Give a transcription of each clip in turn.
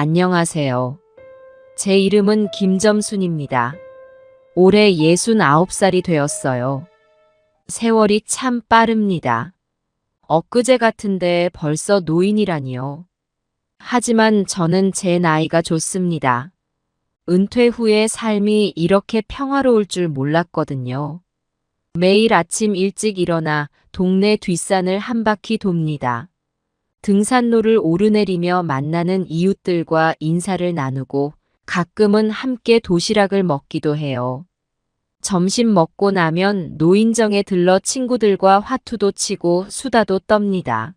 안녕하세요. 제 이름은 김점순입니다. 올해 69살이 되었어요. 세월이 참 빠릅니다. 엊그제 같은데 벌써 노인이라니요. 하지만 저는 제 나이가 좋습니다. 은퇴 후의 삶이 이렇게 평화로울 줄 몰랐거든요. 매일 아침 일찍 일어나 동네 뒷산을 한 바퀴 돕니다. 등산로를 오르내리며 만나는 이웃들과 인사를 나누고 가끔은 함께 도시락을 먹기도 해요. 점심 먹고 나면 노인정에 들러 친구들과 화투도 치고 수다도 떱니다.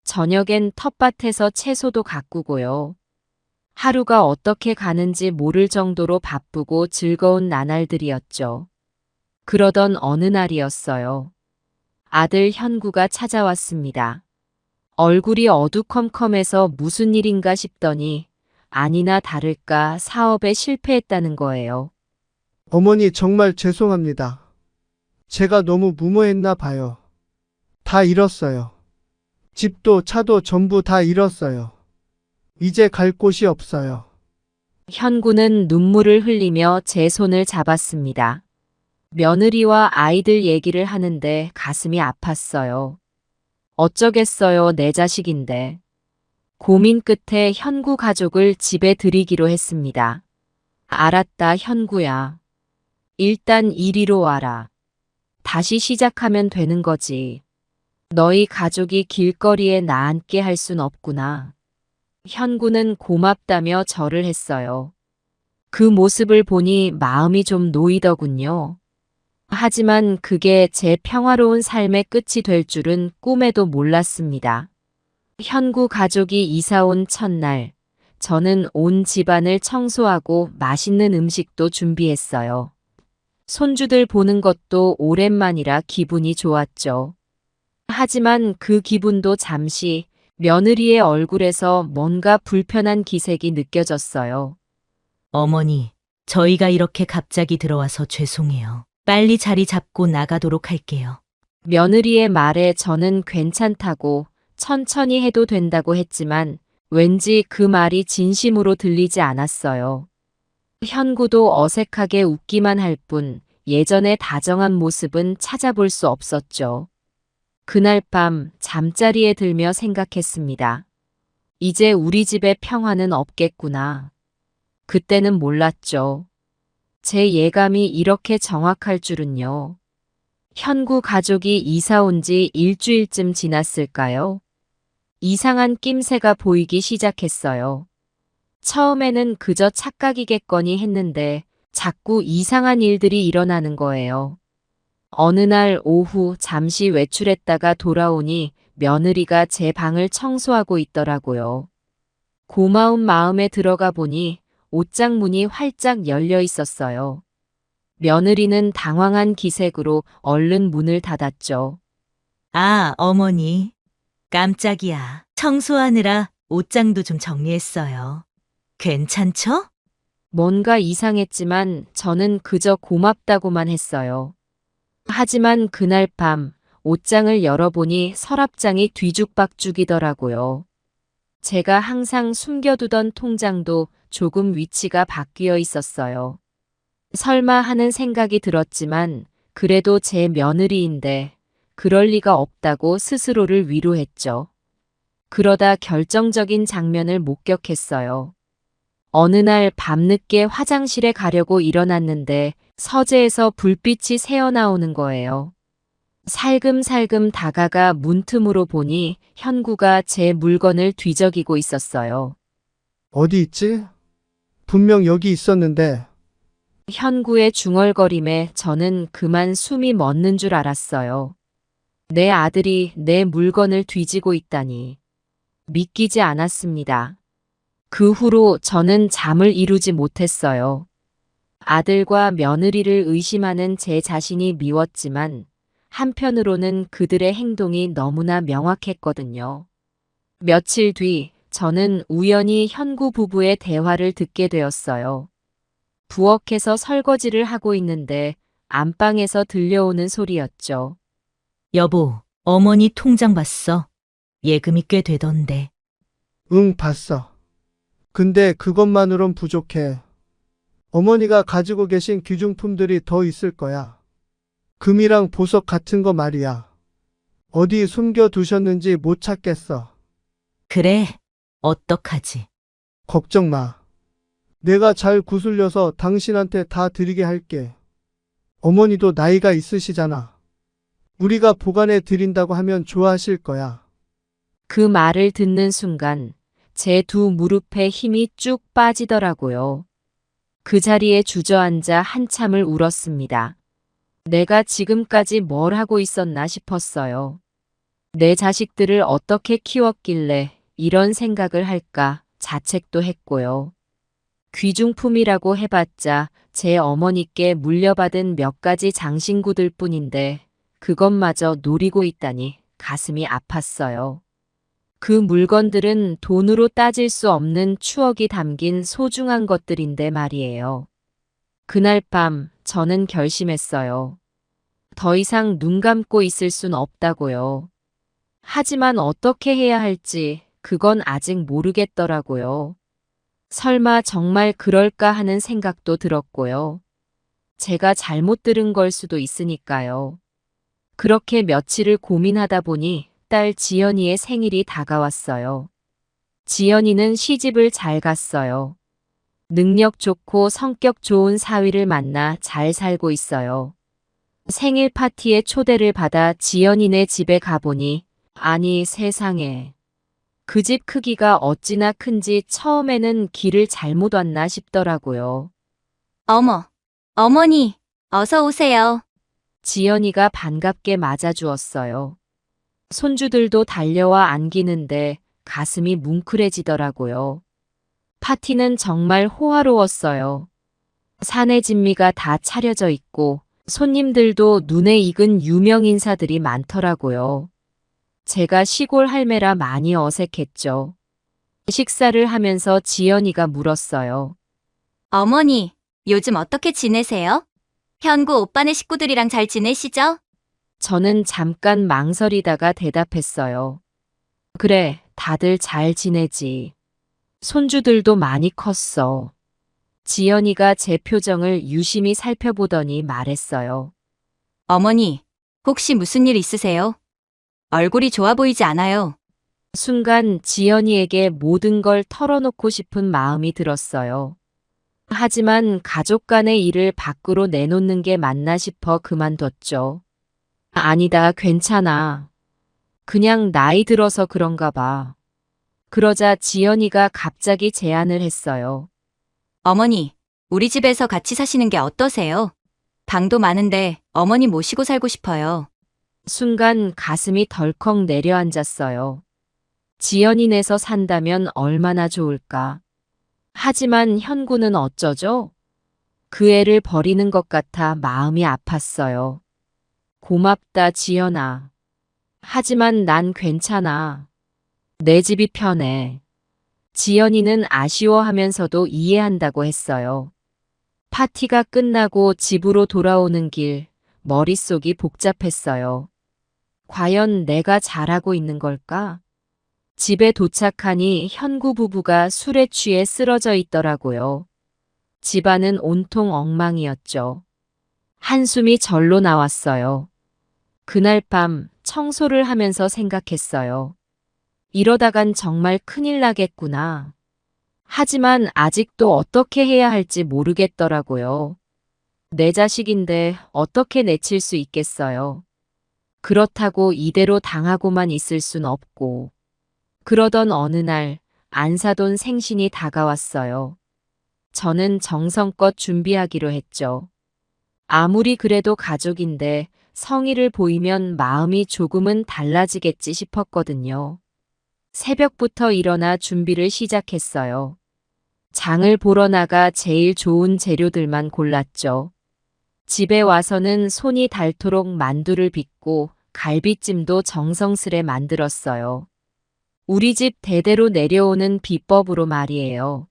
저녁엔 텃밭에서 채소도 가꾸고요. 하루가 어떻게 가는지 모를 정도로 바쁘고 즐거운 나날들이었죠. 그러던 어느 날이었어요. 아들 현구가 찾아왔습니다. 얼굴이 어두컴컴해서 무슨 일인가 싶더니 아니나 다를까 사업에 실패했다는 거예요. 어머니 정말 죄송합니다. 제가 너무 무모했나 봐요. 다 잃었어요. 집도 차도 전부 다 잃었어요. 이제 갈 곳이 없어요. 현구는 눈물을 흘리며 제 손을 잡았습니다. 며느리와 아이들 얘기를 하는데 가슴이 아팠어요. 어쩌겠어요, 내 자식인데. 고민 끝에 현구 가족을 집에 들이기로 했습니다. 알았다, 현구야. 일단 이리로 와라. 다시 시작하면 되는 거지. 너희 가족이 길거리에 나앉게 할 순 없구나. 현구는 고맙다며 절을 했어요. 그 모습을 보니 마음이 좀 놓이더군요. 하지만 그게 제 평화로운 삶의 끝이 될 줄은 꿈에도 몰랐습니다. 현구 가족이 이사 온 첫날, 저는 온 집안을 청소하고 맛있는 음식도 준비했어요. 손주들 보는 것도 오랜만이라 기분이 좋았죠. 하지만 그 기분도 잠시 며느리의 얼굴에서 뭔가 불편한 기색이 느껴졌어요. 어머니, 저희가 이렇게 갑자기 들어와서 죄송해요. 빨리 자리 잡고 나가도록 할게요. 며느리의 말에 저는 괜찮다고 천천히 해도 된다고 했지만 왠지 그 말이 진심으로 들리지 않았어요. 현구도 어색하게 웃기만 할 뿐 예전의 다정한 모습은 찾아볼 수 없었죠. 그날 밤 잠자리에 들며 생각했습니다. 이제 우리 집에 평화는 없겠구나. 그때는 몰랐죠. 제 예감이 이렇게 정확할 줄은요. 현구 가족이 이사 온 지 일주일쯤 지났을까요? 이상한 낌새가 보이기 시작했어요. 처음에는 그저 착각이겠거니 했는데 자꾸 이상한 일들이 일어나는 거예요. 어느 날 오후 잠시 외출했다가 돌아오니 며느리가 제 방을 청소하고 있더라고요. 고마운 마음에 들어가 보니 옷장 문이 활짝 열려 있었어요. 며느리는 당황한 기색으로 얼른 문을 닫았죠. 아, 어머니. 깜짝이야. 청소하느라 옷장도 좀 정리했어요. 괜찮죠? 뭔가 이상했지만 저는 그저 고맙다고만 했어요. 하지만 그날 밤 옷장을 열어보니 서랍장이 뒤죽박죽이더라고요. 제가 항상 숨겨두던 통장도 조금 위치가 바뀌어 있었어요. 설마 하는 생각이 들었지만 그래도 제 며느리인데 그럴 리가 없다고 스스로를 위로했죠. 그러다 결정적인 장면을 목격했어요. 어느 날 밤늦게 화장실에 가려고 일어났는데 서재에서 불빛이 새어나오는 거예요. 살금살금 다가가 문틈으로 보니 현구가 제 물건을 뒤적이고 있었어요. 어디 있지? 분명 여기 있었는데. 현구의 중얼거림에 저는 그만 숨이 멎는 줄 알았어요. 내 아들이 내 물건을 뒤지고 있다니. 믿기지 않았습니다. 그 후로 저는 잠을 이루지 못했어요. 아들과 며느리를 의심하는 제 자신이 미웠지만 한편으로는 그들의 행동이 너무나 명확했거든요. 며칠 뒤 저는 우연히 현구 부부의 대화를 듣게 되었어요. 부엌에서 설거지를 하고 있는데 안방에서 들려오는 소리였죠. 여보, 어머니 통장 봤어. 예금이 꽤 되던데. 응, 봤어. 근데 그것만으론 부족해. 어머니가 가지고 계신 귀중품들이 더 있을 거야. 금이랑 보석 같은 거 말이야. 어디 숨겨 두셨는지 못 찾겠어. 그래, 어떡하지? 걱정 마. 내가 잘 구슬려서 당신한테 다 드리게 할게. 어머니도 나이가 있으시잖아. 우리가 보관해 드린다고 하면 좋아하실 거야. 그 말을 듣는 순간 제 두 무릎에 힘이 쭉 빠지더라고요. 그 자리에 주저앉아 한참을 울었습니다. 내가 지금까지 뭘 하고 있었나 싶었어요. 내 자식들을 어떻게 키웠길래 이런 생각을 할까 자책도 했고요. 귀중품이라고 해봤자 제 어머니께 물려받은 몇 가지 장신구들 뿐인데 그것마저 노리고 있다니 가슴이 아팠어요. 그 물건들은 돈으로 따질 수 없는 추억이 담긴 소중한 것들인데 말이에요. 그날 밤 저는 결심했어요. 더 이상 눈 감고 있을 순 없다고요. 하지만 어떻게 해야 할지 그건 아직 모르겠더라고요. 설마 정말 그럴까 하는 생각도 들었고요. 제가 잘못 들은 걸 수도 있으니까요. 그렇게 며칠을 고민하다 보니 딸 지연이의 생일이 다가왔어요. 지연이는 시집을 잘 갔어요. 능력 좋고 성격 좋은 사위를 만나 잘 살고 있어요. 생일 파티에 초대를 받아 지연이네 집에 가보니 아니 세상에. 그 집 크기가 어찌나 큰지 처음에는 길을 잘못 왔나 싶더라고요. 어머, 어머니, 어서 오세요. 지연이가 반갑게 맞아주었어요. 손주들도 달려와 안기는데 가슴이 뭉클해지더라고요. 파티는 정말 호화로웠어요. 사내 진미가 다 차려져 있고 손님들도 눈에 익은 유명 인사들이 많더라고요. 제가 시골 할매라 많이 어색했죠. 식사를 하면서 지연이가 물었어요. 어머니, 요즘 어떻게 지내세요? 현구 오빠네 식구들이랑 잘 지내시죠? 저는 잠깐 망설이다가 대답했어요. 그래, 다들 잘 지내지. 손주들도 많이 컸어. 지연이가 제 표정을 유심히 살펴보더니 말했어요. 어머니, 혹시 무슨 일 있으세요? 얼굴이 좋아 보이지 않아요. 순간 지연이에게 모든 걸 털어놓고 싶은 마음이 들었어요. 하지만 가족 간의 일을 밖으로 내놓는 게 맞나 싶어 그만뒀죠. 아니다, 괜찮아. 그냥 나이 들어서 그런가 봐. 그러자 지연이가 갑자기 제안을 했어요. 어머니, 우리 집에서 같이 사시는 게 어떠세요? 방도 많은데 어머니 모시고 살고 싶어요. 순간 가슴이 덜컥 내려앉았어요. 지연이네서 산다면 얼마나 좋을까. 하지만 현구는 어쩌죠? 그 애를 버리는 것 같아 마음이 아팠어요. 고맙다, 지연아. 하지만 난 괜찮아. 내 집이 편해. 지연이는 아쉬워하면서도 이해한다고 했어요. 파티가 끝나고 집으로 돌아오는 길, 머릿속이 복잡했어요. 과연 내가 잘하고 있는 걸까? 집에 도착하니 현구 부부가 술에 취해 쓰러져 있더라고요. 집안은 온통 엉망이었죠. 한숨이 절로 나왔어요. 그날 밤 청소를 하면서 생각했어요. 이러다간 정말 큰일 나겠구나. 하지만 아직도 어떻게 해야 할지 모르겠더라고요. 내 자식인데 어떻게 내칠 수 있겠어요. 그렇다고 이대로 당하고만 있을 순 없고. 그러던 어느 날 안사돈 생신이 다가왔어요. 저는 정성껏 준비하기로 했죠. 아무리 그래도 가족인데 성의를 보이면 마음이 조금은 달라지겠지 싶었거든요. 새벽부터 일어나 준비를 시작했어요. 장을 보러 나가 제일 좋은 재료들만 골랐죠. 집에 와서는 손이 닳도록 만두를 빚고 갈비찜도 정성스레 만들었어요. 우리 집 대대로 내려오는 비법으로 말이에요.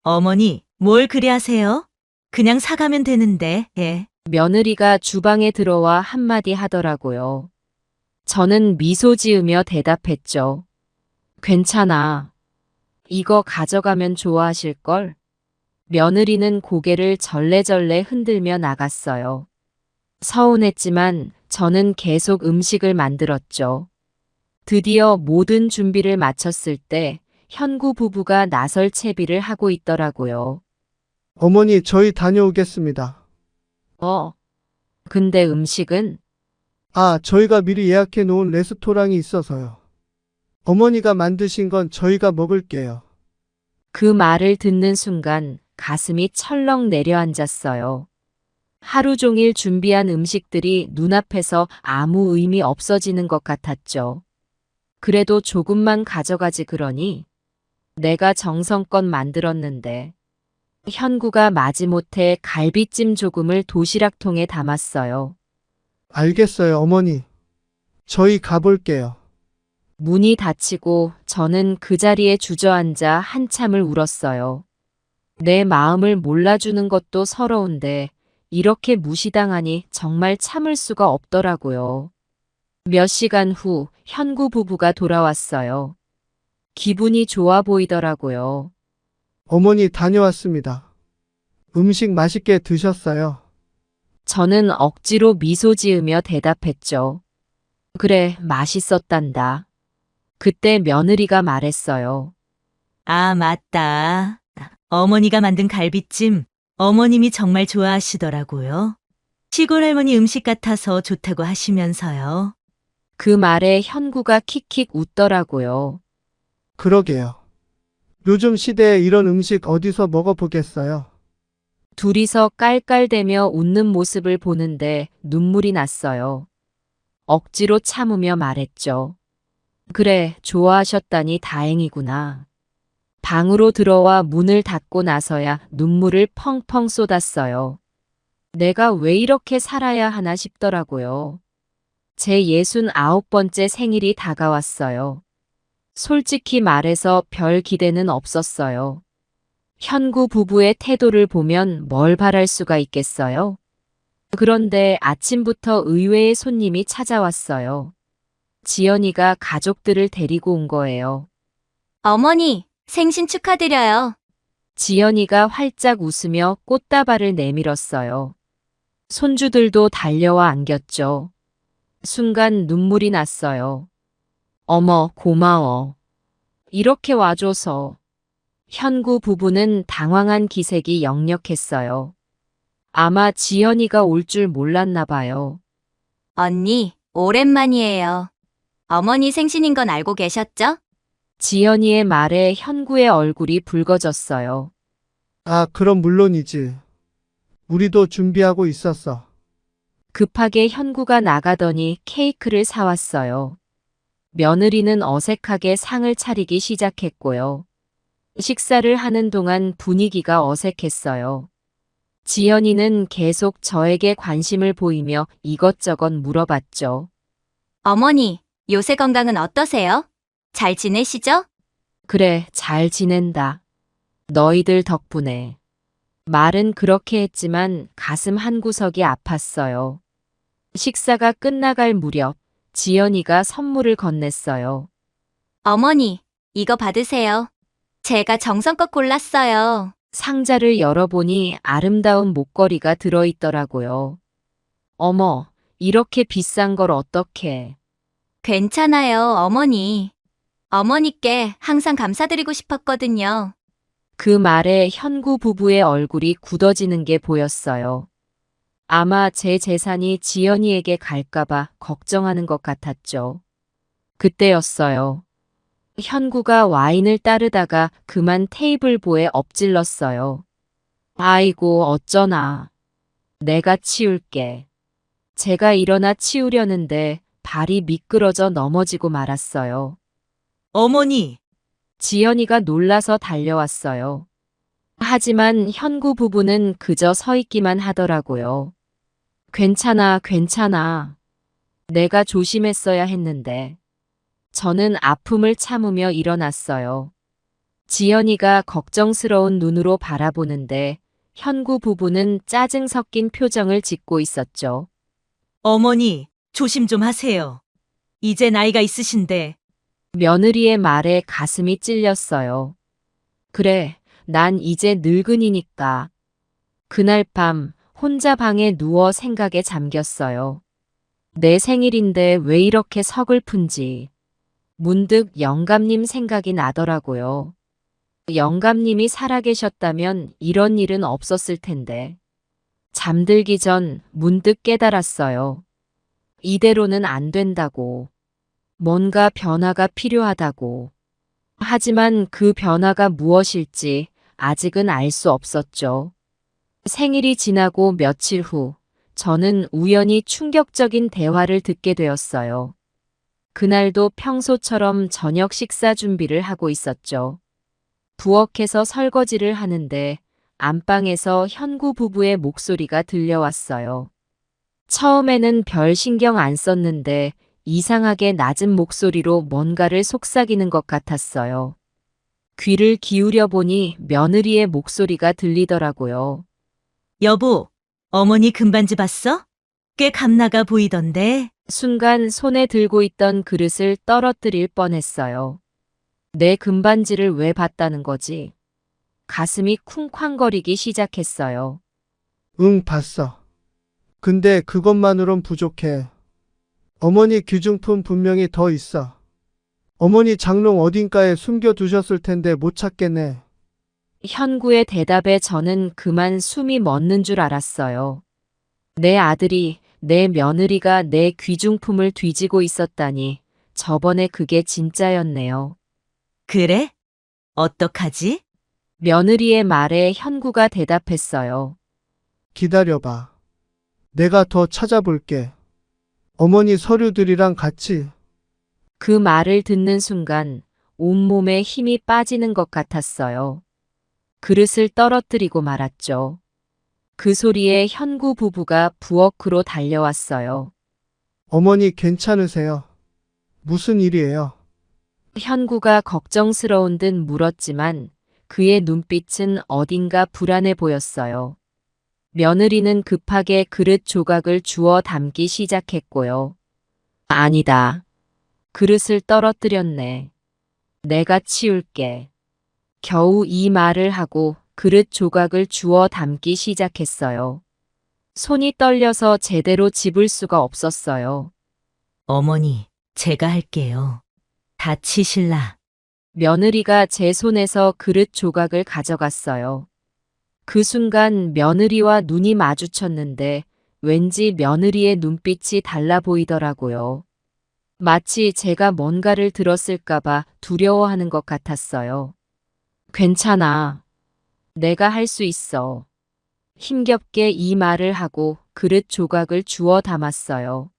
어머니, 뭘 그리 하세요? 그냥 사가면 되는데, 예. 며느리가 주방에 들어와 한마디 하더라고요. 저는 미소 지으며 대답했죠. 괜찮아. 이거 가져가면 좋아하실걸? 며느리는 고개를 절레절레 흔들며 나갔어요. 서운했지만 저는 계속 음식을 만들었죠. 드디어 모든 준비를 마쳤을 때 현구 부부가 나설 채비를 하고 있더라고요. 어머니, 저희 다녀오겠습니다. 근데 음식은? 아, 저희가 미리 예약해 놓은 레스토랑이 있어서요. 어머니가 만드신 건 저희가 먹을게요. 그 말을 듣는 순간 가슴이 철렁 내려앉았어요. 하루 종일 준비한 음식들이 눈앞에서 아무 의미 없어지는 것 같았죠. 그래도 조금만 가져가지 그러니 내가 정성껏 만들었는데. 현구가 마지못해 갈비찜 조금을 도시락통에 담았어요. 알겠어요, 어머니. 저희 가볼게요. 문이 닫히고 저는 그 자리에 주저앉아 한참을 울었어요. 내 마음을 몰라주는 것도 서러운데 이렇게 무시당하니 정말 참을 수가 없더라고요. 몇 시간 후 현구 부부가 돌아왔어요. 기분이 좋아 보이더라고요. 어머니 다녀왔습니다. 음식 맛있게 드셨어요? 저는 억지로 미소 지으며 대답했죠. 그래, 맛있었단다. 그때 며느리가 말했어요. 아, 맞다. 어머니가 만든 갈비찜, 어머님이 정말 좋아하시더라고요. 시골 할머니 음식 같아서 좋다고 하시면서요. 그 말에 현구가 킥킥 웃더라고요. 그러게요. 요즘 시대에 이런 음식 어디서 먹어보겠어요? 둘이서 깔깔대며 웃는 모습을 보는데 눈물이 났어요. 억지로 참으며 말했죠. 그래, 좋아하셨다니 다행이구나. 방으로 들어와 문을 닫고 나서야 눈물을 펑펑 쏟았어요. 내가 왜 이렇게 살아야 하나 싶더라고요. 제 69번째 생일이 다가왔어요. 솔직히 말해서 별 기대는 없었어요. 현구 부부의 태도를 보면 뭘 바랄 수가 있겠어요? 그런데 아침부터 의외의 손님이 찾아왔어요. 지연이가 가족들을 데리고 온 거예요. 어머니, 생신 축하드려요. 지연이가 활짝 웃으며 꽃다발을 내밀었어요. 손주들도 달려와 안겼죠. 순간 눈물이 났어요. 어머, 고마워. 이렇게 와줘서. 현구 부부는 당황한 기색이 역력했어요. 아마 지연이가 올 줄 몰랐나 봐요. 언니, 오랜만이에요. 어머니 생신인 건 알고 계셨죠? 지연이의 말에 현구의 얼굴이 붉어졌어요. 아, 그럼 물론이지. 우리도 준비하고 있었어. 급하게 현구가 나가더니 케이크를 사왔어요. 며느리는 어색하게 상을 차리기 시작했고요. 식사를 하는 동안 분위기가 어색했어요. 지연이는 계속 저에게 관심을 보이며 이것저것 물어봤죠. 어머니, 요새 건강은 어떠세요? 잘 지내시죠? 그래, 잘 지낸다. 너희들 덕분에. 말은 그렇게 했지만 가슴 한구석이 아팠어요. 식사가 끝나갈 무렵 지연이가 선물을 건넸어요. 어머니, 이거 받으세요. 제가 정성껏 골랐어요. 상자를 열어보니 아름다운 목걸이가 들어있더라고요. 어머, 이렇게 비싼 걸 어떡해. 괜찮아요, 어머니. 어머니께 항상 감사드리고 싶었거든요. 그 말에 현구 부부의 얼굴이 굳어지는 게 보였어요. 아마 제 재산이 지연이에게 갈까봐 걱정하는 것 같았죠. 그때였어요. 현구가 와인을 따르다가 그만 테이블보에 엎질렀어요. 아이고, 어쩌나. 내가 치울게. 제가 일어나 치우려는데 발이 미끄러져 넘어지고 말았어요. 어머니, 지연이가 놀라서 달려왔어요. 하지만 현구 부부는 그저 서 있기만 하더라고요. 괜찮아, 괜찮아. 내가 조심했어야 했는데. 저는 아픔을 참으며 일어났어요. 지연이가 걱정스러운 눈으로 바라보는데 현구 부부는 짜증 섞인 표정을 짓고 있었죠. 어머니, 조심 좀 하세요. 이제 나이가 있으신데. 며느리의 말에 가슴이 찔렸어요. 그래, 난 이제 늙은이니까. 그날 밤 혼자 방에 누워 생각에 잠겼어요. 내 생일인데 왜 이렇게 서글픈지. 문득 영감님 생각이 나더라고요. 영감님이 살아계셨다면 이런 일은 없었을 텐데. 잠들기 전 문득 깨달았어요. 이대로는 안 된다고. 뭔가 변화가 필요하다고. 하지만 그 변화가 무엇일지 아직은 알 수 없었죠. 생일이 지나고 며칠 후, 저는 우연히 충격적인 대화를 듣게 되었어요. 그날도 평소처럼 저녁 식사 준비를 하고 있었죠. 부엌에서 설거지를 하는데 안방에서 현구 부부의 목소리가 들려왔어요. 처음에는 별 신경 안 썼는데 이상하게 낮은 목소리로 뭔가를 속삭이는 것 같았어요. 귀를 기울여 보니 며느리의 목소리가 들리더라고요. 여보, 어머니 금반지 봤어? 꽤 감나가 보이던데. 순간 손에 들고 있던 그릇을 떨어뜨릴 뻔했어요. 내 금반지를 왜 봤다는 거지? 가슴이 쿵쾅거리기 시작했어요. 응, 봤어. 근데 그것만으론 부족해. 어머니 귀중품 분명히 더 있어. 어머니 장롱 어딘가에 숨겨두셨을 텐데 못 찾겠네. 현구의 대답에 저는 그만 숨이 멎는 줄 알았어요. 내 아들이, 내 며느리가 내 귀중품을 뒤지고 있었다니, 저번에 그게 진짜였네요. 그래? 어떡하지? 며느리의 말에 현구가 대답했어요. 기다려봐. 내가 더 찾아볼게. 어머니 서류들이랑 같이. 그 말을 듣는 순간 온몸에 힘이 빠지는 것 같았어요. 그릇을 떨어뜨리고 말았죠. 그 소리에 현구 부부가 부엌으로 달려왔어요. 어머니 괜찮으세요? 무슨 일이에요? 현구가 걱정스러운 듯 물었지만 그의 눈빛은 어딘가 불안해 보였어요. 며느리는 급하게 그릇 조각을 주워 담기 시작했고요. 아니다. 그릇을 떨어뜨렸네. 내가 치울게. 겨우 이 말을 하고 그릇 조각을 주워 담기 시작했어요. 손이 떨려서 제대로 집을 수가 없었어요. 어머니, 제가 할게요. 다치실라. 며느리가 제 손에서 그릇 조각을 가져갔어요. 그 순간 며느리와 눈이 마주쳤는데 왠지 며느리의 눈빛이 달라 보이더라고요. 마치 제가 뭔가를 들었을까봐 두려워하는 것 같았어요. 괜찮아. 내가 할 수 있어. 힘겹게 이 말을 하고 그릇 조각을 주워 담았어요.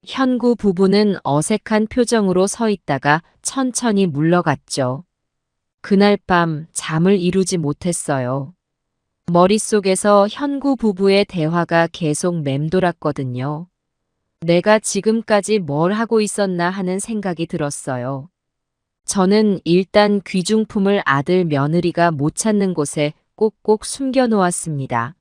현구 부부는 어색한 표정으로 서 있다가 천천히 물러갔죠. 그날 밤 잠을 이루지 못했어요. 머릿속에서 현구 부부의 대화가 계속 맴돌았거든요. 내가 지금까지 뭘 하고 있었나 하는 생각이 들었어요. 저는 일단 귀중품을 아들 며느리가 못 찾는 곳에 꼭꼭 숨겨놓았습니다.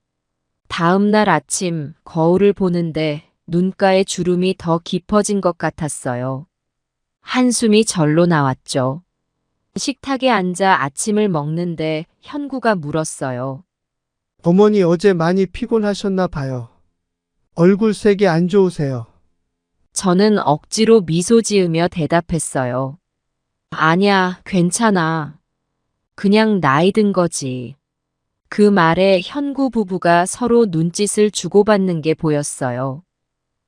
다음 날 아침 거울을 보는데 눈가에 주름이 더 깊어진 것 같았어요. 한숨이 절로 나왔죠. 식탁에 앉아 아침을 먹는데 현구가 물었어요. 어머니 어제 많이 피곤하셨나 봐요. 얼굴색이 안 좋으세요. 저는 억지로 미소 지으며 대답했어요. 아니야, 괜찮아. 그냥 나이 든 거지. 그 말에 현구 부부가 서로 눈짓을 주고받는 게 보였어요.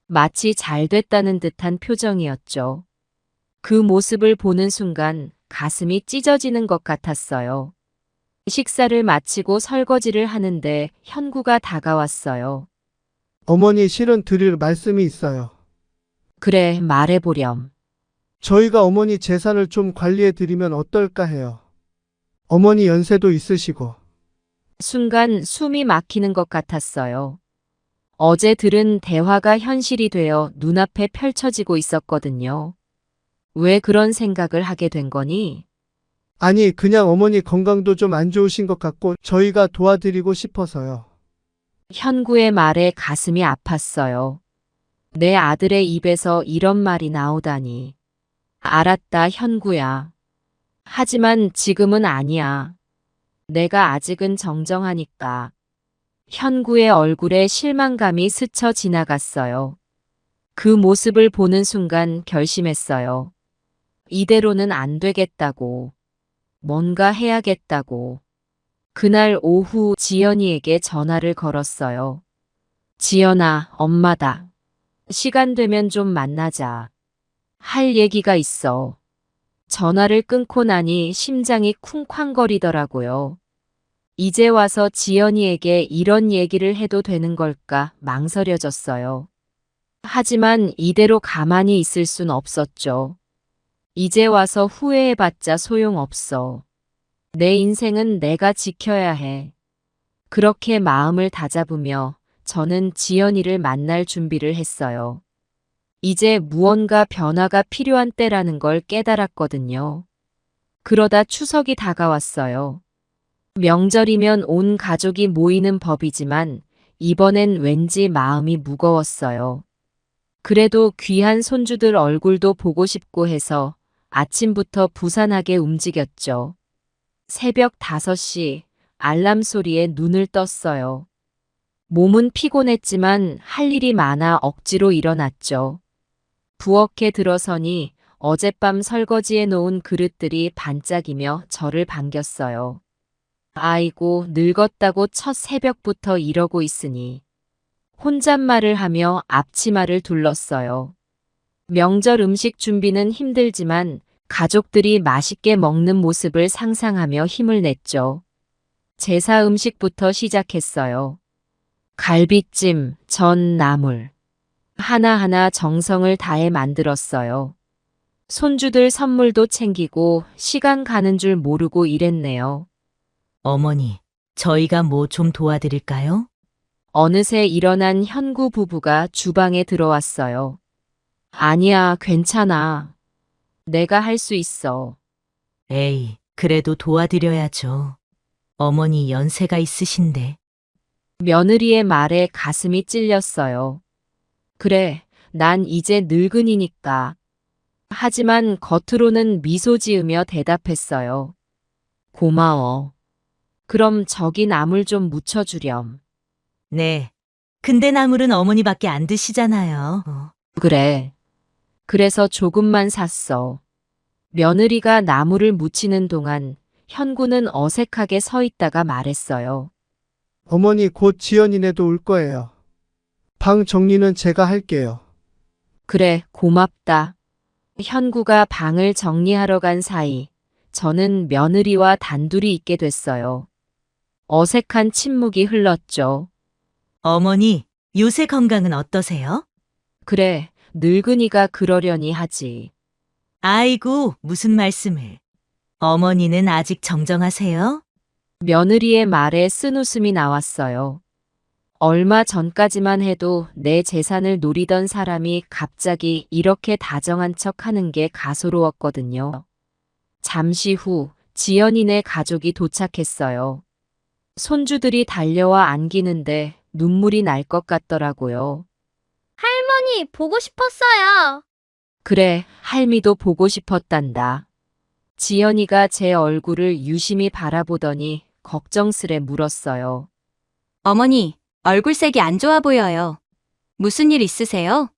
마치 잘 됐다는 듯한 표정이었죠. 그 모습을 보는 순간 가슴이 찢어지는 것 같았어요. 식사를 마치고 설거지를 하는데 현구가 다가왔어요. 어머니 실은 드릴 말씀이 있어요. 그래, 말해보렴. 저희가 어머니 재산을 좀 관리해 드리면 어떨까 해요. 어머니 연세도 있으시고. 순간 숨이 막히는 것 같았어요. 어제 들은 대화가 현실이 되어 눈앞에 펼쳐지고 있었거든요. 왜 그런 생각을 하게 된 거니? 아니, 그냥 어머니 건강도 좀 안 좋으신 것 같고 저희가 도와드리고 싶어서요. 현구의 말에 가슴이 아팠어요. 내 아들의 입에서 이런 말이 나오다니. 알았다, 현구야. 하지만 지금은 아니야. 내가 아직은 정정하니까. 현구의 얼굴에 실망감이 스쳐 지나갔어요. 그 모습을 보는 순간 결심했어요. 이대로는 안 되겠다고. 뭔가 해야겠다고. 그날 오후 지연이에게 전화를 걸었어요. 지연아, 엄마다. 시간 되면 좀 만나자. 할 얘기가 있어. 전화를 끊고 나니 심장이 쿵쾅거리더라고요. 이제 와서 지연이에게 이런 얘기를 해도 되는 걸까 망설여졌어요. 하지만 이대로 가만히 있을 순 없었죠. 이제 와서 후회해봤자 소용없어. 내 인생은 내가 지켜야 해. 그렇게 마음을 다잡으며 저는 지연이를 만날 준비를 했어요. 이제 무언가 변화가 필요한 때라는 걸 깨달았거든요. 그러다 추석이 다가왔어요. 명절이면 온 가족이 모이는 법이지만 이번엔 왠지 마음이 무거웠어요. 그래도 귀한 손주들 얼굴도 보고 싶고 해서 아침부터 부산하게 움직였죠. 새벽 5시 알람 소리에 눈을 떴어요. 몸은 피곤했지만 할 일이 많아 억지로 일어났죠. 부엌에 들어서니 어젯밤 설거지해 놓은 그릇들이 반짝이며 저를 반겼어요. 아이고, 늙었다고 첫 새벽부터 이러고 있으니. 혼잣말을 하며 앞치마를 둘렀어요. 명절 음식 준비는 힘들지만 가족들이 맛있게 먹는 모습을 상상하며 힘을 냈죠. 제사 음식부터 시작했어요. 갈비찜, 전, 나물. 하나하나 정성을 다해 만들었어요. 손주들 선물도 챙기고 시간 가는 줄 모르고 일했네요. 어머니, 저희가 뭐 좀 도와드릴까요? 어느새 일어난 현구 부부가 주방에 들어왔어요. 아니야, 괜찮아. 내가 할 수 있어. 에이, 그래도 도와드려야죠. 어머니 연세가 있으신데. 며느리의 말에 가슴이 찔렸어요. 그래, 난 이제 늙은이니까. 하지만 겉으로는 미소 지으며 대답했어요. 고마워. 그럼 저기 나물 좀 묻혀주렴. 네. 근데 나물은 어머니밖에 안 드시잖아요. 그래. 그래서 조금만 샀어. 며느리가 나물을 묻히는 동안 현구는 어색하게 서 있다가 말했어요. 어머니 곧 지연이네도 올 거예요. 방 정리는 제가 할게요. 그래, 고맙다. 현구가 방을 정리하러 간 사이 저는 며느리와 단둘이 있게 됐어요. 어색한 침묵이 흘렀죠. 어머니, 요새 건강은 어떠세요? 그래, 늙은이가 그러려니 하지. 아이고, 무슨 말씀을. 어머니는 아직 정정하세요? 며느리의 말에 쓴웃음이 나왔어요. 얼마 전까지만 해도 내 재산을 노리던 사람이 갑자기 이렇게 다정한 척 하는 게 가소로웠거든요. 잠시 후 지연이네 가족이 도착했어요. 손주들이 달려와 안기는데 눈물이 날 것 같더라고요. 할머니, 보고 싶었어요. 그래, 할미도 보고 싶었단다. 지연이가 제 얼굴을 유심히 바라보더니 걱정스레 물었어요. 어머니, 얼굴색이 안 좋아 보여요. 무슨 일 있으세요?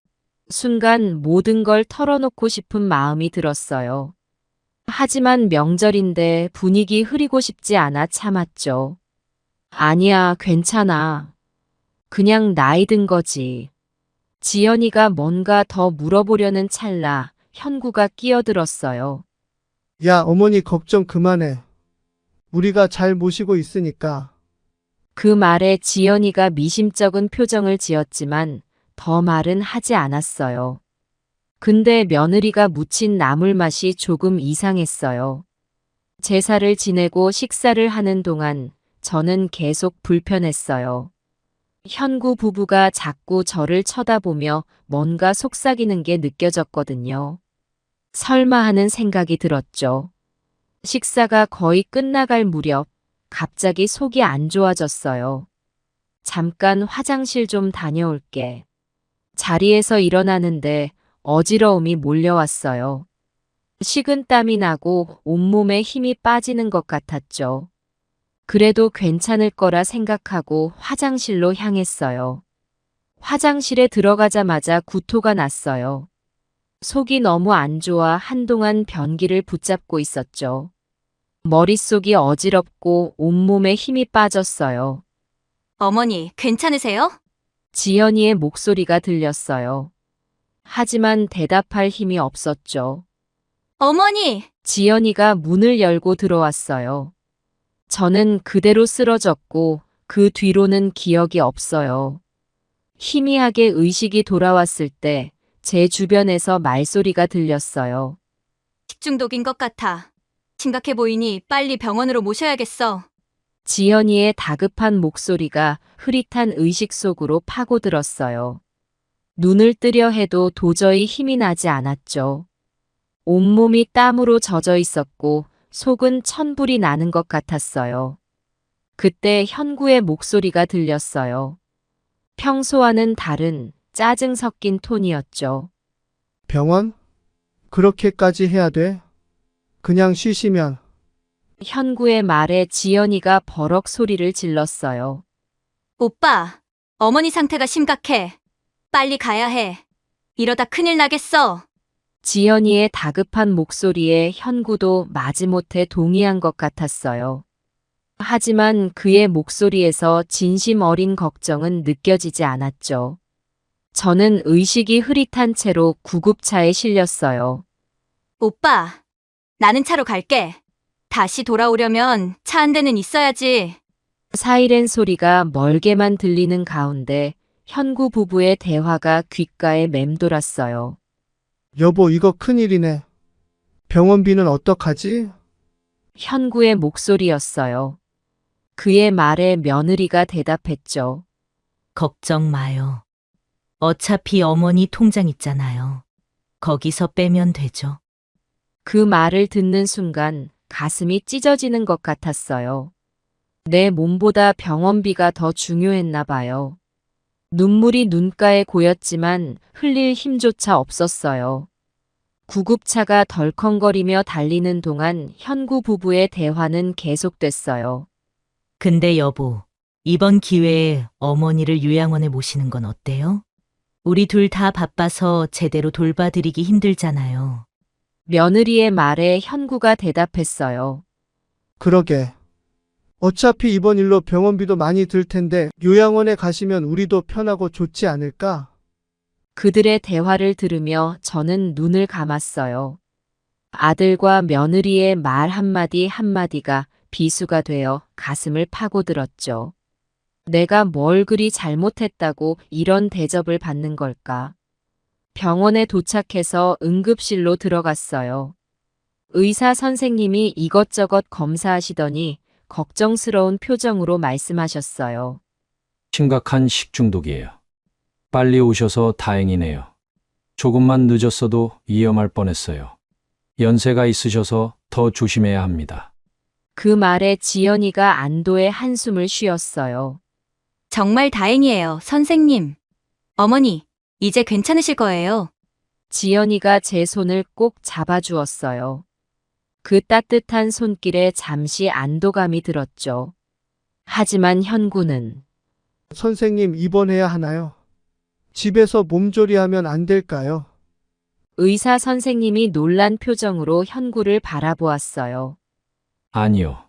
순간 모든 걸 털어놓고 싶은 마음이 들었어요. 하지만 명절인데 분위기 흐리고 싶지 않아 참았죠. 아니야, 괜찮아. 그냥 나이 든 거지. 지연이가 뭔가 더 물어보려는 찰나 현구가 끼어들었어요. 야, 어머니 걱정 그만해. 우리가 잘 모시고 있으니까. 그 말에 지연이가 미심쩍은 표정을 지었지만 더 말은 하지 않았어요. 근데 며느리가 무친 나물 맛이 조금 이상했어요. 제사를 지내고 식사를 하는 동안 저는 계속 불편했어요. 현구 부부가 자꾸 저를 쳐다보며 뭔가 속삭이는 게 느껴졌거든요. 설마 하는 생각이 들었죠. 식사가 거의 끝나갈 무렵 갑자기 속이 안 좋아졌어요. 잠깐 화장실 좀 다녀올게. 자리에서 일어나는데 어지러움이 몰려왔어요. 식은 땀이 나고 온몸에 힘이 빠지는 것 같았죠. 그래도 괜찮을 거라 생각하고 화장실로 향했어요. 화장실에 들어가자마자 구토가 났어요. 속이 너무 안 좋아 한동안 변기를 붙잡고 있었죠. 머릿속이 어지럽고 온몸에 힘이 빠졌어요. 어머니, 괜찮으세요? 지연이의 목소리가 들렸어요. 하지만 대답할 힘이 없었죠. 어머니! 지연이가 문을 열고 들어왔어요. 저는 그대로 쓰러졌고 그 뒤로는 기억이 없어요. 희미하게 의식이 돌아왔을 때 제 주변에서 말소리가 들렸어요. 식중독인 것 같아. 심각해 보이니 빨리 병원으로 모셔야겠어. 지연이의 다급한 목소리가 흐릿한 의식 속으로 파고들었어요. 눈을 뜨려 해도 도저히 힘이 나지 않았죠. 온몸이 땀으로 젖어 있었고 속은 천불이 나는 것 같았어요. 그때 현구의 목소리가 들렸어요. 평소와는 다른 짜증 섞인 톤이었죠. 병원? 그렇게까지 해야 돼? 그냥 쉬시면. 현구의 말에 지연이가 버럭 소리를 질렀어요. 오빠, 어머니 상태가 심각해. 빨리 가야 해. 이러다 큰일 나겠어. 지연이의 다급한 목소리에 현구도 마지못해 동의한 것 같았어요. 하지만 그의 목소리에서 진심 어린 걱정은 느껴지지 않았죠. 저는 의식이 흐릿한 채로 구급차에 실렸어요. 오빠, 나는 차로 갈게. 다시 돌아오려면 차 한 대는 있어야지. 사이렌 소리가 멀게만 들리는 가운데 현구 부부의 대화가 귓가에 맴돌았어요. 여보, 이거 큰일이네. 병원비는 어떡하지? 현구의 목소리였어요. 그의 말에 며느리가 대답했죠. 걱정 마요. 어차피 어머니 통장 있잖아요. 거기서 빼면 되죠. 그 말을 듣는 순간 가슴이 찢어지는 것 같았어요. 내 몸보다 병원비가 더 중요했나 봐요. 눈물이 눈가에 고였지만 흘릴 힘조차 없었어요. 구급차가 덜컹거리며 달리는 동안 현구 부부의 대화는 계속됐어요. 근데 여보, 이번 기회에 어머니를 요양원에 모시는 건 어때요? 우리 둘 다 바빠서 제대로 돌봐드리기 힘들잖아요. 며느리의 말에 현구가 대답했어요. 그러게. 어차피 이번 일로 병원비도 많이 들 텐데 요양원에 가시면 우리도 편하고 좋지 않을까? 그들의 대화를 들으며 저는 눈을 감았어요. 아들과 며느리의 말 한마디 한마디가 비수가 되어 가슴을 파고들었죠. 내가 뭘 그리 잘못했다고 이런 대접을 받는 걸까? 병원에 도착해서 응급실로 들어갔어요. 의사 선생님이 이것저것 검사하시더니 걱정스러운 표정으로 말씀하셨어요. 심각한 식중독이에요. 빨리 오셔서 다행이네요. 조금만 늦었어도 위험할 뻔했어요. 연세가 있으셔서 더 조심해야 합니다. 그 말에 지연이가 안도의 한숨을 쉬었어요. 정말 다행이에요, 선생님. 어머니, 이제 괜찮으실 거예요. 지연이가 제 손을 꼭 잡아주었어요. 그 따뜻한 손길에 잠시 안도감이 들었죠. 하지만 현구는 선생님, 입원해야 하나요? 집에서 몸조리하면 안 될까요? 의사 선생님이 놀란 표정으로 현구를 바라보았어요. 아니요.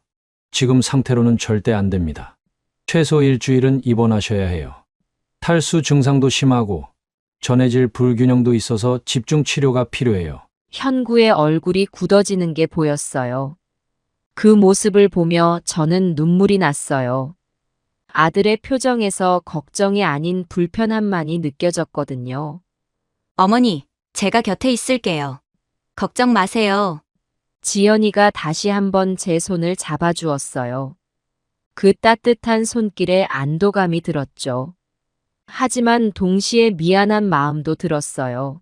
지금 상태로는 절대 안 됩니다. 최소 일주일은 입원하셔야 해요. 탈수 증상도 심하고 전해질 불균형도 있어서 집중 치료가 필요해요. 현구의 얼굴이 굳어지는 게 보였어요. 그 모습을 보며 저는 눈물이 났어요. 아들의 표정에서 걱정이 아닌 불편함만이 느껴졌거든요. 어머니, 제가 곁에 있을게요. 걱정 마세요. 지연이가 다시 한번 제 손을 잡아주었어요. 그 따뜻한 손길에 안도감이 들었죠. 하지만 동시에 미안한 마음도 들었어요.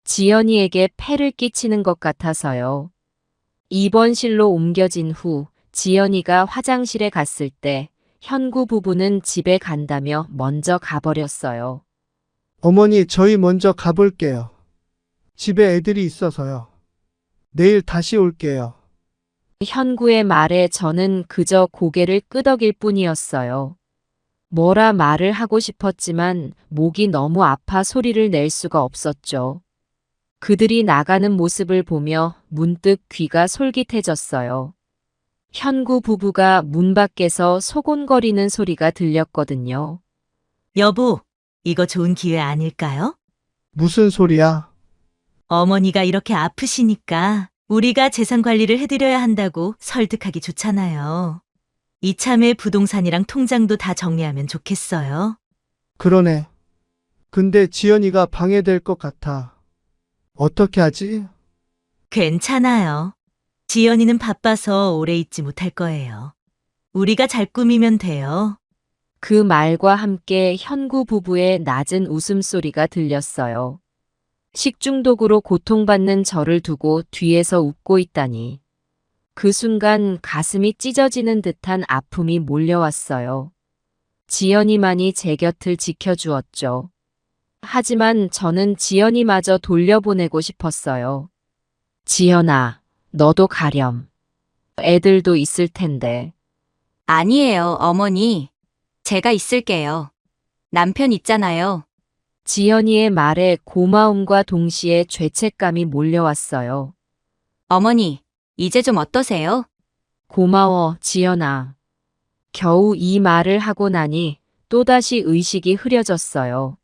지연이에게 폐를 끼치는 것 같아서요. 입원실로 옮겨진 후 지연이가 화장실에 갔을 때 현구 부부는 집에 간다며 먼저 가버렸어요. 어머니, 저희 먼저 가볼게요. 집에 애들이 있어서요. 내일 다시 올게요. 현구의 말에 저는 그저 고개를 끄덕일 뿐이었어요. 뭐라 말을 하고 싶었지만 목이 너무 아파 소리를 낼 수가 없었죠. 그들이 나가는 모습을 보며 문득 귀가 솔깃해졌어요. 현구 부부가 문 밖에서 소곤거리는 소리가 들렸거든요. 여보, 이거 좋은 기회 아닐까요? 무슨 소리야? 어머니가 이렇게 아프시니까 우리가 재산 관리를 해드려야 한다고 설득하기 좋잖아요. 이참에 부동산이랑 통장도 다 정리하면 좋겠어요. 그러네. 근데 지연이가 방해될 것 같아. 어떻게 하지? 괜찮아요. 지연이는 바빠서 오래 있지 못할 거예요. 우리가 잘 꾸미면 돼요. 그 말과 함께 현구 부부의 낮은 웃음소리가 들렸어요. 식중독으로 고통받는 저를 두고 뒤에서 웃고 있다니. 그 순간 가슴이 찢어지는 듯한 아픔이 몰려왔어요. 지연이만이 제 곁을 지켜주었죠. 하지만 저는 지연이마저 돌려보내고 싶었어요. 지연아, 너도 가렴. 애들도 있을 텐데. 아니에요, 어머니. 제가 있을게요. 남편 있잖아요. 지연이의 말에 고마움과 동시에 죄책감이 몰려왔어요. 어머니, 이제 좀 어떠세요? 고마워, 지연아. 겨우 이 말을 하고 나니 또다시 의식이 흐려졌어요.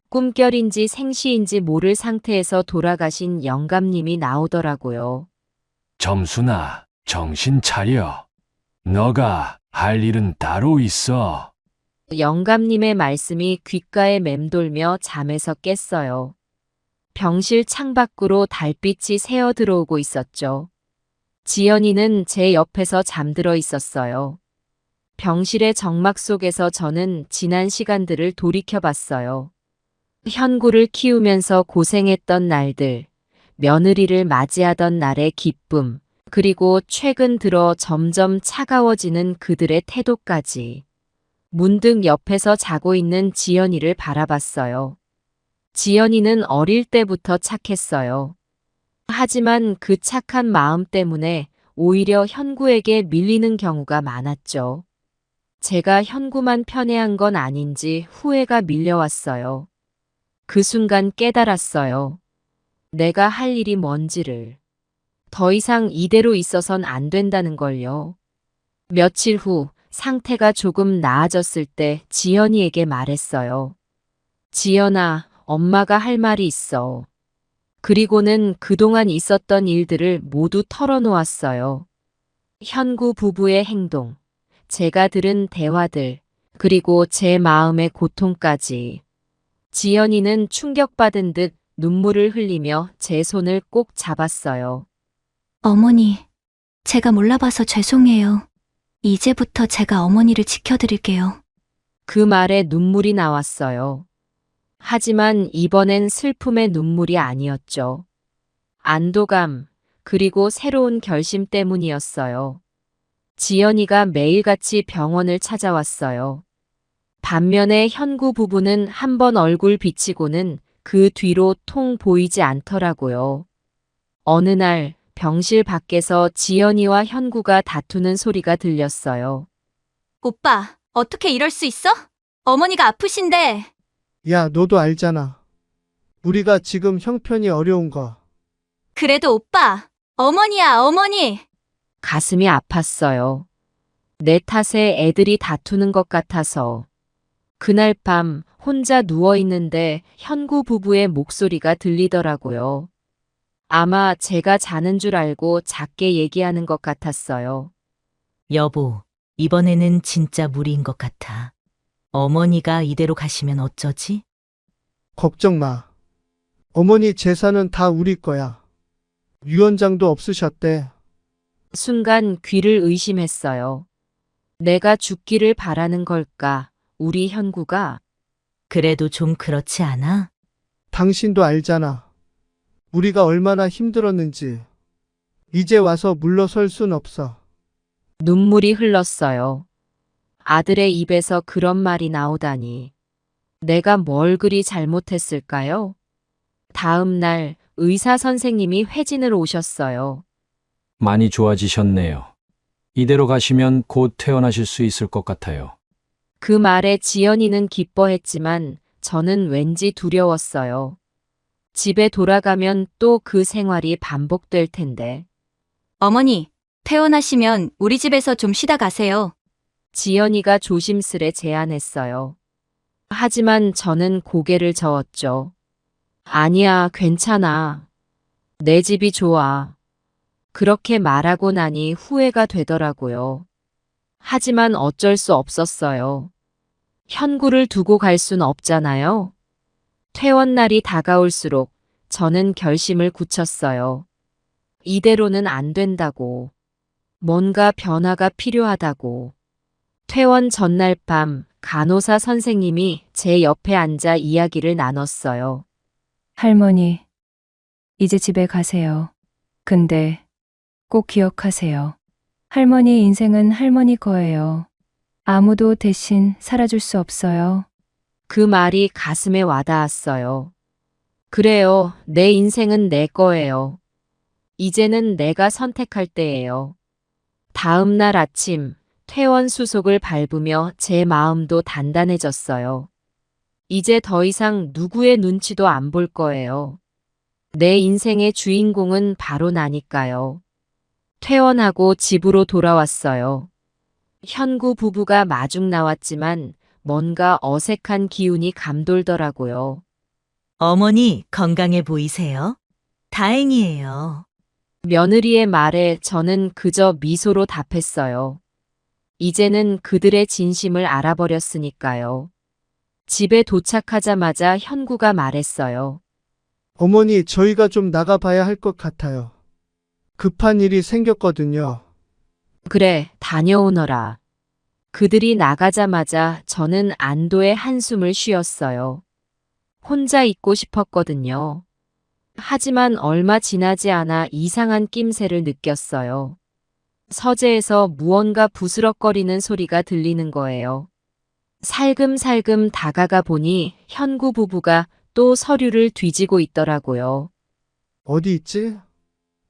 꿈결인지 생시인지 모를 상태에서 돌아가신 영감님이 나오더라고요. 점순아, 정신 차려. 너가 할 일은 따로 있어. 영감님의 말씀이 귓가에 맴돌며 잠에서 깼어요. 병실 창밖으로 달빛이 새어 들어오고 있었죠. 지연이는 제 옆에서 잠들어 있었어요. 병실의 정막 속에서 저는 지난 시간들을 돌이켜봤어요. 현구를 키우면서 고생했던 날들, 며느리를 맞이하던 날의 기쁨, 그리고 최근 들어 점점 차가워지는 그들의 태도까지. 문득 옆에서 자고 있는 지연이를 바라봤어요. 지연이는 어릴 때부터 착했어요. 하지만 그 착한 마음 때문에 오히려 현구에게 밀리는 경우가 많았죠. 제가 현구만 편애한 건 아닌지 후회가 밀려왔어요. 그 순간 깨달았어요. 내가 할 일이 뭔지를. 더 이상 이대로 있어선 안 된다는 걸요. 며칠 후 상태가 조금 나아졌을 때 지연이에게 말했어요. 지연아, 엄마가 할 말이 있어. 그리고는 그동안 있었던 일들을 모두 털어놓았어요. 현구 부부의 행동, 제가 들은 대화들, 그리고 제 마음의 고통까지. 지연이는 충격받은 듯 눈물을 흘리며 제 손을 꼭 잡았어요. 어머니, 제가 몰라봐서 죄송해요. 이제부터 제가 어머니를 지켜드릴게요. 그 말에 눈물이 나왔어요. 하지만 이번엔 슬픔의 눈물이 아니었죠. 안도감, 그리고 새로운 결심 때문이었어요. 지연이가 매일같이 병원을 찾아왔어요. 반면에 현구 부부는 한 번 얼굴 비치고는 그 뒤로 통 보이지 않더라고요. 어느 날 병실 밖에서 지연이와 현구가 다투는 소리가 들렸어요. 오빠, 어떻게 이럴 수 있어? 어머니가 아프신데. 야, 너도 알잖아. 우리가 지금 형편이 어려운 거. 그래도 오빠, 어머니야, 어머니. 가슴이 아팠어요. 내 탓에 애들이 다투는 것 같아서. 그날 밤 혼자 누워있는데 현구 부부의 목소리가 들리더라고요. 아마 제가 자는 줄 알고 작게 얘기하는 것 같았어요. 여보, 이번에는 진짜 무리인 것 같아. 어머니가 이대로 가시면 어쩌지? 걱정 마. 어머니 재산은 다 우리 거야. 유언장도 없으셨대. 순간 귀를 의심했어요. 내가 죽기를 바라는 걸까, 우리 현구가? 그래도 좀 그렇지 않아? 당신도 알잖아. 우리가 얼마나 힘들었는지. 이제 와서 물러설 순 없어. 눈물이 흘렀어요. 아들의 입에서 그런 말이 나오다니. 내가 뭘 그리 잘못했을까요? 다음 날 의사 선생님이 회진을 오셨어요. 많이 좋아지셨네요. 이대로 가시면 곧 퇴원하실 수 있을 것 같아요. 그 말에 지연이는 기뻐했지만 저는 왠지 두려웠어요. 집에 돌아가면 또 그 생활이 반복될 텐데. 어머니, 퇴원하시면 우리 집에서 좀 쉬다 가세요. 지연이가 조심스레 제안했어요. 하지만 저는 고개를 저었죠. 아니야, 괜찮아. 내 집이 좋아. 그렇게 말하고 나니 후회가 되더라고요. 하지만 어쩔 수 없었어요. 현구를 두고 갈 순 없잖아요. 퇴원 날이 다가올수록 저는 결심을 굳혔어요. 이대로는 안 된다고. 뭔가 변화가 필요하다고. 퇴원 전날 밤 간호사 선생님이 제 옆에 앉아 이야기를 나눴어요. 할머니, 이제 집에 가세요. 근데 꼭 기억하세요. 할머니 인생은 할머니 거예요. 아무도 대신 살아줄 수 없어요. 그 말이 가슴에 와닿았어요. 그래요. 내 인생은 내 거예요. 이제는 내가 선택할 때예요. 다음 날 아침 퇴원 수속을 밟으며 제 마음도 단단해졌어요. 이제 더 이상 누구의 눈치도 안 볼 거예요. 내 인생의 주인공은 바로 나니까요. 퇴원하고 집으로 돌아왔어요. 현구 부부가 마중 나왔지만 뭔가 어색한 기운이 감돌더라고요. 어머니 건강해 보이세요? 다행이에요. 며느리의 말에 저는 그저 미소로 답했어요. 이제는 그들의 진심을 알아버렸으니까요. 집에 도착하자마자 현구가 말했어요. 어머니, 저희가 좀 나가봐야 할 것 같아요. 급한 일이 생겼거든요. 그래, 다녀오너라. 그들이 나가자마자 저는 안도의 한숨을 쉬었어요. 혼자 있고 싶었거든요. 하지만 얼마 지나지 않아 이상한 낌새를 느꼈어요. 서재에서 무언가 부스럭거리는 소리가 들리는 거예요. 살금살금 다가가 보니 현구 부부가 또 서류를 뒤지고 있더라고요. 어디 있지?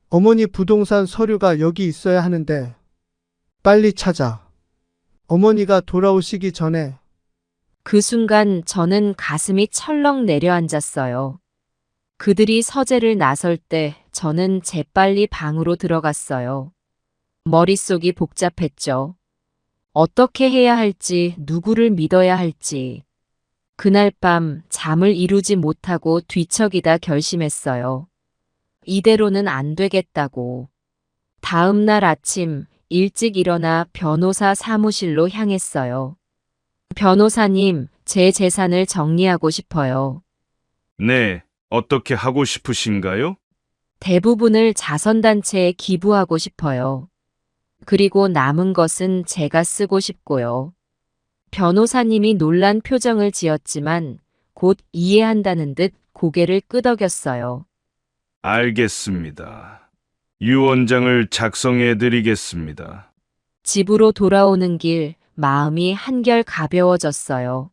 어머니 부동산 서류가 여기 있어야 하는데. 빨리 찾아. 어머니가 돌아오시기 전에. 그 순간 저는 가슴이 철렁 내려앉았어요. 그들이 서재를 나설 때 저는 재빨리 방으로 들어갔어요. 머릿속이 복잡했죠. 어떻게 해야 할지, 누구를 믿어야 할지. 그날 밤 잠을 이루지 못하고 뒤척이다 결심했어요. 이대로는 안 되겠다고. 다음 날 아침 일찍 일어나 변호사 사무실로 향했어요. 변호사님, 제 재산을 정리하고 싶어요. 네, 어떻게 하고 싶으신가요? 대부분을 자선단체에 기부하고 싶어요. 그리고 남은 것은 제가 쓰고 싶고요. 변호사님이 놀란 표정을 지었지만 곧 이해한다는 듯 고개를 끄덕였어요. 알겠습니다. 유언장을 작성해 드리겠습니다. 집으로 돌아오는 길 마음이 한결 가벼워졌어요.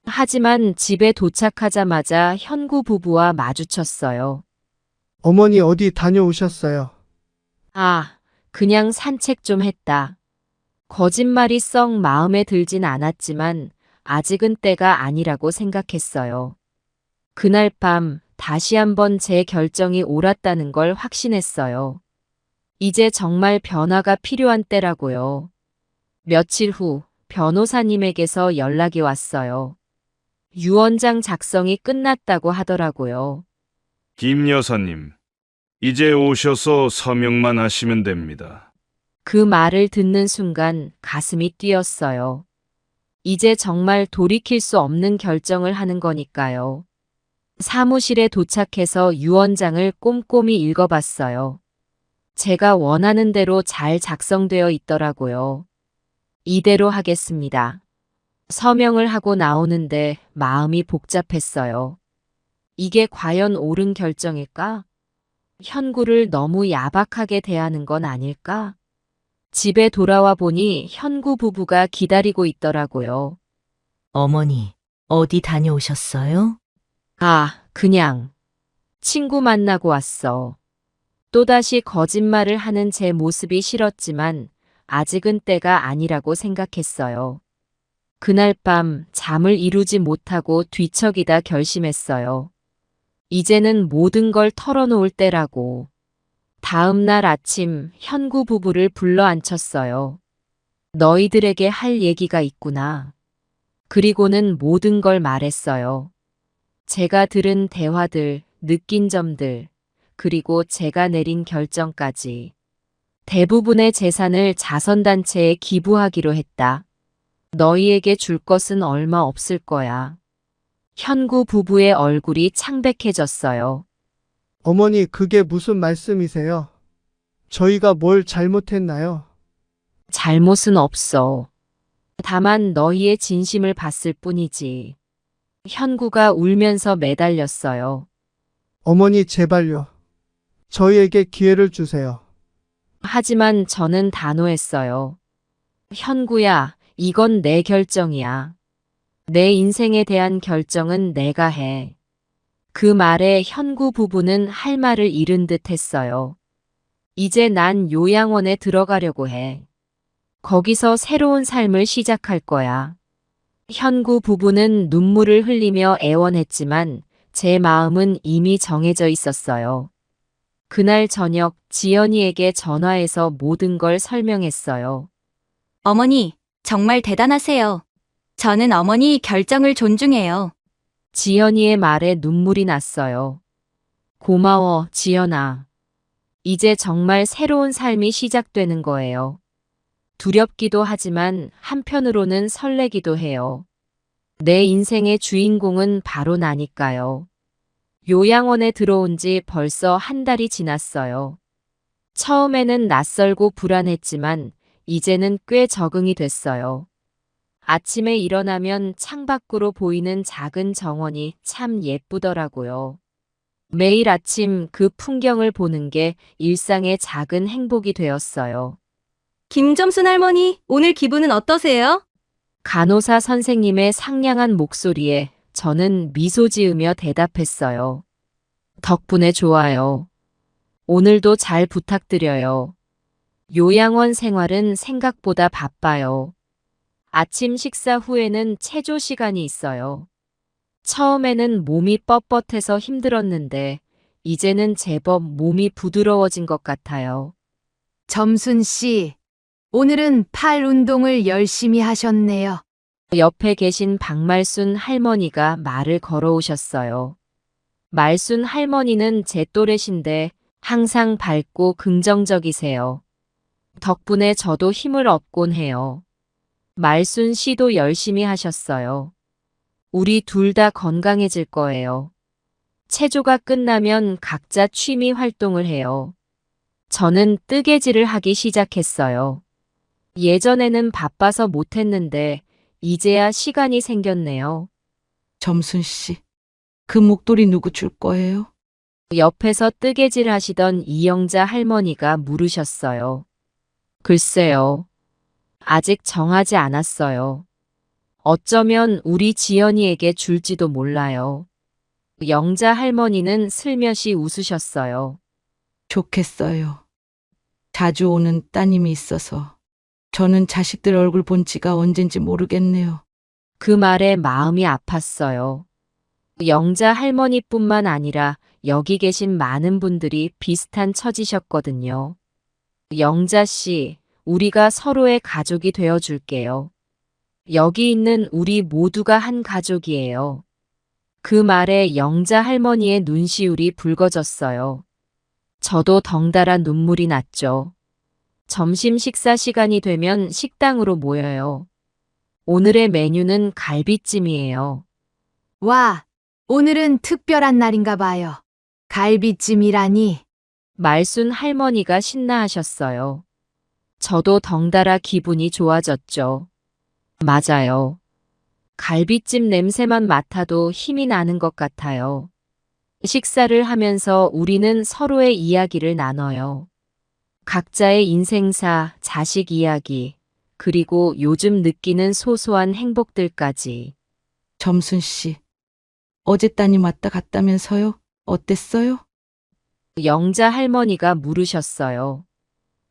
하지만 집에 도착하자마자 현구 부부와 마주쳤어요. 어머니 어디 다녀오셨어요? 아, 그냥 산책 좀 했다. 거짓말이 썩 마음에 들진 않았지만 아직은 때가 아니라고 생각했어요. 그날 밤 다시 한번 제 결정이 옳았다는 걸 확신했어요. 이제 정말 변화가 필요한 때라고요. 며칠 후 변호사님에게서 연락이 왔어요. 유언장 작성이 끝났다고 하더라고요. 김 여사님, 이제 오셔서 서명만 하시면 됩니다. 그 말을 듣는 순간 가슴이 뛰었어요. 이제 정말 돌이킬 수 없는 결정을 하는 거니까요. 사무실에 도착해서 유언장을 꼼꼼히 읽어봤어요. 제가 원하는 대로 잘 작성되어 있더라고요. 이대로 하겠습니다. 서명을 하고 나오는데 마음이 복잡했어요. 이게 과연 옳은 결정일까? 현구를 너무 야박하게 대하는 건 아닐까? 집에 돌아와 보니 현구 부부가 기다리고 있더라고요. 어머니, 어디 다녀오셨어요? 아, 그냥 친구 만나고 왔어. 또다시 거짓말을 하는 제 모습이 싫었지만 아직은 때가 아니라고 생각했어요. 그날 밤 잠을 이루지 못하고 뒤척이다 결심했어요. 이제는 모든 걸 털어놓을 때라고. 다음 날 아침 현구 부부를 불러 앉혔어요. 너희들에게 할 얘기가 있구나. 그리고는 모든 걸 말했어요. 제가 들은 대화들, 느낀 점들, 그리고 제가 내린 결정까지. 대부분의 재산을 자선단체에 기부하기로 했다. 너희에게 줄 것은 얼마 없을 거야. 현구 부부의 얼굴이 창백해졌어요. 어머니, 그게 무슨 말씀이세요? 저희가 뭘 잘못했나요? 잘못은 없어. 다만 너희의 진심을 봤을 뿐이지. 현구가 울면서 매달렸어요. 어머니, 제발요. 저희에게 기회를 주세요. 하지만 저는 단호했어요. 현구야, 이건 내 결정이야. 내 인생에 대한 결정은 내가 해. 그 말에 현구 부부는 할 말을 잃은 듯 했어요. 이제 난 요양원에 들어가려고 해. 거기서 새로운 삶을 시작할 거야. 현구 부부는 눈물을 흘리며 애원했지만 제 마음은 이미 정해져 있었어요. 그날 저녁 지연이에게 전화해서 모든 걸 설명했어요. 어머니, 정말 대단하세요. 저는 어머니 결정을 존중해요. 지연이의 말에 눈물이 났어요. 고마워, 지연아. 이제 정말 새로운 삶이 시작되는 거예요. 두렵기도 하지만 한편으로는 설레기도 해요. 내 인생의 주인공은 바로 나니까요. 요양원에 들어온 지 벌써 한 달이 지났어요. 처음에는 낯설고 불안했지만 이제는 꽤 적응이 됐어요. 아침에 일어나면 창밖으로 보이는 작은 정원이 참 예쁘더라고요. 매일 아침 그 풍경을 보는 게 일상의 작은 행복이 되었어요. 김점순 할머니, 오늘 기분은 어떠세요? 간호사 선생님의 상냥한 목소리에 저는 미소 지으며 대답했어요. 덕분에 좋아요. 오늘도 잘 부탁드려요. 요양원 생활은 생각보다 바빠요. 아침 식사 후에는 체조 시간이 있어요. 처음에는 몸이 뻣뻣해서 힘들었는데 이제는 제법 몸이 부드러워진 것 같아요. 점순 씨, 오늘은 팔 운동을 열심히 하셨네요. 옆에 계신 박말순 할머니가 말을 걸어오셨어요. 말순 할머니는 제 또래신데 항상 밝고 긍정적이세요. 덕분에 저도 힘을 얻곤 해요. 말순 씨도 열심히 하셨어요. 우리 둘 다 건강해질 거예요. 체조가 끝나면 각자 취미 활동을 해요. 저는 뜨개질을 하기 시작했어요. 예전에는 바빠서 못했는데 이제야 시간이 생겼네요. 점순 씨, 그 목도리 누구 줄 거예요? 옆에서 뜨개질 하시던 이영자 할머니가 물으셨어요. 글쎄요. 아직 정하지 않았어요. 어쩌면 우리 지연이에게 줄지도 몰라요. 영자 할머니는 슬며시 웃으셨어요. 좋겠어요. 자주 오는 따님이 있어서 저는 자식들 얼굴 본 지가 언젠지 모르겠네요. 그 말에 마음이 아팠어요. 영자 할머니뿐만 아니라 여기 계신 많은 분들이 비슷한 처지셨거든요. 영자 씨, 우리가 서로의 가족이 되어줄게요. 여기 있는 우리 모두가 한 가족이에요. 그 말에 영자 할머니의 눈시울이 붉어졌어요. 저도 덩달아 눈물이 났죠. 점심 식사 시간이 되면 식당으로 모여요. 오늘의 메뉴는 갈비찜이에요. 와, 오늘은 특별한 날인가 봐요. 갈비찜이라니. 말순 할머니가 신나하셨어요. 저도 덩달아 기분이 좋아졌죠. 맞아요. 갈비찜 냄새만 맡아도 힘이 나는 것 같아요. 식사를 하면서 우리는 서로의 이야기를 나눠요. 각자의 인생사, 자식 이야기, 그리고 요즘 느끼는 소소한 행복들까지. 점순 씨, 어제 따님 왔다 갔다면서요? 어땠어요? 영자 할머니가 물으셨어요.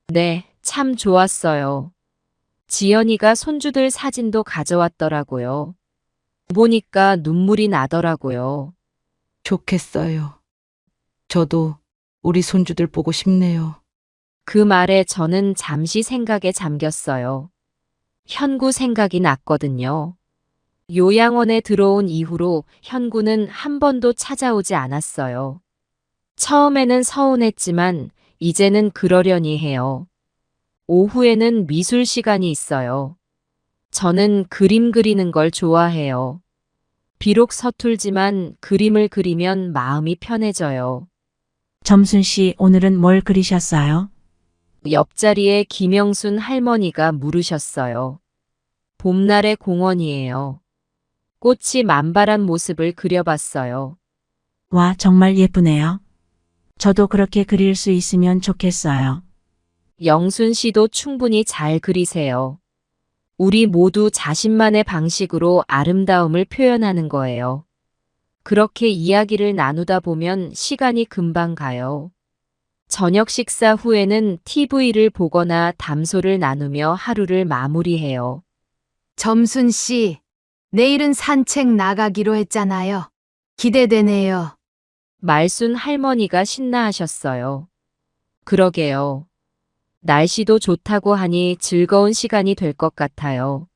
네, 참 좋았어요. 지연이가 손주들 사진도 가져왔더라고요. 보니까 눈물이 나더라고요. 좋겠어요. 저도 우리 손주들 보고 싶네요. 그 말에 저는 잠시 생각에 잠겼어요. 현구 생각이 났거든요. 요양원에 들어온 이후로 현구는 한 번도 찾아오지 않았어요. 처음에는 서운했지만 이제는 그러려니 해요. 오후에는 미술 시간이 있어요. 저는 그림 그리는 걸 좋아해요. 비록 서툴지만 그림을 그리면 마음이 편해져요. 점순 씨, 오늘은 뭘 그리셨어요? 옆자리에 김영순 할머니가 물으셨어요. 봄날의 공원이에요. 꽃이 만발한 모습을 그려봤어요. 와, 정말 예쁘네요. 저도 그렇게 그릴 수 있으면 좋겠어요. 영순 씨도 충분히 잘 그리세요. 우리 모두 자신만의 방식으로 아름다움을 표현하는 거예요. 그렇게 이야기를 나누다 보면 시간이 금방 가요. 저녁 식사 후에는 TV를 보거나 담소를 나누며 하루를 마무리해요. 점순 씨, 내일은 산책 나가기로 했잖아요. 기대되네요. 말순 할머니가 신나하셨어요. 그러게요. 날씨도 좋다고 하니 즐거운 시간이 될 것 같아요.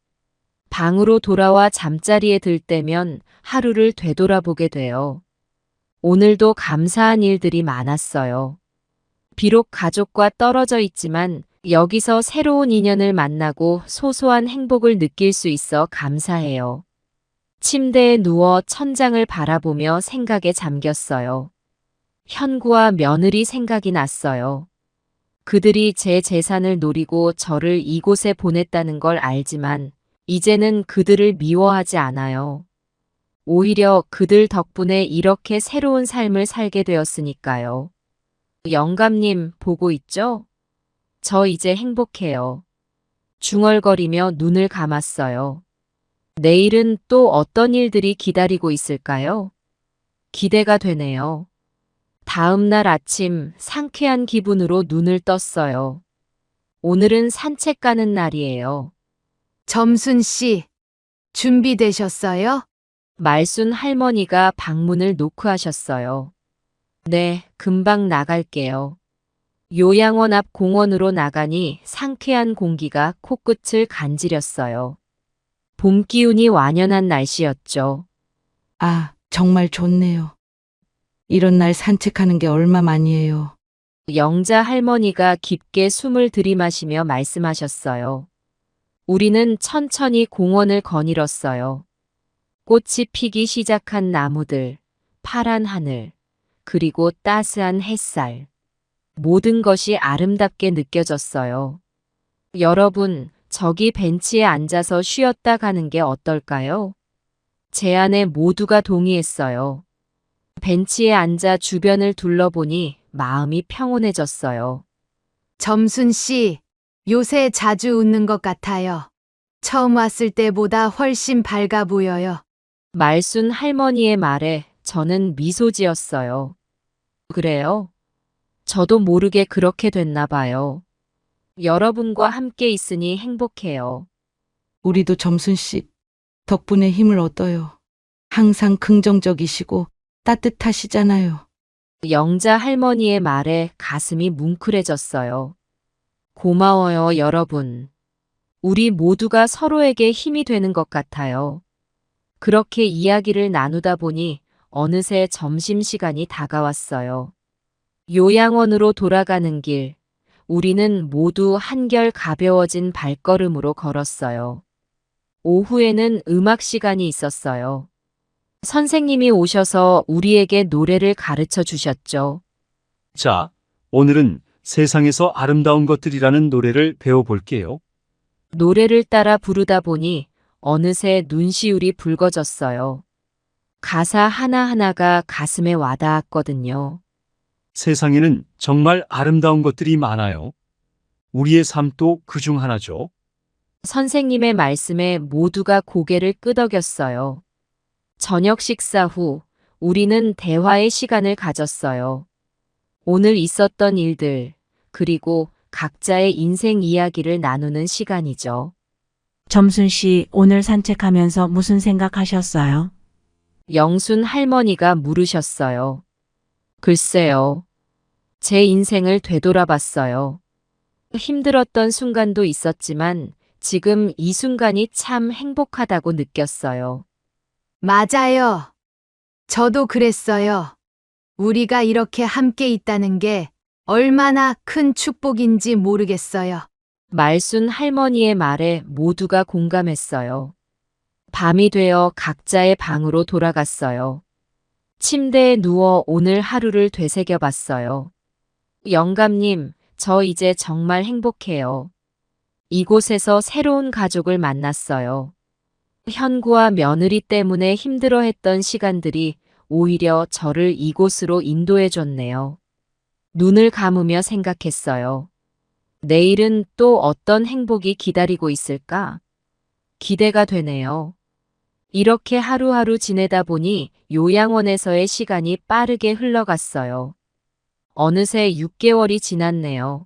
방으로 돌아와 잠자리에 들 때면 하루를 되돌아보게 돼요. 오늘도 감사한 일들이 많았어요. 비록 가족과 떨어져 있지만 여기서 새로운 인연을 만나고 소소한 행복을 느낄 수 있어 감사해요. 침대에 누워 천장을 바라보며 생각에 잠겼어요. 현구와 며느리 생각이 났어요. 그들이 제 재산을 노리고 저를 이곳에 보냈다는 걸 알지만 이제는 그들을 미워하지 않아요. 오히려 그들 덕분에 이렇게 새로운 삶을 살게 되었으니까요. 영감님, 보고 있죠? 저 이제 행복해요. 중얼거리며 눈을 감았어요. 내일은 또 어떤 일들이 기다리고 있을까요? 기대가 되네요. 다음 날 아침 상쾌한 기분으로 눈을 떴어요. 오늘은 산책 가는 날이에요. 점순 씨, 준비되셨어요? 말순 할머니가 방문을 노크하셨어요. 네, 금방 나갈게요. 요양원 앞 공원으로 나가니 상쾌한 공기가 코끝을 간지렸어요. 봄 기운이 완연한 날씨였죠. 아, 정말 좋네요. 이런 날 산책하는 게 얼마만이에요. 영자 할머니가 깊게 숨을 들이마시며 말씀하셨어요. 우리는 천천히 공원을 거닐었어요. 꽃이 피기 시작한 나무들, 파란 하늘, 그리고 따스한 햇살. 모든 것이 아름답게 느껴졌어요. 여러분, 저기 벤치에 앉아서 쉬었다 가는 게 어떨까요? 제안에 모두가 동의했어요. 벤치에 앉아 주변을 둘러보니 마음이 평온해졌어요. 점순 씨, 요새 자주 웃는 것 같아요. 처음 왔을 때보다 훨씬 밝아 보여요. 말순 할머니의 말에 저는 미소 지었어요. 그래요? 저도 모르게 그렇게 됐나 봐요. 여러분과 함께 있으니 행복해요. 우리도 점순 씨 덕분에 힘을 얻어요. 항상 긍정적이시고 따뜻하시잖아요. 영자 할머니의 말에 가슴이 뭉클해졌어요. 고마워요, 여러분. 우리 모두가 서로에게 힘이 되는 것 같아요. 그렇게 이야기를 나누다 보니 어느새 점심시간이 다가왔어요. 요양원으로 돌아가는 길, 우리는 모두 한결 가벼워진 발걸음으로 걸었어요. 오후에는 음악 시간이 있었어요. 선생님이 오셔서 우리에게 노래를 가르쳐 주셨죠. 자, 오늘은 세상에서 아름다운 것들이라는 노래를 배워볼게요. 노래를 따라 부르다 보니 어느새 눈시울이 붉어졌어요. 가사 하나하나가 가슴에 와닿았거든요. 세상에는 정말 아름다운 것들이 많아요. 우리의 삶도 그중 하나죠. 선생님의 말씀에 모두가 고개를 끄덕였어요. 저녁 식사 후 우리는 대화의 시간을 가졌어요. 오늘 있었던 일들, 그리고 각자의 인생 이야기를 나누는 시간이죠. 점순 씨, 오늘 산책하면서 무슨 생각하셨어요? 영순 할머니가 물으셨어요. 글쎄요. 제 인생을 되돌아봤어요. 힘들었던 순간도 있었지만 지금 이 순간이 참 행복하다고 느꼈어요. 맞아요. 저도 그랬어요. 우리가 이렇게 함께 있다는 게 얼마나 큰 축복인지 모르겠어요. 말순 할머니의 말에 모두가 공감했어요. 밤이 되어 각자의 방으로 돌아갔어요. 침대에 누워 오늘 하루를 되새겨 봤어요. 영감님, 저 이제 정말 행복해요. 이곳에서 새로운 가족을 만났어요. 현구와 며느리 때문에 힘들어했던 시간들이 오히려 저를 이곳으로 인도해 줬네요. 눈을 감으며 생각했어요. 내일은 또 어떤 행복이 기다리고 있을까? 기대가 되네요. 이렇게 하루하루 지내다 보니 요양원에서의 시간이 빠르게 흘러갔어요. 어느새 6개월이 지났네요.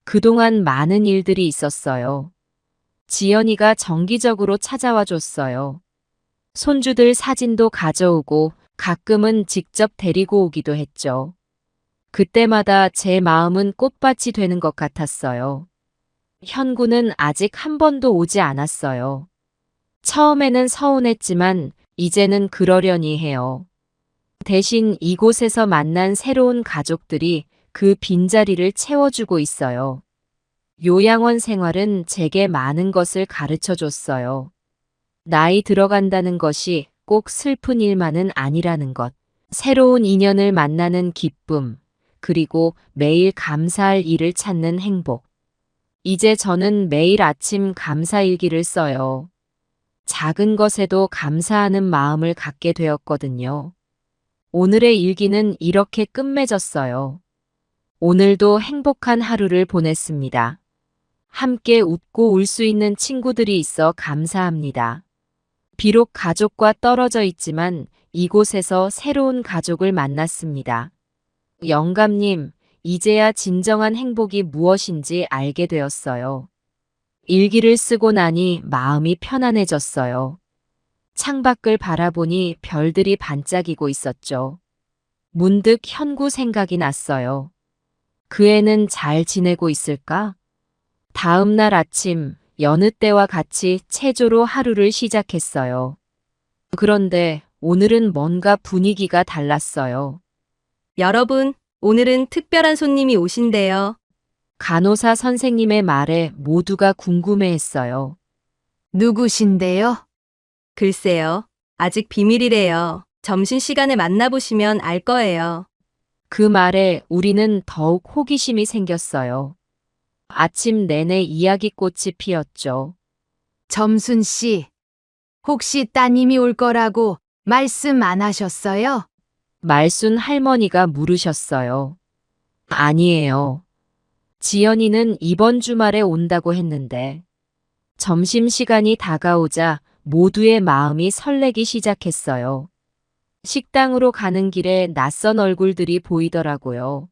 그동안 많은 일들이 있었어요. 지연이가 정기적으로 찾아와 줬어요. 손주들 사진도 가져오고 가끔은 직접 데리고 오기도 했죠. 그때마다 제 마음은 꽃밭이 되는 것 같았어요. 현구는 아직 한 번도 오지 않았어요. 처음에는 서운했지만 이제는 그러려니 해요. 대신 이곳에서 만난 새로운 가족들이 그 빈자리를 채워주고 있어요. 요양원 생활은 제게 많은 것을 가르쳐 줬어요. 나이 들어간다는 것이 꼭 슬픈 일만은 아니라는 것. 새로운 인연을 만나는 기쁨, 그리고 매일 감사할 일을 찾는 행복. 이제 저는 매일 아침 감사일기를 써요. 작은 것에도 감사하는 마음을 갖게 되었거든요. 오늘의 일기는 이렇게 끝맺었어요. 오늘도 행복한 하루를 보냈습니다. 함께 웃고 울 수 있는 친구들이 있어 감사합니다. 비록 가족과 떨어져 있지만 이곳에서 새로운 가족을 만났습니다. 영감님, 이제야 진정한 행복이 무엇인지 알게 되었어요. 일기를 쓰고 나니 마음이 편안해졌어요. 창밖을 바라보니 별들이 반짝이고 있었죠. 문득 현구 생각이 났어요. 그 애는 잘 지내고 있을까? 다음 날 아침, 여느 때와 같이 체조로 하루를 시작했어요. 그런데 오늘은 뭔가 분위기가 달랐어요. 여러분, 오늘은 특별한 손님이 오신대요. 간호사 선생님의 말에 모두가 궁금해했어요. 누구신데요? 글쎄요. 아직 비밀이래요. 점심시간에 만나보시면 알 거예요. 그 말에 우리는 더욱 호기심이 생겼어요. 아침 내내 이야기꽃이 피었죠. 점순 씨, 혹시 따님이 올 거라고 말씀 안 하셨어요? 말순 할머니가 물으셨어요. 아니에요. 지연이는 이번 주말에 온다고 했는데. 점심시간이 다가오자 모두의 마음이 설레기 시작했어요. 식당으로 가는 길에 낯선 얼굴들이 보이더라고요.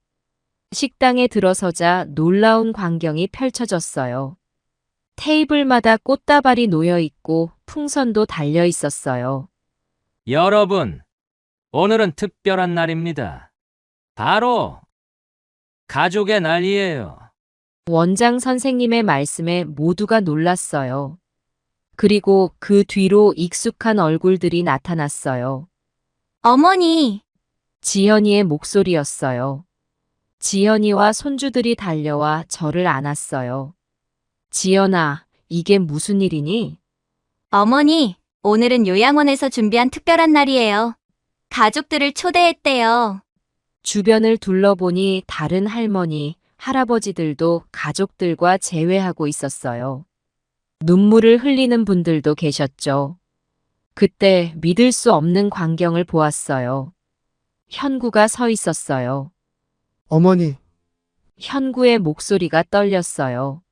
식당에 들어서자 놀라운 광경이 펼쳐졌어요. 테이블마다 꽃다발이 놓여 있고 풍선도 달려 있었어요. 여러분, 오늘은 특별한 날입니다. 바로 가족의 날이에요. 원장 선생님의 말씀에 모두가 놀랐어요. 그리고 그 뒤로 익숙한 얼굴들이 나타났어요. 어머니, 지연이의 목소리였어요. 지연이와 손주들이 달려와 저를 안았어요. 지연아, 이게 무슨 일이니? 어머니, 오늘은 요양원에서 준비한 특별한 날이에요. 가족들을 초대했대요. 주변을 둘러보니 다른 할머니, 할아버지들도 가족들과 재회하고 있었어요. 눈물을 흘리는 분들도 계셨죠. 그때 믿을 수 없는 광경을 보았어요. 현구가 서 있었어요. 어머니, 현구의 목소리가 떨렸어요.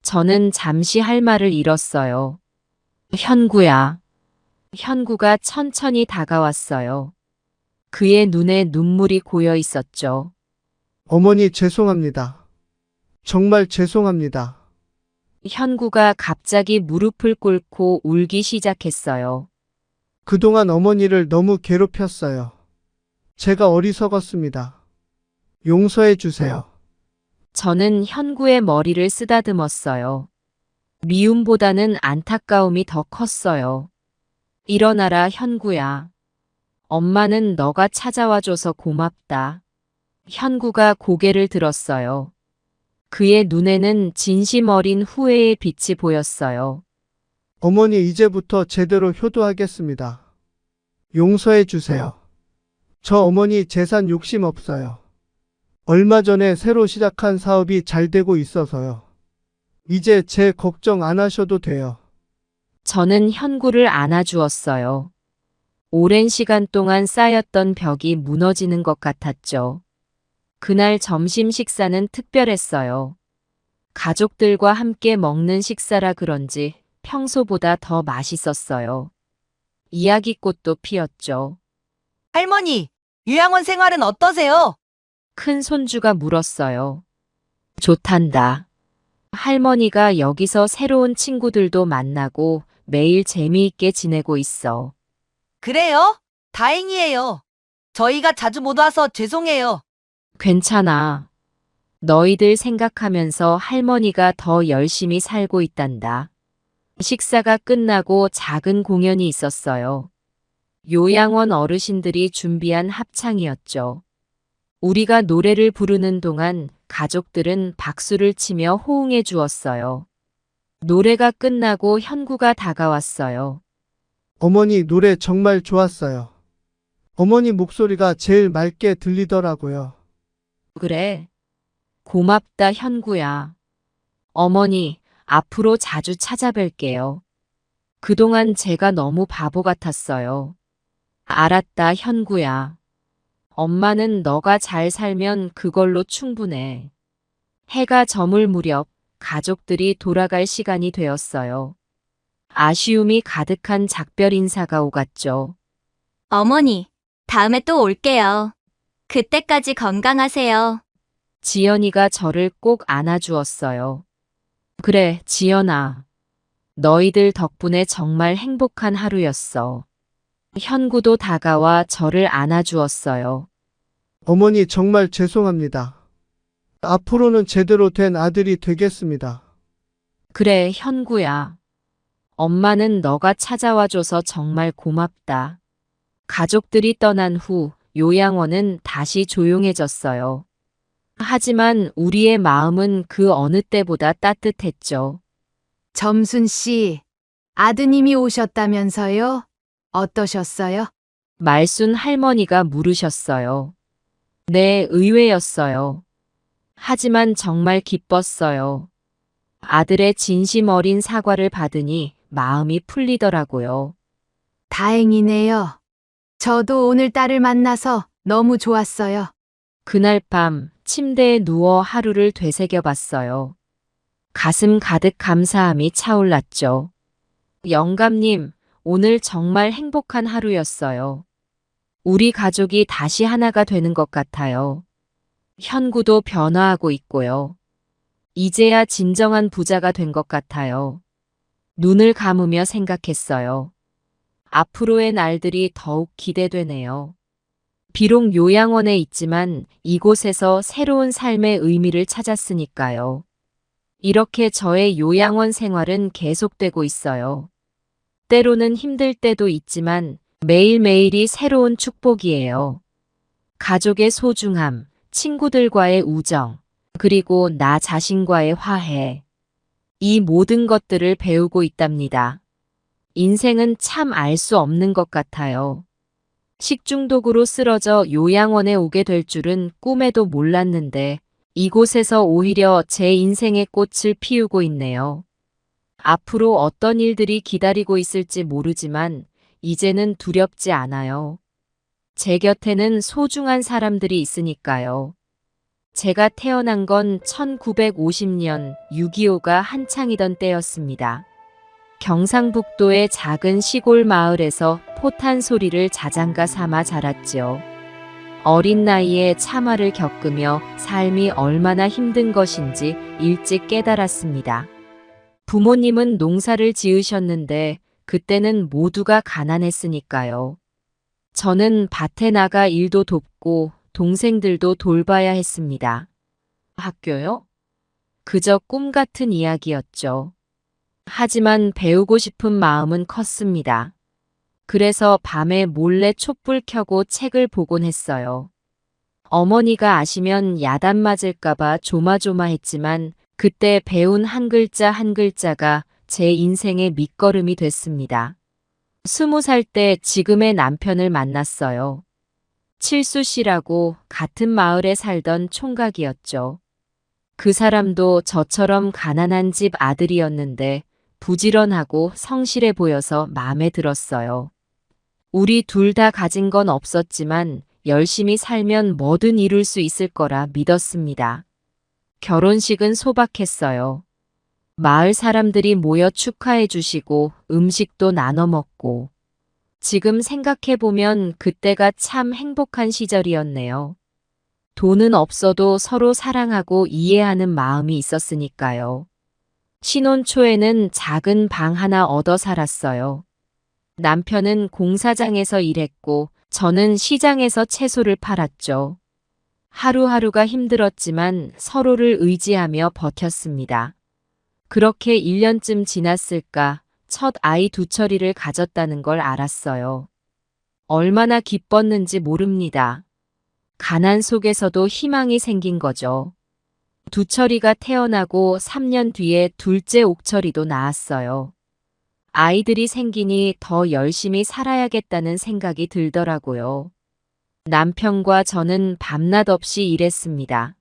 저는 잠시 할 말을 잃었어요. 현구야. 현구가 천천히 다가왔어요. 그의 눈에 눈물이 고여 있었죠. 어머니 죄송합니다. 정말 죄송합니다. 현구가 갑자기 무릎을 꿇고 울기 시작했어요. 그동안 어머니를 너무 괴롭혔어요. 제가 어리석었습니다. 용서해 주세요. 저는 현구의 머리를 쓰다듬었어요. 미움보다는 안타까움이 더 컸어요. 일어나라, 현구야. 엄마는 너가 찾아와줘서 고맙다. 현구가 고개를 들었어요. 그의 눈에는 진심 어린 후회의 빛이 보였어요. 어머니 이제부터 제대로 효도하겠습니다. 용서해 주세요. 저 어머니 재산 욕심 없어요. 얼마 전에 새로 시작한 사업이 잘 되고 있어서요. 이제 제 걱정 안 하셔도 돼요. 저는 현구를 안아주었어요. 오랜 시간 동안 쌓였던 벽이 무너지는 것 같았죠. 그날 점심 식사는 특별했어요. 가족들과 함께 먹는 식사라 그런지 평소보다 더 맛있었어요. 이야기꽃도 피었죠. 할머니, 요양원 생활은 어떠세요? 큰 손주가 물었어요. 좋단다. 할머니가 여기서 새로운 친구들도 만나고 매일 재미있게 지내고 있어. 그래요? 다행이에요. 저희가 자주 못 와서 죄송해요. 괜찮아. 너희들 생각하면서 할머니가 더 열심히 살고 있단다. 식사가 끝나고 작은 공연이 있었어요. 요양원 어르신들이 준비한 합창이었죠. 우리가 노래를 부르는 동안 가족들은 박수를 치며 호응해 주었어요. 노래가 끝나고 현구가 다가왔어요. 어머니 노래 정말 좋았어요. 어머니 목소리가 제일 맑게 들리더라고요. 그래. 고맙다, 현구야. 어머니, 앞으로 자주 찾아뵐게요. 그동안 제가 너무 바보 같았어요. 알았다, 현구야. 엄마는 너가 잘 살면 그걸로 충분해. 해가 저물 무렵 가족들이 돌아갈 시간이 되었어요. 아쉬움이 가득한 작별 인사가 오갔죠. 어머니, 다음에 또 올게요. 그때까지 건강하세요. 지연이가 저를 꼭 안아주었어요. 그래, 지연아. 너희들 덕분에 정말 행복한 하루였어. 현구도 다가와 저를 안아주었어요. 어머니 정말 죄송합니다. 앞으로는 제대로 된 아들이 되겠습니다. 그래, 현구야. 엄마는 너가 찾아와줘서 정말 고맙다. 가족들이 떠난 후 요양원은 다시 조용해졌어요. 하지만 우리의 마음은 그 어느 때보다 따뜻했죠. 점순 씨, 아드님이 오셨다면서요? 어떠셨어요? 말순 할머니가 물으셨어요. 네, 의외였어요. 하지만 정말 기뻤어요. 아들의 진심 어린 사과를 받으니 마음이 풀리더라고요. 다행이네요. 저도 오늘 딸을 만나서 너무 좋았어요. 그날 밤 침대에 누워 하루를 되새겨 봤어요. 가슴 가득 감사함이 차올랐죠. 영감님, 오늘 정말 행복한 하루였어요. 우리 가족이 다시 하나가 되는 것 같아요. 현구도 변화하고 있고요. 이제야 진정한 부자가 된 것 같아요. 눈을 감으며 생각했어요. 앞으로의 날들이 더욱 기대되네요. 비록 요양원에 있지만 이곳에서 새로운 삶의 의미를 찾았으니까요. 이렇게 저의 요양원 생활은 계속되고 있어요. 때로는 힘들 때도 있지만 매일매일이 새로운 축복이에요. 가족의 소중함, 친구들과의 우정, 그리고 나 자신과의 화해. 이 모든 것들을 배우고 있답니다. 인생은 참 알 수 없는 것 같아요. 식중독으로 쓰러져 요양원에 오게 될 줄은 꿈에도 몰랐는데 이곳에서 오히려 제 인생의 꽃을 피우고 있네요. 앞으로 어떤 일들이 기다리고 있을지 모르지만 이제는 두렵지 않아요. 제 곁에는 소중한 사람들이 있으니까요. 제가 태어난 건 1950년 6.25가 한창이던 때였습니다. 경상북도의 작은 시골 마을에서 포탄 소리를 자장가 삼아 자랐지요. 어린 나이에 참화를 겪으며 삶이 얼마나 힘든 것인지 일찍 깨달았습니다. 부모님은 농사를 지으셨는데 그때는 모두가 가난했으니까요. 저는 밭에 나가 일도 돕고 동생들도 돌봐야 했습니다. 학교요? 그저 꿈 같은 이야기였죠. 하지만 배우고 싶은 마음은 컸습니다. 그래서 밤에 몰래 촛불 켜고 책을 보곤 했어요. 어머니가 아시면 야단 맞을까봐 조마조마했지만 그때 배운 한 글자 한 글자가 제 인생의 밑거름이 됐습니다. 20살 때 지금의 남편을 만났어요. 칠수 씨라고 같은 마을에 살던 총각이었죠. 그 사람도 저처럼 가난한 집 아들이었는데 부지런하고 성실해 보여서 마음에 들었어요. 우리 둘 다 가진 건 없었지만 열심히 살면 뭐든 이룰 수 있을 거라 믿었습니다. 결혼식은 소박했어요. 마을 사람들이 모여 축하해 주시고 음식도 나눠 먹고. 지금 생각해보면 그때가 참 행복한 시절이었네요. 돈은 없어도 서로 사랑하고 이해하는 마음이 있었으니까요. 신혼 초에는 작은 방 하나 얻어 살았어요. 남편은 공사장에서 일했고 저는 시장에서 채소를 팔았죠. 하루하루가 힘들었지만 서로를 의지하며 버텼습니다. 그렇게 1년쯤 지났을까 첫 아이 두철이를 가졌다는 걸 알았어요. 얼마나 기뻤는지 모릅니다. 가난 속에서도 희망이 생긴 거죠. 두철이가 태어나고 3년 뒤에 둘째 옥철이도 나았어요. 아이들이 생기니 더 열심히 살아야겠다는 생각이 들더라고요. 남편과 저는 밤낮 없이 일했습니다.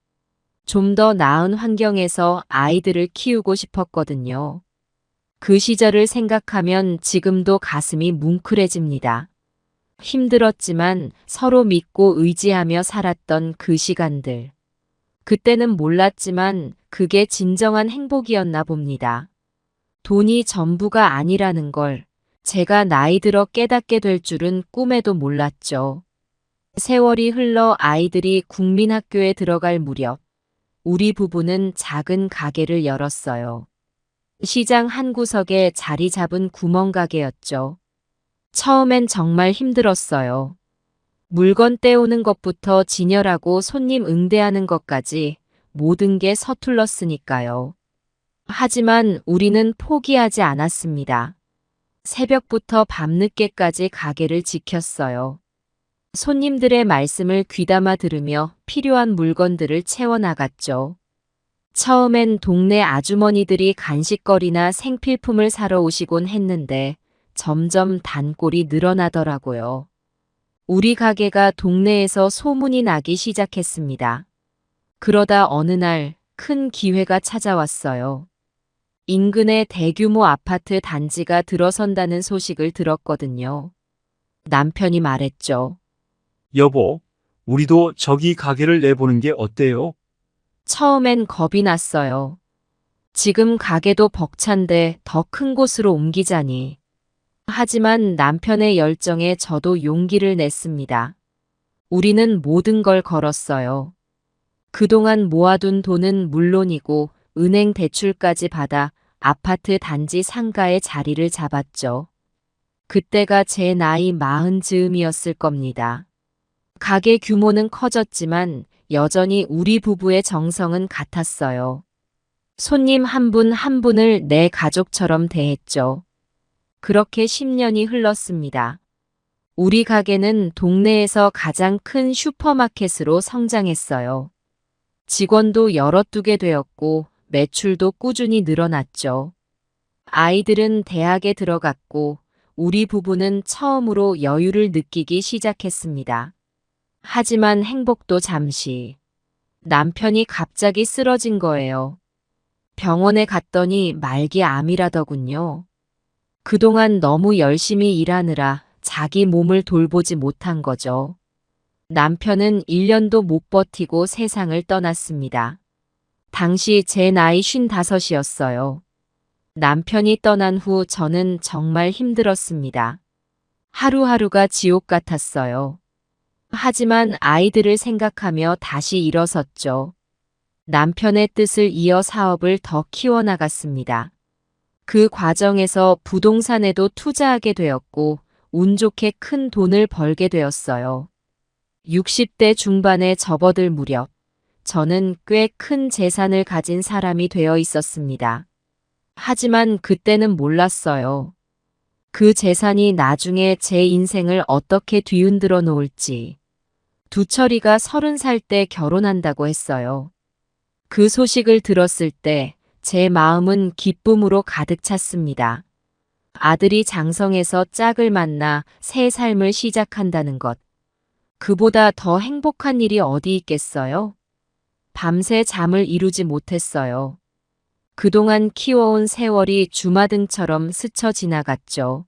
좀 더 나은 환경에서 아이들을 키우고 싶었거든요. 그 시절을 생각하면 지금도 가슴이 뭉클해집니다. 힘들었지만 서로 믿고 의지하며 살았던 그 시간들. 그때는 몰랐지만 그게 진정한 행복이었나 봅니다. 돈이 전부가 아니라는 걸 제가 나이 들어 깨닫게 될 줄은 꿈에도 몰랐죠. 세월이 흘러 아이들이 국민학교에 들어갈 무렵 우리 부부는 작은 가게를 열었어요. 시장 한 구석에 자리 잡은 구멍가게였죠. 처음엔 정말 힘들었어요. 물건 떼오는 것부터 진열하고 손님 응대하는 것까지 모든 게 서툴렀으니까요. 하지만 우리는 포기하지 않았습니다. 새벽부터 밤늦게까지 가게를 지켰어요. 손님들의 말씀을 귀담아 들으며 필요한 물건들을 채워나갔죠. 처음엔 동네 아주머니들이 간식거리나 생필품을 사러 오시곤 했는데 점점 단골이 늘어나더라고요. 우리 가게가 동네에서 소문이 나기 시작했습니다. 그러다 어느 날 큰 기회가 찾아왔어요. 인근에 대규모 아파트 단지가 들어선다는 소식을 들었거든요. 남편이 말했죠. 여보, 우리도 저기 가게를 내보는 게 어때요? 처음엔 겁이 났어요. 지금 가게도 벅찬데 더 큰 곳으로 옮기자니. 하지만 남편의 열정에 저도 용기를 냈습니다. 우리는 모든 걸 걸었어요. 그동안 모아둔 돈은 물론이고 은행 대출까지 받아 아파트 단지 상가에 자리를 잡았죠. 그때가 제 나이 40즈음이었을 겁니다. 가게 규모는 커졌지만 여전히 우리 부부의 정성은 같았어요. 손님 한 분 한 분을 내 가족처럼 대했죠. 그렇게 10년이 흘렀습니다. 우리 가게는 동네에서 가장 큰 슈퍼마켓으로 성장했어요. 직원도 여럿 두게 되었고 매출도 꾸준히 늘어났죠. 아이들은 대학에 들어갔고 우리 부부는 처음으로 여유를 느끼기 시작했습니다. 하지만 행복도 잠시. 남편이 갑자기 쓰러진 거예요. 병원에 갔더니 말기 암이라더군요. 그동안 너무 열심히 일하느라 자기 몸을 돌보지 못한 거죠. 남편은 1년도 못 버티고 세상을 떠났습니다. 당시 제 나이 55이었어요. 남편이 떠난 후 저는 정말 힘들었습니다. 하루하루가 지옥 같았어요. 하지만 아이들을 생각하며 다시 일어섰죠. 남편의 뜻을 이어 사업을 더 키워나갔습니다. 그 과정에서 부동산에도 투자하게 되었고 운 좋게 큰 돈을 벌게 되었어요. 60대 중반에 접어들 무렵 저는 꽤 큰 재산을 가진 사람이 되어 있었습니다. 하지만 그때는 몰랐어요. 그 재산이 나중에 제 인생을 어떻게 뒤흔들어 놓을지. 두철이가 30살 때 결혼한다고 했어요. 그 소식을 들었을 때 제 마음은 기쁨으로 가득 찼습니다. 아들이 장성에서 짝을 만나 새 삶을 시작한다는 것. 그보다 더 행복한 일이 어디 있겠어요? 밤새 잠을 이루지 못했어요. 그동안 키워온 세월이 주마등처럼 스쳐 지나갔죠.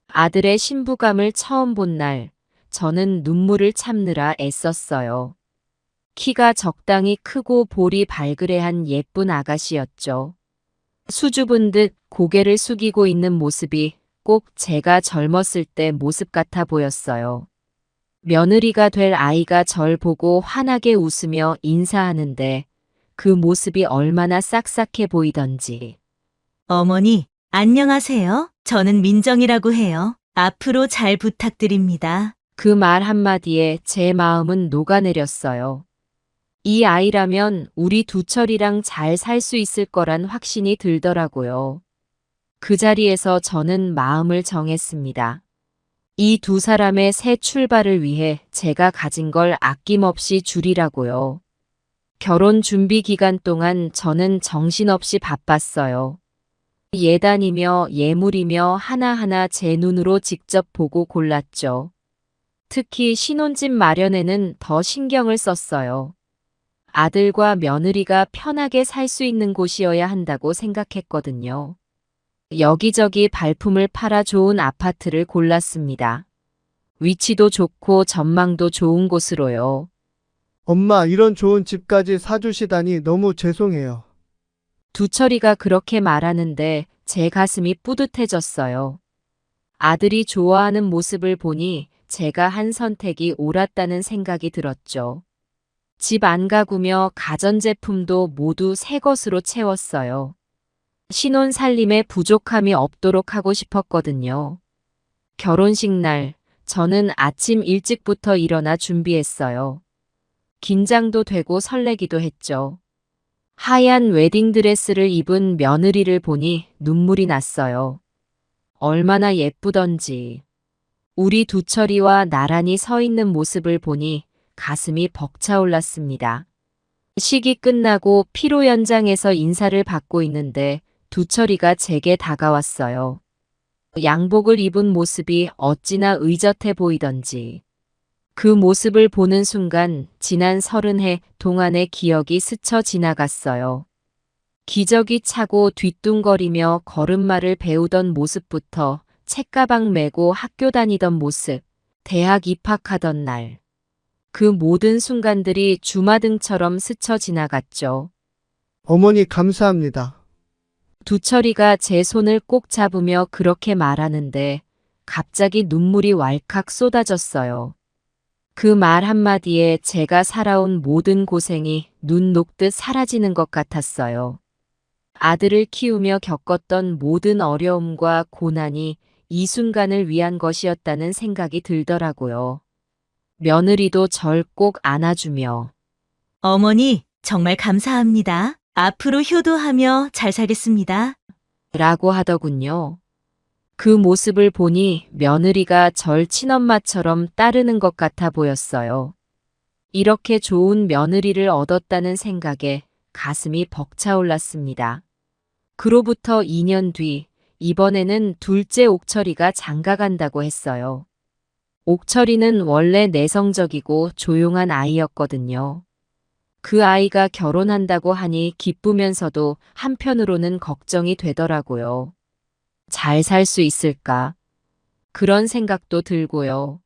아들의 신부감을 처음 본 날, 저는 눈물을 참느라 애썼어요. 키가 적당히 크고 볼이 발그레한 예쁜 아가씨였죠. 수줍은 듯 고개를 숙이고 있는 모습이 꼭 제가 젊었을 때 모습 같아 보였어요. 며느리가 될 아이가 절 보고 환하게 웃으며 인사하는데 그 모습이 얼마나 싹싹해 보이던지. 어머니, 안녕하세요. 저는 민정이라고 해요. 앞으로 잘 부탁드립니다. 그 말 한마디에 제 마음은 녹아내렸어요. 이 아이라면 우리 두철이랑 잘 살 수 있을 거란 확신이 들더라고요. 그 자리에서 저는 마음을 정했습니다. 이 두 사람의 새 출발을 위해 제가 가진 걸 아낌없이 줄이라고요. 결혼 준비 기간 동안 저는 정신없이 바빴어요. 예단이며 예물이며 하나하나 제 눈으로 직접 보고 골랐죠. 특히 신혼집 마련에는 더 신경을 썼어요. 아들과 며느리가 편하게 살 수 있는 곳이어야 한다고 생각했거든요. 여기저기 발품을 팔아 좋은 아파트를 골랐습니다. 위치도 좋고 전망도 좋은 곳으로요. 엄마, 이런 좋은 집까지 사주시다니 너무 죄송해요. 두철이가 그렇게 말하는데 제 가슴이 뿌듯해졌어요. 아들이 좋아하는 모습을 보니 제가 한 선택이 옳았다는 생각이 들었죠. 집 안 가구며 가전제품도 모두 새 것으로 채웠어요. 신혼 살림에 부족함이 없도록 하고 싶었거든요. 결혼식 날, 저는 아침 일찍부터 일어나 준비했어요. 긴장도 되고 설레기도 했죠. 하얀 웨딩드레스를 입은 며느리를 보니 눈물이 났어요. 얼마나 예쁘던지. 우리 두철이와 나란히 서 있는 모습을 보니 가슴이 벅차올랐습니다. 식이 끝나고 피로 연장에서 인사를 받고 있는데 두철이가 제게 다가왔어요. 양복을 입은 모습이 어찌나 의젓해 보이던지. 그 모습을 보는 순간 지난 30해 동안의 기억이 스쳐 지나갔어요. 기저귀 차고 뒤뚱거리며 걸음마를 배우던 모습부터 책가방 메고 학교 다니던 모습, 대학 입학하던 날. 그 모든 순간들이 주마등처럼 스쳐 지나갔죠. 어머니, 감사합니다. 두철이가 제 손을 꼭 잡으며 그렇게 말하는데 갑자기 눈물이 왈칵 쏟아졌어요. 그 말 한마디에 제가 살아온 모든 고생이 눈 녹듯 사라지는 것 같았어요. 아들을 키우며 겪었던 모든 어려움과 고난이 이 순간을 위한 것이었다는 생각이 들더라고요. 며느리도 절 꼭 안아주며 어머니, 정말 감사합니다. 앞으로 효도하며 잘 살겠습니다. 라고 하더군요. 그 모습을 보니 며느리가 절 친엄마처럼 따르는 것 같아 보였어요. 이렇게 좋은 며느리를 얻었다는 생각에 가슴이 벅차올랐습니다. 그로부터 2년 뒤, 이번에는 둘째 옥철이가 장가간다고 했어요. 옥철이는 원래 내성적이고 조용한 아이였거든요. 그 아이가 결혼한다고 하니 기쁘면서도 한편으로는 걱정이 되더라고요. 잘 살 수 있을까? 그런 생각도 들고요.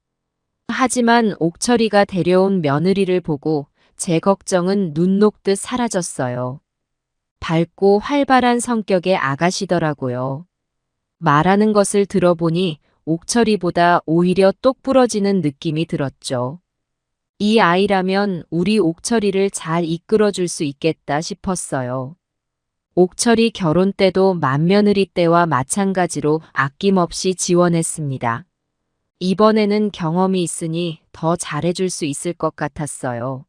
하지만 옥철이가 데려온 며느리를 보고 제 걱정은 눈 녹듯 사라졌어요. 밝고 활발한 성격의 아가씨더라고요. 말하는 것을 들어보니 옥철이보다 오히려 똑부러지는 느낌이 들었죠. 이 아이라면 우리 옥철이를 잘 이끌어줄 수 있겠다 싶었어요. 옥철이 결혼 때도 맏며느리 때와 마찬가지로 아낌없이 지원했습니다. 이번에는 경험이 있으니 더 잘해줄 수 있을 것 같았어요.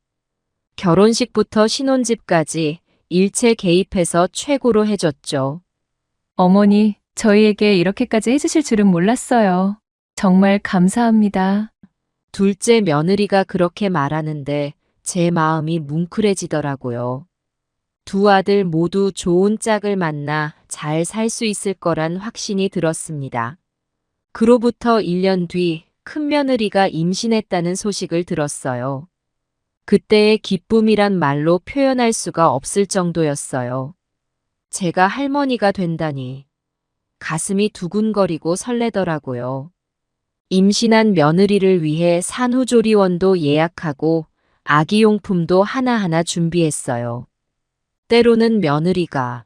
결혼식부터 신혼집까지 일체 개입해서 최고로 해줬죠. 어머니, 저희에게 이렇게까지 해주실 줄은 몰랐어요. 정말 감사합니다. 둘째 며느리가 그렇게 말하는데 제 마음이 뭉클해지더라고요. 두 아들 모두 좋은 짝을 만나 잘 살 수 있을 거란 확신이 들었습니다. 그로부터 1년 뒤 큰며느리가 임신했다는 소식을 들었어요. 그때의 기쁨이란 말로 표현할 수가 없을 정도였어요. 제가 할머니가 된다니 가슴이 두근거리고 설레더라고요. 임신한 며느리를 위해 산후조리원도 예약하고 아기용품도 하나하나 준비했어요. 때로는 며느리가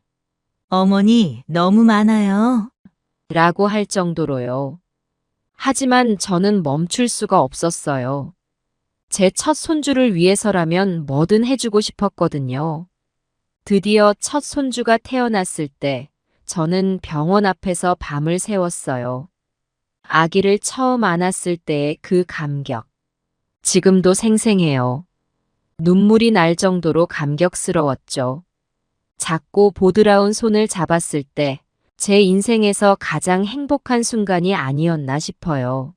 어머니, 너무 많아요. 라고 할 정도로요. 하지만 저는 멈출 수가 없었어요. 제 첫 손주를 위해서라면 뭐든 해주고 싶었거든요. 드디어 첫 손주가 태어났을 때 저는 병원 앞에서 밤을 새웠어요. 아기를 처음 안았을 때의 그 감격. 지금도 생생해요. 눈물이 날 정도로 감격스러웠죠. 작고 보드라운 손을 잡았을 때 제 인생에서 가장 행복한 순간이 아니었나 싶어요.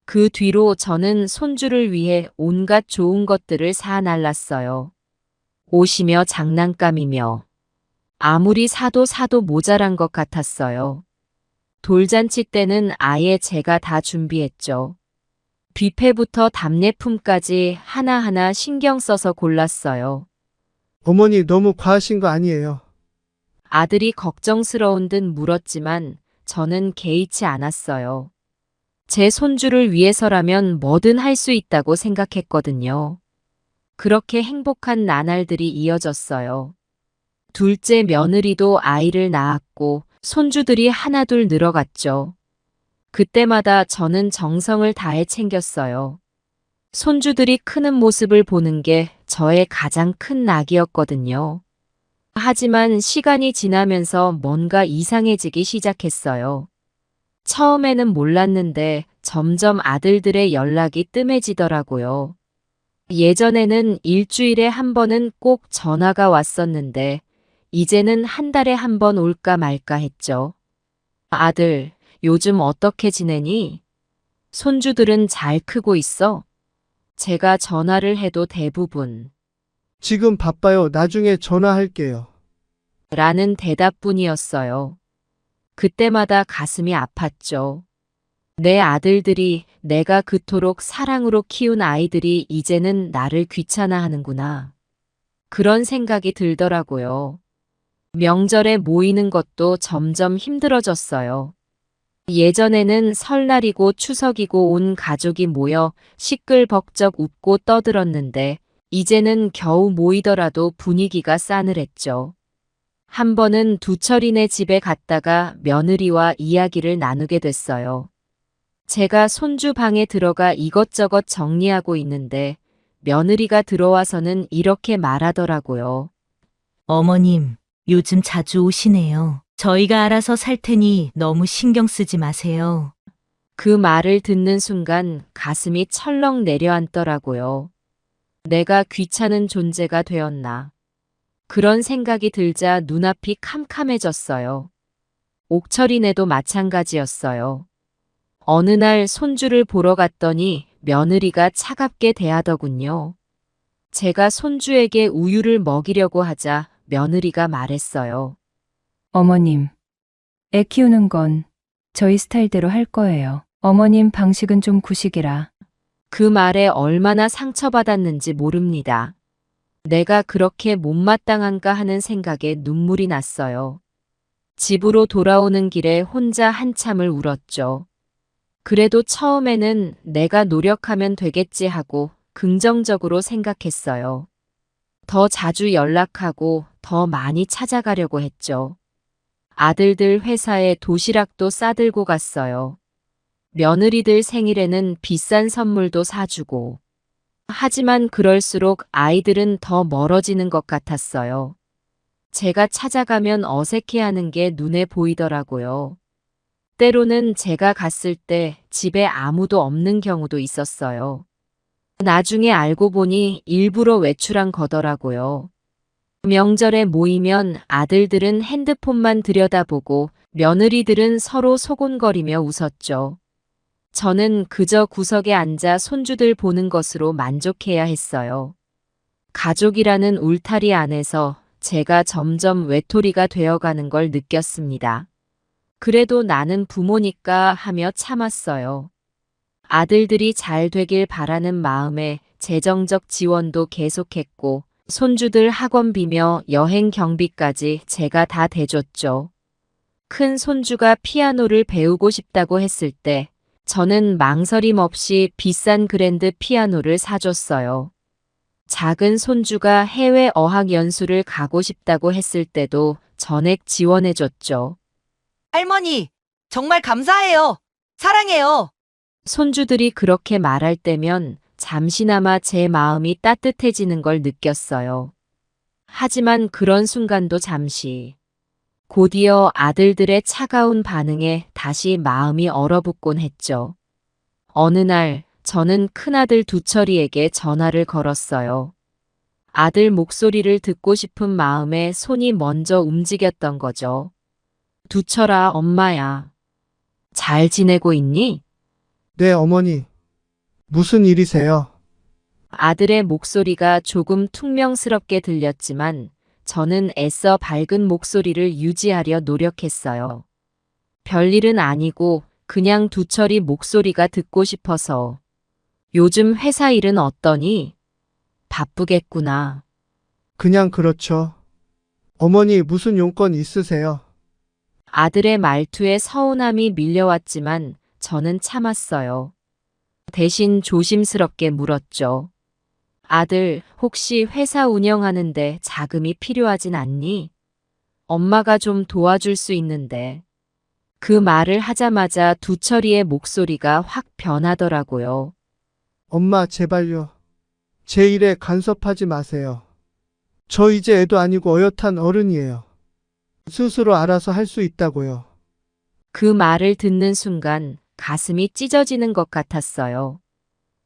그 뒤로 저는 손주를 위해 온갖 좋은 것들을 사날랐어요. 옷이며 장난감이며 아무리 사도 모자란 것 같았어요. 돌잔치 때는 아예 제가 다 준비했죠. 뷔페부터 답례품까지 하나하나 신경 써서 골랐어요. 어머니 너무 과하신 거 아니에요? 아들이 걱정스러운 듯 물었지만 저는 개의치 않았어요. 제 손주를 위해서라면 뭐든 할 수 있다고 생각했거든요. 그렇게 행복한 나날들이 이어졌어요. 둘째 며느리도 아이를 낳았고 손주들이 하나둘 늘어갔죠. 그때마다 저는 정성을 다해 챙겼어요. 손주들이 크는 모습을 보는 게 저의 가장 큰 낙이었거든요. 하지만 시간이 지나면서 뭔가 이상해지기 시작했어요. 처음에는 몰랐는데 점점 아들들의 연락이 뜸해지더라고요. 예전에는 일주일에 한 번은 꼭 전화가 왔었는데 이제는 한 달에 한 번 올까 말까 했죠. 아들, 요즘 어떻게 지내니? 손주들은 잘 크고 있어? 제가 전화를 해도 대부분 지금 바빠요. 나중에 전화할게요. 라는 대답뿐이었어요. 그때마다 가슴이 아팠죠. 내 아들들이 내가 그토록 사랑으로 키운 아이들이 이제는 나를 귀찮아하는구나. 그런 생각이 들더라고요. 명절에 모이는 것도 점점 힘들어졌어요. 예전에는 설날이고 추석이고 온 가족이 모여 시끌벅적 웃고 떠들었는데 이제는 겨우 모이더라도 분위기가 싸늘했죠. 한 번은 두철이네 집에 갔다가 며느리와 이야기를 나누게 됐어요. 제가 손주 방에 들어가 이것저것 정리하고 있는데 며느리가 들어와서는 이렇게 말하더라고요. 어머님, 요즘 자주 오시네요. 저희가 알아서 살 테니 너무 신경 쓰지 마세요. 그 말을 듣는 순간 가슴이 철렁 내려앉더라고요. 내가 귀찮은 존재가 되었나. 그런 생각이 들자 눈앞이 캄캄해졌어요. 옥철이네도 마찬가지였어요. 어느 날 손주를 보러 갔더니 며느리가 차갑게 대하더군요. 제가 손주에게 우유를 먹이려고 하자 며느리가 말했어요. 어머님, 애 키우는 건 저희 스타일대로 할 거예요. 어머님 방식은 좀 구식이라. 그 말에 얼마나 상처받았는지 모릅니다. 내가 그렇게 못마땅한가 하는 생각에 눈물이 났어요. 집으로 돌아오는 길에 혼자 한참을 울었죠. 그래도 처음에는 내가 노력하면 되겠지 하고 긍정적으로 생각했어요. 더 자주 연락하고 더 많이 찾아가려고 했죠. 아들들 회사에 도시락도 싸들고 갔어요. 며느리들 생일에는 비싼 선물도 사주고 하지만 그럴수록 아이들은 더 멀어지는 것 같았어요. 제가 찾아가면 어색해하는 게 눈에 보이더라고요. 때로는 제가 갔을 때 집에 아무도 없는 경우도 있었어요. 나중에 알고 보니 일부러 외출한 거더라고요. 명절에 모이면 아들들은 핸드폰만 들여다보고 며느리들은 서로 소곤거리며 웃었죠. 저는 그저 구석에 앉아 손주들 보는 것으로 만족해야 했어요. 가족이라는 울타리 안에서 제가 점점 외톨이가 되어가는 걸 느꼈습니다. 그래도 나는 부모니까 하며 참았어요. 아들들이 잘 되길 바라는 마음에 재정적 지원도 계속했고 손주들 학원비며 여행 경비까지 제가 다 대줬죠. 큰 손주가 피아노를 배우고 싶다고 했을 때 저는 망설임 없이 비싼 그랜드 피아노를 사줬어요. 작은 손주가 해외 어학연수를 가고 싶다고 했을 때도 전액 지원해줬죠. 할머니, 정말 감사해요. 사랑해요. 손주들이 그렇게 말할 때면 잠시나마 제 마음이 따뜻해지는 걸 느꼈어요. 하지만 그런 순간도 잠시. 곧이어 아들들의 차가운 반응에 다시 마음이 얼어붙곤 했죠. 어느 날 저는 큰아들 두철이에게 전화를 걸었어요. 아들 목소리를 듣고 싶은 마음에 손이 먼저 움직였던 거죠. 두철아, 엄마야. 잘 지내고 있니? 네, 어머니. 무슨 일이세요? 아들의 목소리가 조금 퉁명스럽게 들렸지만 저는 애써 밝은 목소리를 유지하려 노력했어요. 별일은 아니고 그냥 두철이 목소리가 듣고 싶어서. 요즘 회사 일은 어떠니? 바쁘겠구나. 그냥 그렇죠. 어머니 무슨 용건 있으세요? 아들의 말투에 서운함이 밀려왔지만 저는 참았어요. 대신 조심스럽게 물었죠. 아들, 혹시 회사 운영하는데 자금이 필요하진 않니? 엄마가 좀 도와줄 수 있는데. 그 말을 하자마자 두철이의 목소리가 확 변하더라고요. 엄마, 제발요. 제 일에 간섭하지 마세요. 저 이제 애도 아니고 어엿한 어른이에요. 스스로 알아서 할 수 있다고요. 그 말을 듣는 순간 가슴이 찢어지는 것 같았어요.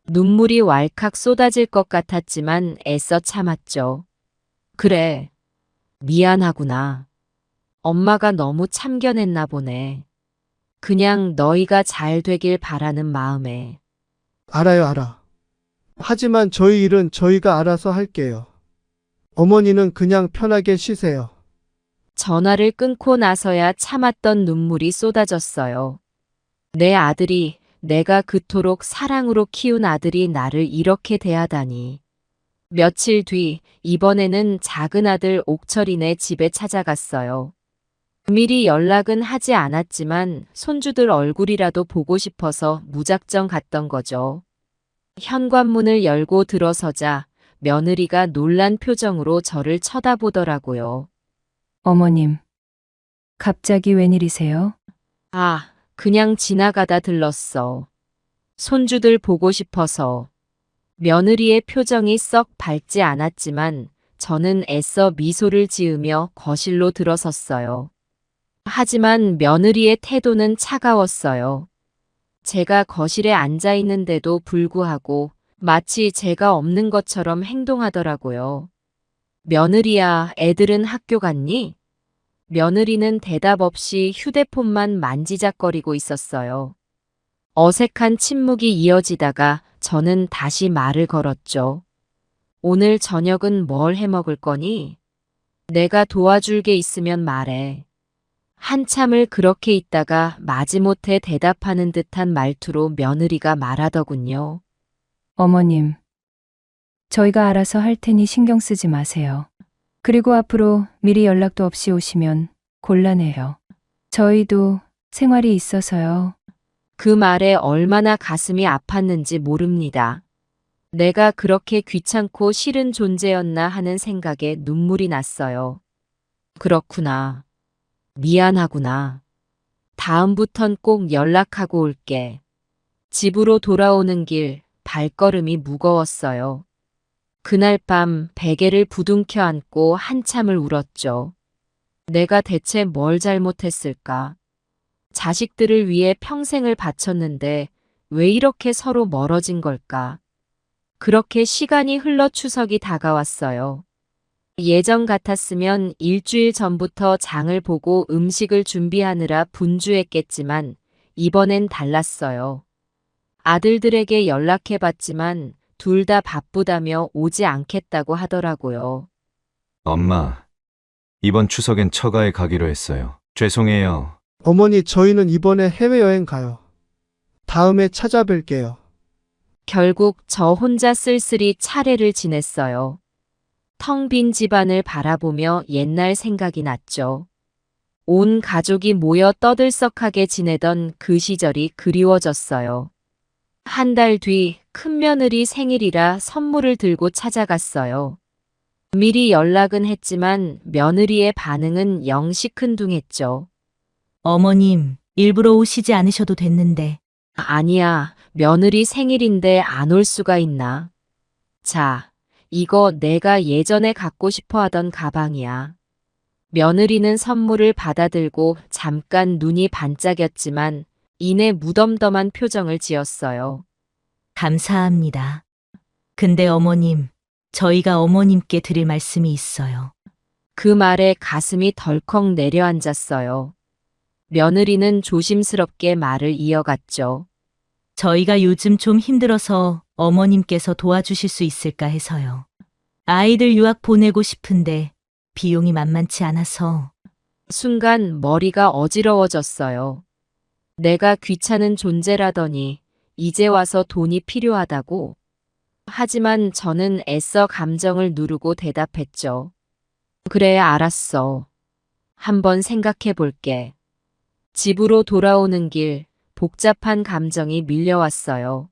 눈물이 왈칵 쏟아질 것 같았지만 애써 참았죠. 그래, 미안하구나. 엄마가 너무 참견했나 보네. 그냥 너희가 잘 되길 바라는 마음에. 알아요, 알아. 하지만 저희 일은 저희가 알아서 할게요. 어머니는 그냥 편하게 쉬세요. 전화를 끊고 나서야 참았던 눈물이 쏟아졌어요. 내 아들이, 내가 그토록 사랑으로 키운 아들이 나를 이렇게 대하다니. 며칠 뒤, 이번에는 작은 아들 옥철이네 집에 찾아갔어요. 미리 연락은 하지 않았지만 손주들 얼굴이라도 보고 싶어서 무작정 갔던 거죠. 현관문을 열고 들어서자 며느리가 놀란 표정으로 저를 쳐다보더라고요. 어머님, 갑자기 웬일이세요? 아, 그냥 지나가다 들렀어. 손주들 보고 싶어서. 며느리의 표정이 썩 밝지 않았지만 저는 애써 미소를 지으며 거실로 들어섰어요. 하지만 며느리의 태도는 차가웠어요. 제가 거실에 앉아 있는데도 불구하고 마치 제가 없는 것처럼 행동하더라고요. 며느리야, 애들은 학교 갔니? 며느리는 대답 없이 휴대폰만 만지작거리고 있었어요. 어색한 침묵이 이어지다가 저는 다시 말을 걸었죠. 오늘 저녁은 뭘 해 먹을 거니? 내가 도와줄 게 있으면 말해. 한참을 그렇게 있다가 마지못해 대답하는 듯한 말투로 며느리가 말하더군요. 어머님, 저희가 알아서 할 테니 신경 쓰지 마세요. 그리고 앞으로 미리 연락도 없이 오시면 곤란해요. 저희도 생활이 있어서요. 그 말에 얼마나 가슴이 아팠는지 모릅니다. 내가 그렇게 귀찮고 싫은 존재였나 하는 생각에 눈물이 났어요. 그렇구나. 미안하구나. 다음부턴 꼭 연락하고 올게. 집으로 돌아오는 길 발걸음이 무거웠어요. 그날 밤 베개를 부둥켜 안고 한참을 울었죠. 내가 대체 뭘 잘못했을까? 자식들을 위해 평생을 바쳤는데 왜 이렇게 서로 멀어진 걸까? 그렇게 시간이 흘러 추석이 다가왔어요. 예전 같았으면 일주일 전부터 장을 보고 음식을 준비하느라 분주했겠지만 이번엔 달랐어요. 아들들에게 연락해봤지만 둘 다 바쁘다며 오지 않겠다고 하더라고요. 엄마, 이번 추석엔 처가에 가기로 했어요. 죄송해요. 어머니, 저희는 이번에 해외여행 가요. 다음에 찾아뵐게요. 결국 저 혼자 쓸쓸히 차례를 지냈어요. 텅 빈 집안을 바라보며 옛날 생각이 났죠. 온 가족이 모여 떠들썩하게 지내던 그 시절이 그리워졌어요. 한 달 뒤 큰며느리 생일이라 선물을 들고 찾아갔어요. 미리 연락은 했지만 며느리의 반응은 영 시큰둥했죠. 어머님, 일부러 오시지 않으셔도 됐는데. 아니야, 며느리 생일인데 안 올 수가 있나. 자, 이거 내가 예전에 갖고 싶어 하던 가방이야. 며느리는 선물을 받아들고 잠깐 눈이 반짝였지만 이내 무덤덤한 표정을 지었어요. 감사합니다. 근데 어머님, 저희가 어머님께 드릴 말씀이 있어요. 그 말에 가슴이 덜컥 내려앉았어요. 며느리는 조심스럽게 말을 이어갔죠. 저희가 요즘 좀 힘들어서 어머님께서 도와주실 수 있을까 해서요. 아이들 유학 보내고 싶은데 비용이 만만치 않아서. 순간 머리가 어지러워졌어요. 내가 귀찮은 존재라더니 이제 와서 돈이 필요하다고. 하지만 저는 애써 감정을 누르고 대답했죠. 그래, 알았어. 한번 생각해 볼게. 집으로 돌아오는 길 복잡한 감정이 밀려왔어요.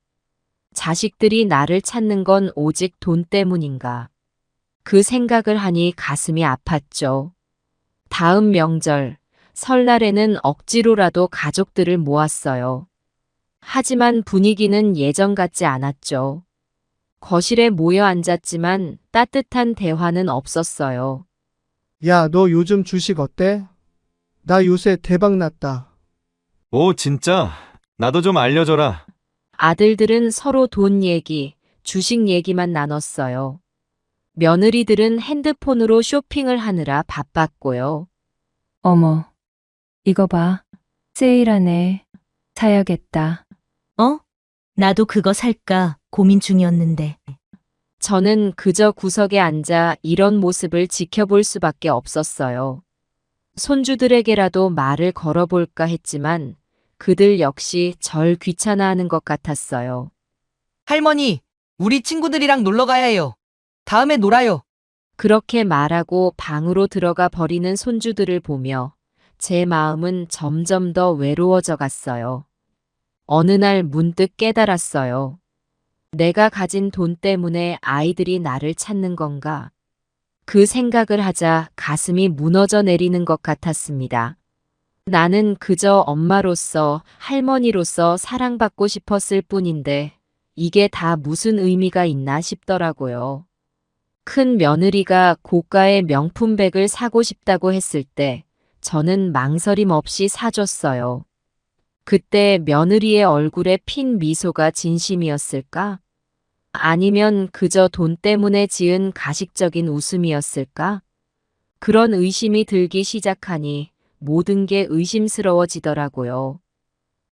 자식들이 나를 찾는 건 오직 돈 때문인가. 그 생각을 하니 가슴이 아팠죠. 다음 명절, 설날에는 억지로라도 가족들을 모았어요. 하지만 분위기는 예전 같지 않았죠. 거실에 모여 앉았지만 따뜻한 대화는 없었어요. 야, 너 요즘 주식 어때? 나 요새 대박 났다. 오, 진짜? 나도 좀 알려줘라. 아들들은 서로 돈 얘기, 주식 얘기만 나눴어요. 며느리들은 핸드폰으로 쇼핑을 하느라 바빴고요. 어머, 이거 봐. 세일하네. 사야겠다. 어? 나도 그거 살까 고민 중이었는데. 저는 그저 구석에 앉아 이런 모습을 지켜볼 수밖에 없었어요. 손주들에게라도 말을 걸어볼까 했지만 그들 역시 절 귀찮아하는 것 같았어요. 할머니, 우리 친구들이랑 놀러 가야 해요. 다음에 놀아요. 그렇게 말하고 방으로 들어가 버리는 손주들을 보며 제 마음은 점점 더 외로워져 갔어요. 어느 날 문득 깨달았어요. 내가 가진 돈 때문에 아이들이 나를 찾는 건가? 그 생각을 하자 가슴이 무너져 내리는 것 같았습니다. 나는 그저 엄마로서, 할머니로서 사랑받고 싶었을 뿐인데 이게 다 무슨 의미가 있나 싶더라고요. 큰 며느리가 고가의 명품백을 사고 싶다고 했을 때 저는 망설임 없이 사줬어요. 그때 며느리의 얼굴에 핀 미소가 진심이었을까? 아니면 그저 돈 때문에 지은 가식적인 웃음이었을까? 그런 의심이 들기 시작하니 모든 게 의심스러워지더라고요.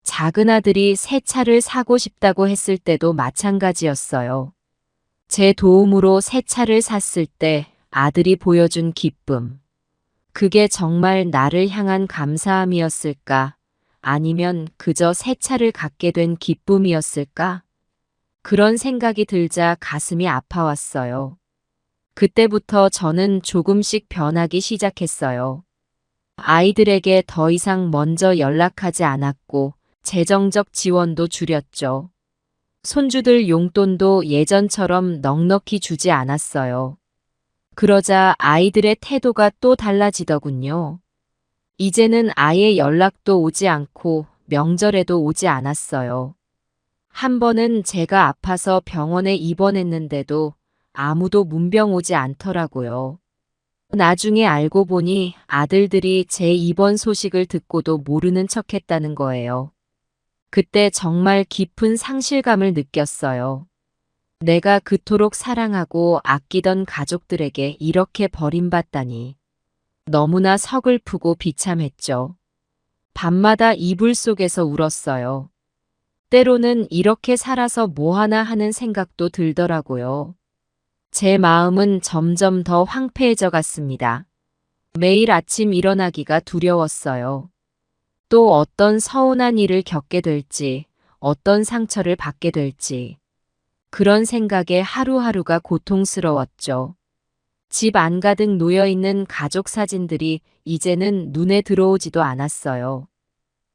작은 아들이 새 차를 사고 싶다고 했을 때도 마찬가지였어요. 제 도움으로 새 차를 샀을 때 아들이 보여준 기쁨. 그게 정말 나를 향한 감사함이었을까? 아니면 그저 새 차를 갖게 된 기쁨이었을까? 그런 생각이 들자 가슴이 아파왔어요. 그때부터 저는 조금씩 변하기 시작했어요. 아이들에게 더 이상 먼저 연락하지 않았고 재정적 지원도 줄였죠. 손주들 용돈도 예전처럼 넉넉히 주지 않았어요. 그러자 아이들의 태도가 또 달라지더군요. 이제는 아예 연락도 오지 않고 명절에도 오지 않았어요. 한 번은 제가 아파서 병원에 입원했는데도 아무도 문병 오지 않더라고요. 나중에 알고 보니 아들들이 제 입원 소식을 듣고도 모르는 척 했다는 거예요. 그때 정말 깊은 상실감을 느꼈어요. 내가 그토록 사랑하고 아끼던 가족들에게 이렇게 버림받다니. 너무나 서글프고 비참했죠. 밤마다 이불 속에서 울었어요. 때로는 이렇게 살아서 뭐하나 하는 생각도 들더라고요. 제 마음은 점점 더 황폐해져 갔습니다. 매일 아침 일어나기가 두려웠어요. 또 어떤 서운한 일을 겪게 될지, 어떤 상처를 받게 될지. 그런 생각에 하루하루가 고통스러웠죠. 집 안가득 놓여있는 가족 사진들이 이제는 눈에 들어오지도 않았어요.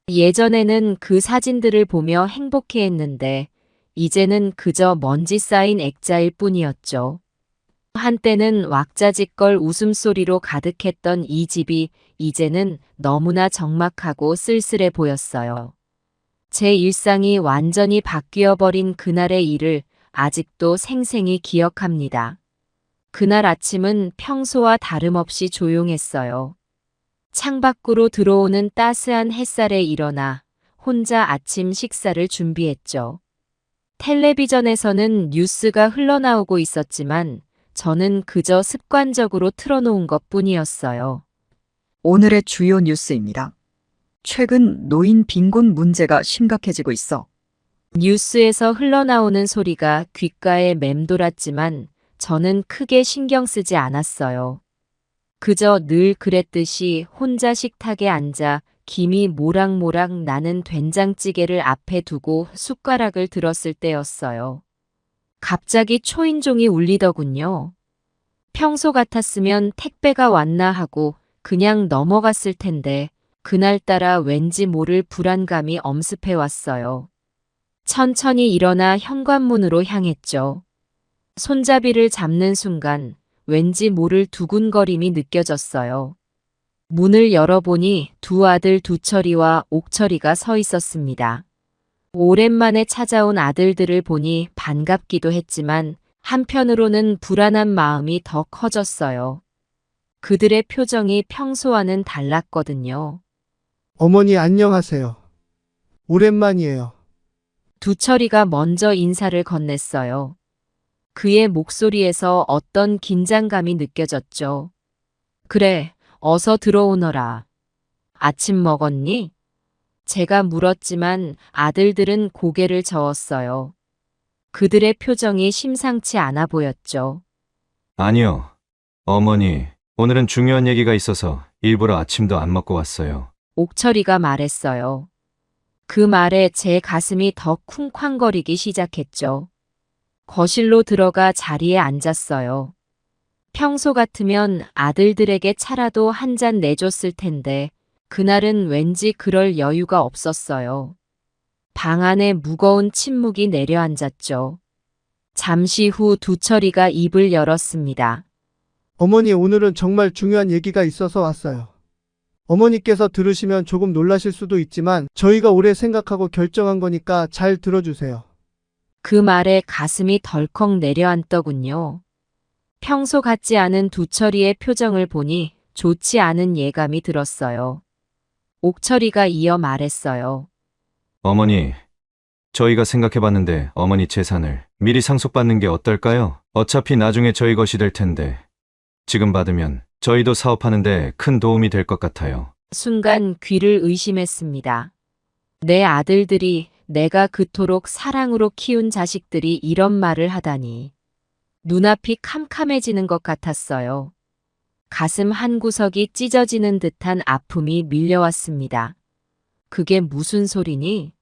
예전에는 그 사진들을 보며 행복해했는데 이제는 그저 먼지 쌓인 액자일 뿐이었죠. 한때는 왁자지껄 웃음소리로 가득했던 이 집이 이제는 너무나 적막하고 쓸쓸해 보였어요. 제 일상이 완전히 바뀌어버린 그날의 일을 아직도 생생히 기억합니다. 그날 아침은 평소와 다름없이 조용했어요. 창밖으로 들어오는 따스한 햇살에 일어나 혼자 아침 식사를 준비했죠. 텔레비전에서는 뉴스가 흘러나오고 있었지만 저는 그저 습관적으로 틀어놓은 것 뿐이었어요. 오늘의 주요 뉴스입니다. 최근 노인 빈곤 문제가 심각해지고 있어. 뉴스에서 흘러나오는 소리가 귓가에 맴돌았지만 저는 크게 신경 쓰지 않았어요. 그저 늘 그랬듯이 혼자 식탁에 앉아 김이 모락모락 나는 된장찌개를 앞에 두고 숟가락을 들었을 때였어요. 갑자기 초인종이 울리더군요. 평소 같았으면 택배가 왔나 하고 그냥 넘어갔을 텐데 그날따라 왠지 모를 불안감이 엄습해 왔어요. 천천히 일어나 현관문으로 향했죠. 손잡이를 잡는 순간 왠지 모를 두근거림이 느껴졌어요. 문을 열어보니 두 아들 두철이와 옥철이가 서 있었습니다. 오랜만에 찾아온 아들들을 보니 반갑기도 했지만 한편으로는 불안한 마음이 더 커졌어요. 그들의 표정이 평소와는 달랐거든요. 어머니 안녕하세요. 오랜만이에요. 두철이가 먼저 인사를 건넸어요. 그의 목소리에서 어떤 긴장감이 느껴졌죠. 그래, 어서 들어오너라. 아침 먹었니? 제가 물었지만 아들들은 고개를 저었어요. 그들의 표정이 심상치 않아 보였죠. 아니요. 어머니, 오늘은 중요한 얘기가 있어서 일부러 아침도 안 먹고 왔어요. 옥철이가 말했어요. 그 말에 제 가슴이 더 쿵쾅거리기 시작했죠. 거실로 들어가 자리에 앉았어요. 평소 같으면 아들들에게 차라도 한 잔 내줬을 텐데 그날은 왠지 그럴 여유가 없었어요. 방 안에 무거운 침묵이 내려앉았죠. 잠시 후 두철이가 입을 열었습니다. 어머니 오늘은 정말 중요한 얘기가 있어서 왔어요. 어머니께서 들으시면 조금 놀라실 수도 있지만 저희가 오래 생각하고 결정한 거니까 잘 들어주세요. 그 말에 가슴이 덜컥 내려앉더군요. 평소 같지 않은 두철이의 표정을 보니 좋지 않은 예감이 들었어요. 옥철이가 이어 말했어요. 어머니, 저희가 생각해봤는데 어머니 재산을 미리 상속받는 게 어떨까요? 어차피 나중에 저희 것이 될 텐데 지금 받으면 저희도 사업하는데 큰 도움이 될 것 같아요. 순간 귀를 의심했습니다. 내 아들들이 내가 그토록 사랑으로 키운 자식들이 이런 말을 하다니. 눈앞이 캄캄해지는 것 같았어요. 가슴 한구석이 찢어지는 듯한 아픔이 밀려왔습니다. 그게 무슨 소리니?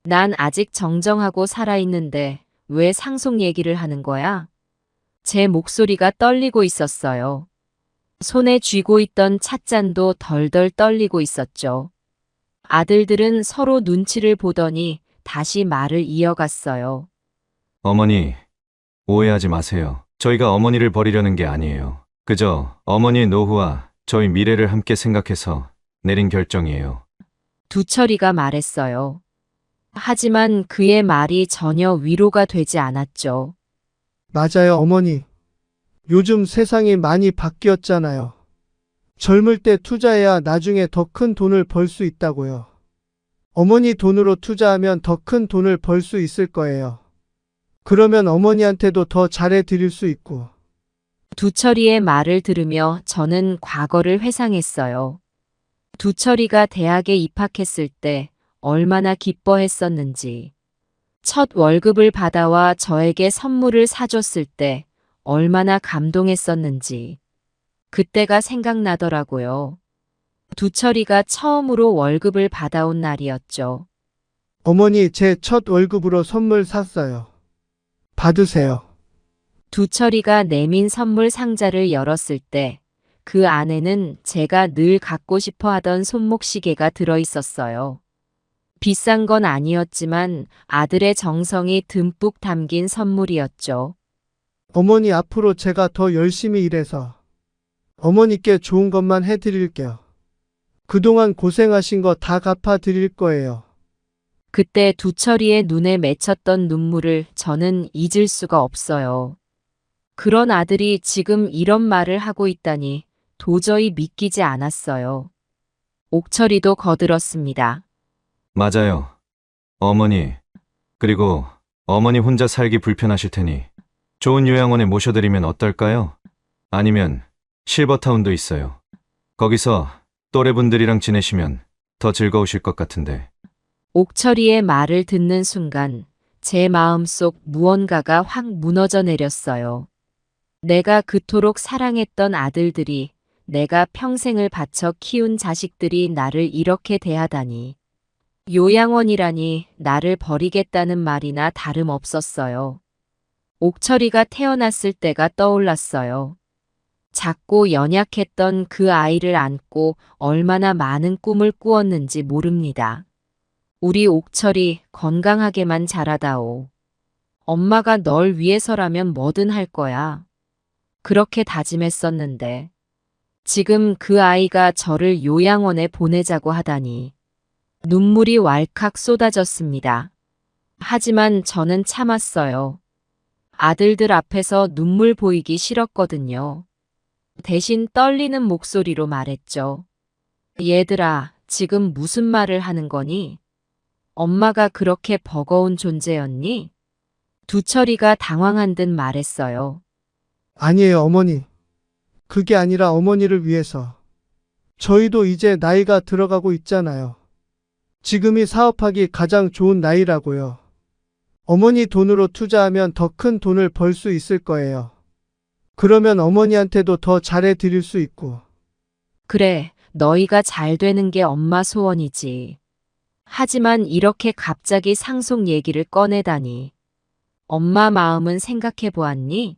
난 아직 정정하고 살아있는데 왜 상속 얘기를 하는 거야? 제 목소리가 떨리고 있었어요. 손에 쥐고 있던 찻잔도 덜덜 떨리고 있었죠. 아들들은 서로 눈치를 보더니 다시 말을 이어갔어요. 어머니, 오해하지 마세요. 저희가 어머니를 버리려는 게 아니에요. 그저 어머니의 노후와 저희 미래를 함께 생각해서 내린 결정이에요. 두철이가 말했어요. 하지만 그의 말이 전혀 위로가 되지 않았죠. 맞아요, 어머니. 요즘 세상이 많이 바뀌었잖아요. 젊을 때 투자해야 나중에 더 큰 돈을 벌 수 있다고요. 어머니 돈으로 투자하면 더 큰 돈을 벌 수 있을 거예요. 그러면 어머니한테도 더 잘해 드릴 수 있고. 두철이의 말을 들으며 저는 과거를 회상했어요. 두철이가 대학에 입학했을 때 얼마나 기뻐했었는지, 첫 월급을 받아와 저에게 선물을 사줬을 때 얼마나 감동했었는지, 그때가 생각나더라고요. 두철이가 처음으로 월급을 받아온 날이었죠. 어머니, 제 첫 월급으로 선물 샀어요. 받으세요. 두철이가 내민 선물 상자를 열었을 때 그 안에는 제가 늘 갖고 싶어 하던 손목시계가 들어 있었어요. 비싼 건 아니었지만 아들의 정성이 듬뿍 담긴 선물이었죠. 어머니, 앞으로 제가 더 열심히 일해서 어머니께 좋은 것만 해드릴게요. 그동안 고생하신 거 다 갚아드릴 거예요. 그때 두철이의 눈에 맺혔던 눈물을 저는 잊을 수가 없어요. 그런 아들이 지금 이런 말을 하고 있다니 도저히 믿기지 않았어요. 옥철이도 거들었습니다. 맞아요. 어머니. 그리고 어머니 혼자 살기 불편하실 테니 좋은 요양원에 모셔드리면 어떨까요? 아니면 실버타운도 있어요. 거기서 또래분들이랑 지내시면 더 즐거우실 것 같은데. 옥철이의 말을 듣는 순간 제 마음속 무언가가 확 무너져 내렸어요. 내가 그토록 사랑했던 아들들이, 내가 평생을 바쳐 키운 자식들이 나를 이렇게 대하다니. 요양원이라니 나를 버리겠다는 말이나 다름없었어요. 옥철이가 태어났을 때가 떠올랐어요. 작고 연약했던 그 아이를 안고 얼마나 많은 꿈을 꾸었는지 모릅니다. 우리 옥철이 건강하게만 자라다오. 엄마가 널 위해서라면 뭐든 할 거야. 그렇게 다짐했었는데 지금 그 아이가 저를 요양원에 보내자고 하다니. 눈물이 왈칵 쏟아졌습니다. 하지만 저는 참았어요. 아들들 앞에서 눈물 보이기 싫었거든요. 대신 떨리는 목소리로 말했죠. 얘들아, 지금 무슨 말을 하는 거니? 엄마가 그렇게 버거운 존재였니? 두철이가 당황한 듯 말했어요. 아니에요, 어머니. 그게 아니라 어머니를 위해서. 저희도 이제 나이가 들어가고 있잖아요. 지금이 사업하기 가장 좋은 나이라고요. 어머니 돈으로 투자하면 더 큰 돈을 벌 수 있을 거예요. 그러면 어머니한테도 더 잘해 드릴 수 있고. 그래, 너희가 잘 되는 게 엄마 소원이지. 하지만 이렇게 갑자기 상속 얘기를 꺼내다니. 엄마 마음은 생각해 보았니?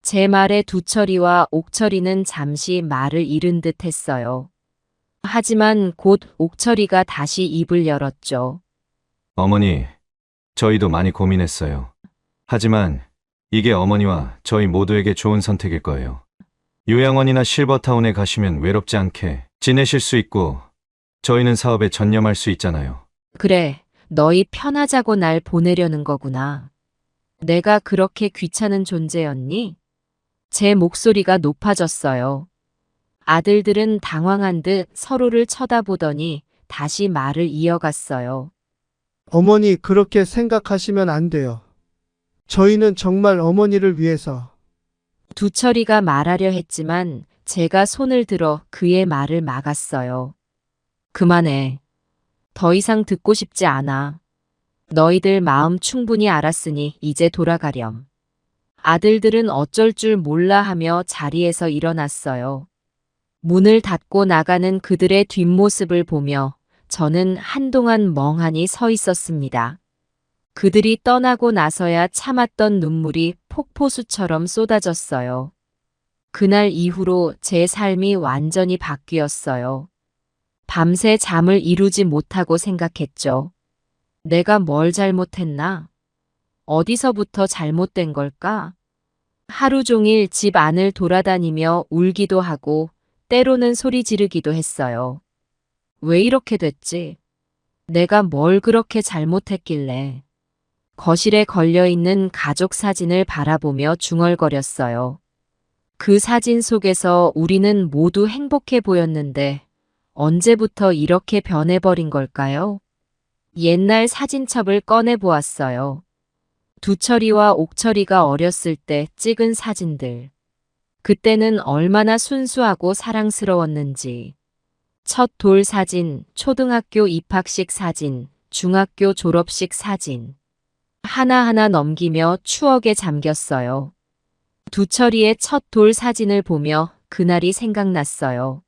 제 말에 두철이와 옥철이는 잠시 말을 잃은 듯 했어요. 하지만 곧 옥철이가 다시 입을 열었죠. 어머니, 저희도 많이 고민했어요. 하지만 이게 어머니와 저희 모두에게 좋은 선택일 거예요. 요양원이나 실버타운에 가시면 외롭지 않게 지내실 수 있고 저희는 사업에 전념할 수 있잖아요. 그래, 너희 편하자고 날 보내려는 거구나. 내가 그렇게 귀찮은 존재였니? 제 목소리가 높아졌어요. 아들들은 당황한 듯 서로를 쳐다보더니 다시 말을 이어갔어요. 어머니, 그렇게 생각하시면 안 돼요. 저희는 정말 어머니를 위해서. 두철이가 말하려 했지만 제가 손을 들어 그의 말을 막았어요. 그만해. 더 이상 듣고 싶지 않아. 너희들 마음 충분히 알았으니 이제 돌아가렴. 아들들은 어쩔 줄 몰라 하며 자리에서 일어났어요. 문을 닫고 나가는 그들의 뒷모습을 보며 저는 한동안 멍하니 서 있었습니다. 그들이 떠나고 나서야 참았던 눈물이 폭포수처럼 쏟아졌어요. 그날 이후로 제 삶이 완전히 바뀌었어요. 밤새 잠을 이루지 못하고 생각했죠. 내가 뭘 잘못했나? 어디서부터 잘못된 걸까? 하루 종일 집 안을 돌아다니며 울기도 하고 때로는 소리 지르기도 했어요. 왜 이렇게 됐지? 내가 뭘 그렇게 잘못했길래. 거실에 걸려있는 가족 사진을 바라보며 중얼거렸어요. 그 사진 속에서 우리는 모두 행복해 보였는데 언제부터 이렇게 변해버린 걸까요? 옛날 사진첩을 꺼내 보았어요. 두철이와 옥철이가 어렸을 때 찍은 사진들. 그때는 얼마나 순수하고 사랑스러웠는지. 첫 돌 사진, 초등학교 입학식 사진, 중학교 졸업식 사진. 하나하나 넘기며 추억에 잠겼어요. 두철이의 첫 돌 사진을 보며 그날이 생각났어요.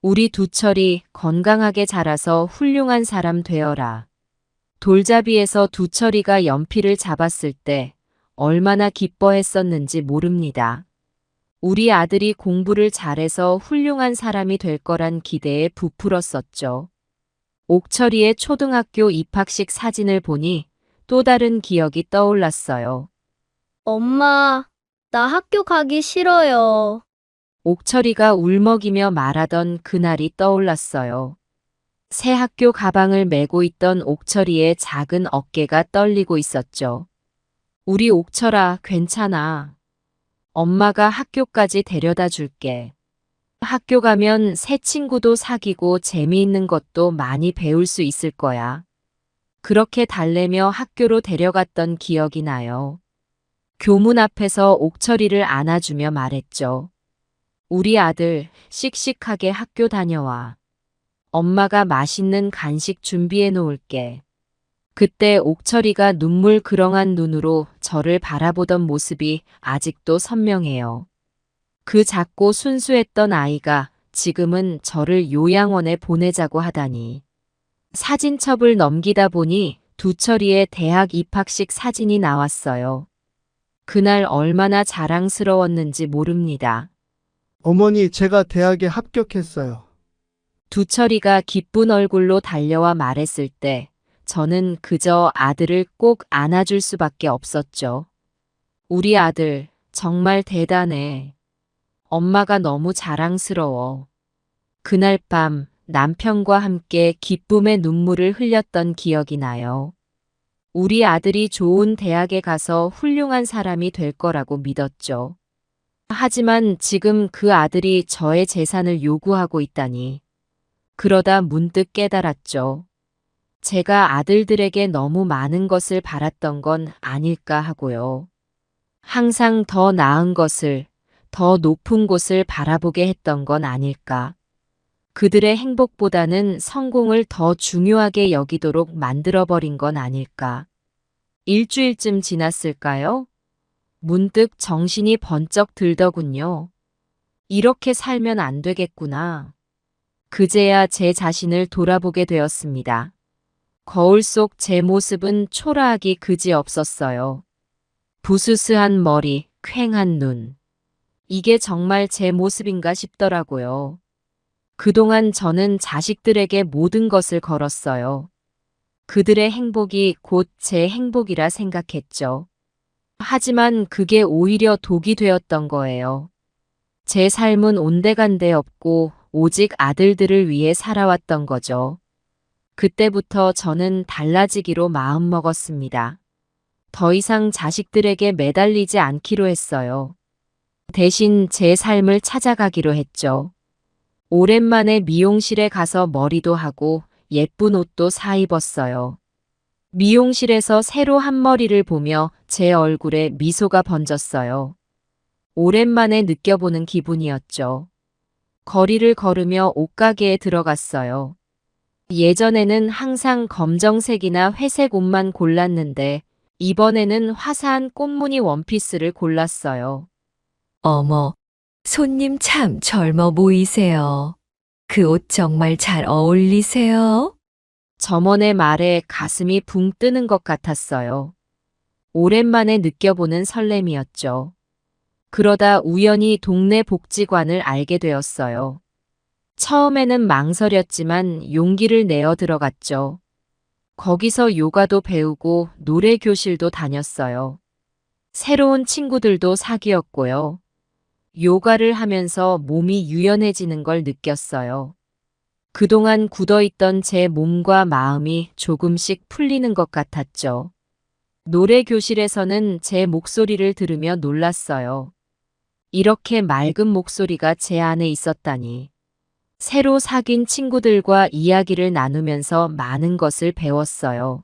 우리 두철이 건강하게 자라서 훌륭한 사람 되어라. 돌잡이에서 두철이가 연필을 잡았을 때 얼마나 기뻐했었는지 모릅니다. 우리 아들이 공부를 잘해서 훌륭한 사람이 될 거란 기대에 부풀었었죠. 옥철이의 초등학교 입학식 사진을 보니 또 다른 기억이 떠올랐어요. 엄마, 나 학교 가기 싫어요. 옥철이가 울먹이며 말하던 그날이 떠올랐어요. 새 학교 가방을 메고 있던 옥철이의 작은 어깨가 떨리고 있었죠. 우리 옥철아, 괜찮아. 엄마가 학교까지 데려다 줄게. 학교 가면 새 친구도 사귀고 재미있는 것도 많이 배울 수 있을 거야. 그렇게 달래며 학교로 데려갔던 기억이 나요. 교문 앞에서 옥철이를 안아주며 말했죠. 우리 아들 씩씩하게 학교 다녀와. 엄마가 맛있는 간식 준비해 놓을게. 그때 옥철이가 눈물 그렁한 눈으로 저를 바라보던 모습이 아직도 선명해요. 그 작고 순수했던 아이가 지금은 저를 요양원에 보내자고 하다니. 사진첩을 넘기다 보니 두철이의 대학 입학식 사진이 나왔어요. 그날 얼마나 자랑스러웠는지 모릅니다. 어머니, 제가 대학에 합격했어요. 두철이가 기쁜 얼굴로 달려와 말했을 때 저는 그저 아들을 꼭 안아줄 수밖에 없었죠. 우리 아들 정말 대단해. 엄마가 너무 자랑스러워. 그날 밤 남편과 함께 기쁨의 눈물을 흘렸던 기억이 나요. 우리 아들이 좋은 대학에 가서 훌륭한 사람이 될 거라고 믿었죠. 하지만 지금 그 아들이 저의 재산을 요구하고 있다니. 그러다 문득 깨달았죠. 제가 아들들에게 너무 많은 것을 바랐던 건 아닐까 하고요. 항상 더 나은 것을, 더 높은 곳을 바라보게 했던 건 아닐까. 그들의 행복보다는 성공을 더 중요하게 여기도록 만들어버린 건 아닐까. 일주일쯤 지났을까요? 문득 정신이 번쩍 들더군요. 이렇게 살면 안 되겠구나. 그제야 제 자신을 돌아보게 되었습니다. 거울 속 제 모습은 초라하기 그지없었어요. 부스스한 머리, 퀭한 눈. 이게 정말 제 모습인가 싶더라고요. 그동안 저는 자식들에게 모든 것을 걸었어요. 그들의 행복이 곧 제 행복이라 생각했죠. 하지만 그게 오히려 독이 되었던 거예요. 제 삶은 온데간데 없고 오직 아들들을 위해 살아왔던 거죠. 그때부터 저는 달라지기로 마음먹었습니다. 더 이상 자식들에게 매달리지 않기로 했어요. 대신 제 삶을 찾아가기로 했죠. 오랜만에 미용실에 가서 머리도 하고 예쁜 옷도 사 입었어요. 미용실에서 새로 한 머리를 보며 제 얼굴에 미소가 번졌어요. 오랜만에 느껴보는 기분이었죠. 거리를 걸으며 옷가게에 들어갔어요. 예전에는 항상 검정색이나 회색 옷만 골랐는데 이번에는 화사한 꽃무늬 원피스를 골랐어요. 어머, 손님 참 젊어 보이세요. 그 옷 정말 잘 어울리세요. 점원의 말에 가슴이 붕 뜨는 것 같았어요. 오랜만에 느껴보는 설렘이었죠. 그러다 우연히 동네 복지관을 알게 되었어요. 처음에는 망설였지만 용기를 내어 들어갔죠. 거기서 요가도 배우고 노래 교실도 다녔어요. 새로운 친구들도 사귀었고요. 요가를 하면서 몸이 유연해지는 걸 느꼈어요. 그동안 굳어있던 제 몸과 마음이 조금씩 풀리는 것 같았죠. 노래 교실에서는 제 목소리를 들으며 놀랐어요. 이렇게 맑은 목소리가 제 안에 있었다니. 새로 사귄 친구들과 이야기를 나누면서 많은 것을 배웠어요.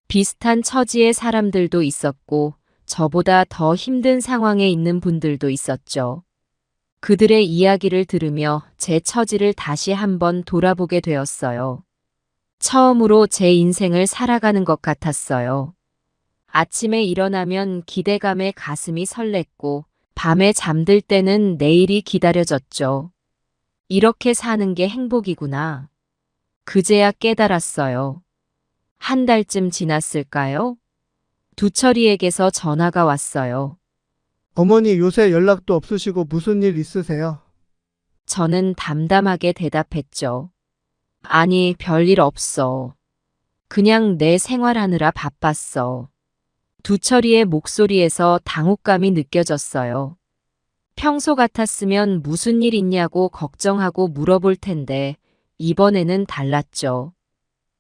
비슷한 처지의 사람들도 있었고, 저보다 더 힘든 상황에 있는 분들도 있었죠. 그들의 이야기를 들으며 제 처지를 다시 한번 돌아보게 되었어요. 처음으로 제 인생을 살아가는 것 같았어요. 아침에 일어나면 기대감에 가슴이 설렜고, 밤에 잠들 때는 내일이 기다려졌죠. 이렇게 사는 게 행복이구나. 그제야 깨달았어요. 한 달쯤 지났을까요? 두철이에게서 전화가 왔어요. 어머니 요새 연락도 없으시고 무슨 일 있으세요? 저는 담담하게 대답했죠. 아니, 별일 없어. 그냥 내 생활하느라 바빴어. 두철이의 목소리에서 당혹감이 느껴졌어요. 평소 같았으면 무슨 일 있냐고 걱정하고 물어볼 텐데 이번에는 달랐죠.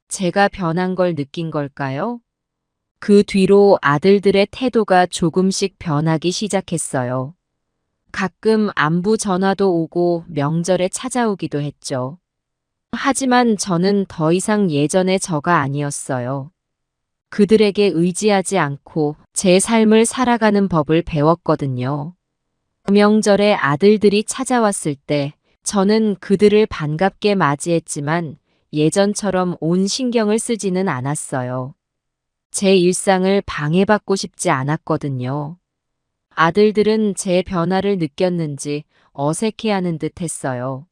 제가 변한 걸 느낀 걸까요? 그 뒤로 아들들의 태도가 조금씩 변하기 시작했어요. 가끔 안부 전화도 오고 명절에 찾아오기도 했죠. 하지만 저는 더 이상 예전의 저가 아니었어요. 그들에게 의지하지 않고 제 삶을 살아가는 법을 배웠거든요. 명절에 아들들이 찾아왔을 때 저는 그들을 반갑게 맞이했지만 예전처럼 온 신경을 쓰지는 않았어요. 제 일상을 방해받고 싶지 않았거든요. 아들들은 제 변화를 느꼈는지 어색해하는 듯 했어요.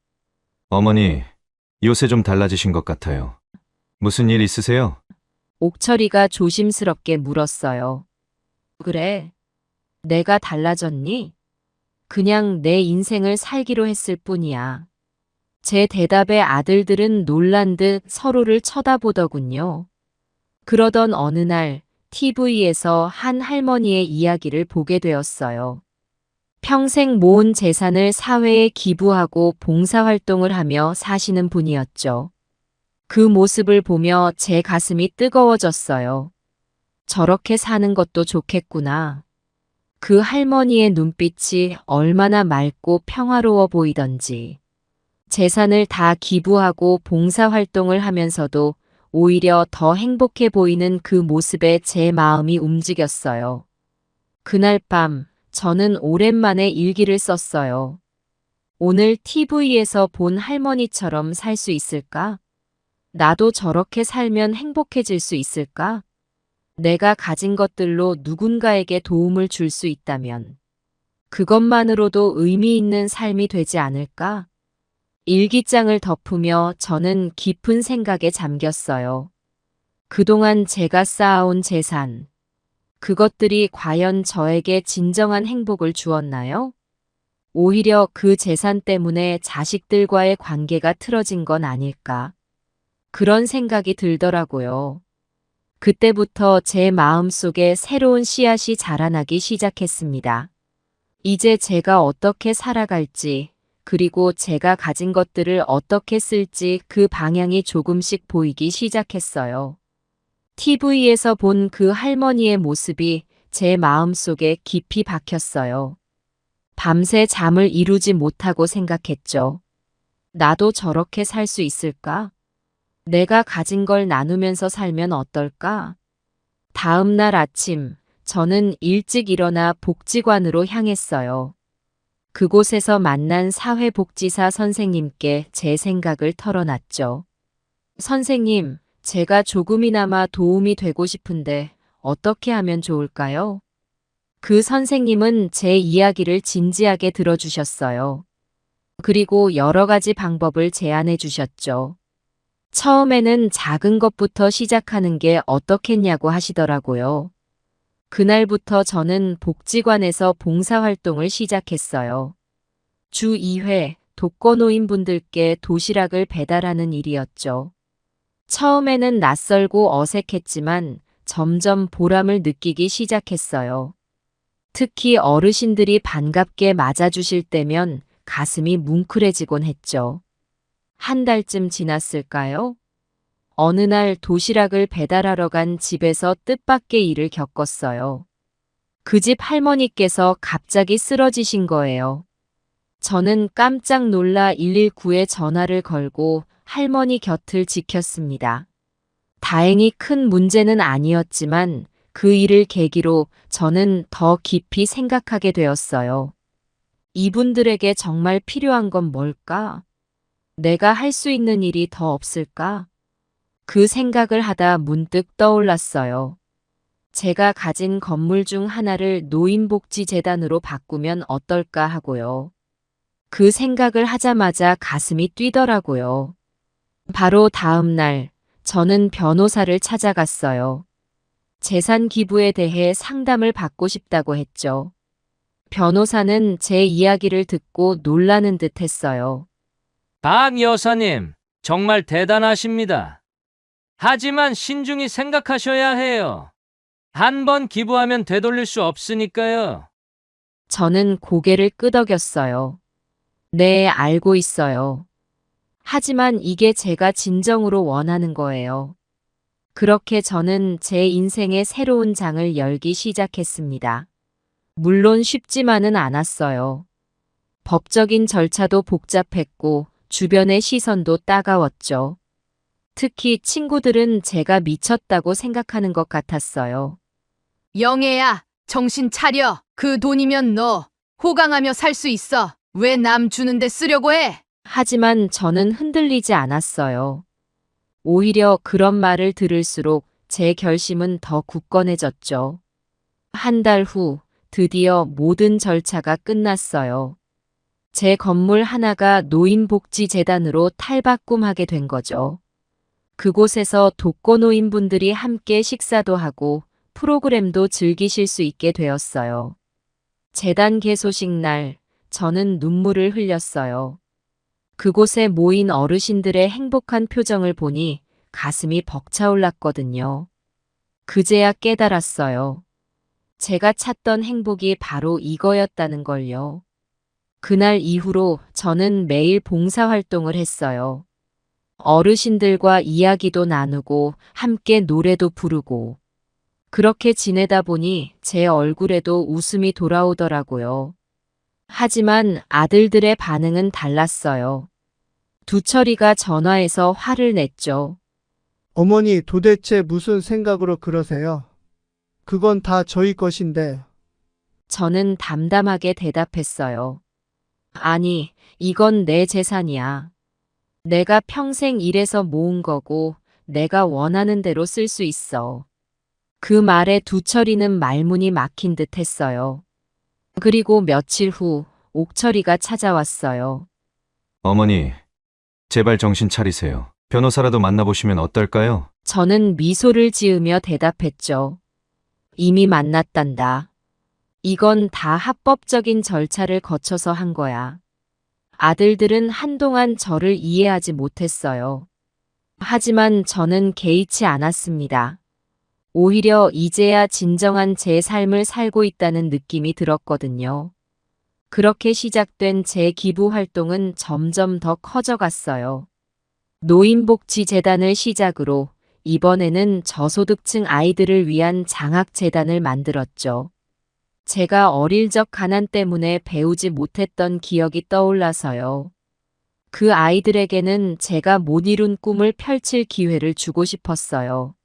어머니, 요새 좀 달라지신 것 같아요. 무슨 일 있으세요? 옥철이가 조심스럽게 물었어요. 그래? 내가 달라졌니? 그냥 내 인생을 살기로 했을 뿐이야. 제 대답에 아들들은 놀란 듯 서로를 쳐다보더군요. 그러던 어느 날 TV에서 한 할머니의 이야기를 보게 되었어요. 평생 모은 재산을 사회에 기부하고 봉사활동을 하며 사시는 분이었죠. 그 모습을 보며 제 가슴이 뜨거워졌어요. 저렇게 사는 것도 좋겠구나. 그 할머니의 눈빛이 얼마나 맑고 평화로워 보이던지. 재산을 다 기부하고 봉사활동을 하면서도 오히려 더 행복해 보이는 그 모습에 제 마음이 움직였어요. 그날 밤 저는 오랜만에 일기를 썼어요. 오늘 TV에서 본 할머니처럼 살 수 있을까? 나도 저렇게 살면 행복해질 수 있을까? 내가 가진 것들로 누군가에게 도움을 줄 수 있다면 그것만으로도 의미 있는 삶이 되지 않을까? 일기장을 덮으며 저는 깊은 생각에 잠겼어요. 그동안 제가 쌓아온 재산, 그것들이 과연 저에게 진정한 행복을 주었나요? 오히려 그 재산 때문에 자식들과의 관계가 틀어진 건 아닐까? 그런 생각이 들더라고요. 그때부터 제 마음속에 새로운 씨앗이 자라나기 시작했습니다. 이제 제가 어떻게 살아갈지, 그리고 제가 가진 것들을 어떻게 쓸지 그 방향이 조금씩 보이기 시작했어요. TV에서 본 그 할머니의 모습이 제 마음속에 깊이 박혔어요. 밤새 잠을 이루지 못하고 생각했죠. 나도 저렇게 살 수 있을까? 내가 가진 걸 나누면서 살면 어떨까? 다음 날 아침, 저는 일찍 일어나 복지관으로 향했어요. 그곳에서 만난 사회복지사 선생님께 제 생각을 털어놨죠. 선생님, 제가 조금이나마 도움이 되고 싶은데 어떻게 하면 좋을까요? 그 선생님은 제 이야기를 진지하게 들어주셨어요. 그리고 여러 가지 방법을 제안해 주셨죠. 처음에는 작은 것부터 시작하는 게 어떻겠냐고 하시더라고요. 그날부터 저는 복지관에서 봉사활동을 시작했어요. 주 2회 독거노인분들께 도시락을 배달하는 일이었죠. 처음에는 낯설고 어색했지만 점점 보람을 느끼기 시작했어요. 특히 어르신들이 반갑게 맞아주실 때면 가슴이 뭉클해지곤 했죠. 한 달쯤 지났을까요? 어느 날 도시락을 배달하러 간 집에서 뜻밖의 일을 겪었어요. 그 집 할머니께서 갑자기 쓰러지신 거예요. 저는 깜짝 놀라 119에 전화를 걸고 할머니 곁을 지켰습니다. 다행히 큰 문제는 아니었지만 그 일을 계기로 저는 더 깊이 생각하게 되었어요. 이분들에게 정말 필요한 건 뭘까? 내가 할 수 있는 일이 더 없을까? 그 생각을 하다 문득 떠올랐어요. 제가 가진 건물 중 하나를 노인복지재단으로 바꾸면 어떨까 하고요. 그 생각을 하자마자 가슴이 뛰더라고요. 바로 다음 날, 저는 변호사를 찾아갔어요. 재산 기부에 대해 상담을 받고 싶다고 했죠. 변호사는 제 이야기를 듣고 놀라는 듯 했어요. 박 여사님, 정말 대단하십니다. 하지만 신중히 생각하셔야 해요. 한 번 기부하면 되돌릴 수 없으니까요. 저는 고개를 끄덕였어요. 네, 알고 있어요. 하지만 이게 제가 진정으로 원하는 거예요. 그렇게 저는 제 인생의 새로운 장을 열기 시작했습니다. 물론 쉽지만은 않았어요. 법적인 절차도 복잡했고 주변의 시선도 따가웠죠. 특히 친구들은 제가 미쳤다고 생각하는 것 같았어요. 영애야, 정신 차려. 그 돈이면 너 호강하며 살 수 있어. 왜 남 주는데 쓰려고 해? 하지만 저는 흔들리지 않았어요. 오히려 그런 말을 들을수록 제 결심은 더 굳건해졌죠. 한 달 후 드디어 모든 절차가 끝났어요. 제 건물 하나가 노인복지재단으로 탈바꿈하게 된 거죠. 그곳에서 독거노인분들이 함께 식사도 하고 프로그램도 즐기실 수 있게 되었어요. 재단 개소식 날, 저는 눈물을 흘렸어요. 그곳에 모인 어르신들의 행복한 표정을 보니 가슴이 벅차올랐거든요. 그제야 깨달았어요. 제가 찾던 행복이 바로 이거였다는 걸요. 그날 이후로 저는 매일 봉사활동을 했어요. 어르신들과 이야기도 나누고 함께 노래도 부르고 그렇게 지내다 보니 제 얼굴에도 웃음이 돌아오더라고요. 하지만 아들들의 반응은 달랐어요. 두철이가 전화해서 화를 냈죠. 어머니 도대체 무슨 생각으로 그러세요? 그건 다 저희 것인데. 저는 담담하게 대답했어요. 아니, 이건 내 재산이야. 내가 평생 일해서 모은 거고 내가 원하는 대로 쓸 수 있어. 그 말에 두철이는 말문이 막힌 듯 했어요. 그리고 며칠 후 옥철이가 찾아왔어요. 어머니, 제발 정신 차리세요. 변호사라도 만나보시면 어떨까요? 저는 미소를 지으며 대답했죠. 이미 만났단다. 이건 다 합법적인 절차를 거쳐서 한 거야. 아들들은 한동안 저를 이해하지 못했어요. 하지만 저는 개의치 않았습니다. 오히려 이제야 진정한 제 삶을 살고 있다는 느낌이 들었거든요. 그렇게 시작된 제 기부 활동은 점점 더 커져갔어요. 노인복지재단을 시작으로 이번에는 저소득층 아이들을 위한 장학재단을 만들었죠. 제가 어릴 적 가난 때문에 배우지 못했던 기억이 떠올라서요. 그 아이들에게는 제가 못 이룬 꿈을 펼칠 기회를 주고 싶었어요.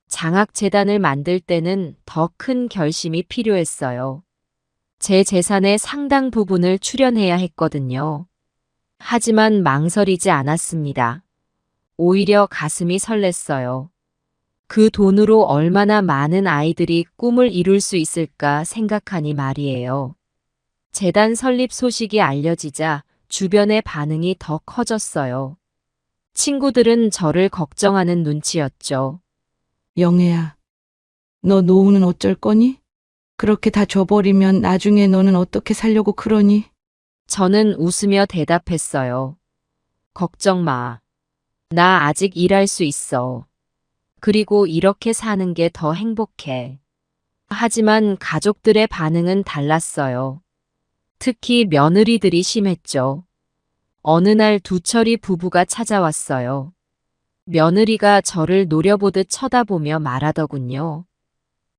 장학재단을 만들 때는 더 큰 결심이 필요했어요. 제 재산의 상당 부분을 출연해야 했거든요. 하지만 망설이지 않았습니다. 오히려 가슴이 설렜어요. 그 돈으로 얼마나 많은 아이들이 꿈을 이룰 수 있을까 생각하니 말이에요. 재단 설립 소식이 알려지자 주변의 반응이 더 커졌어요. 친구들은 저를 걱정하는 눈치였죠. 영애야, 너 노후는 어쩔 거니? 그렇게 다 줘버리면 나중에 너는 어떻게 살려고 그러니? 저는 웃으며 대답했어요. 걱정 마. 나 아직 일할 수 있어. 그리고 이렇게 사는 게 더 행복해. 하지만 가족들의 반응은 달랐어요. 특히 며느리들이 심했죠. 어느 날 두철이 부부가 찾아왔어요. 며느리가 저를 노려보듯 쳐다보며 말하더군요.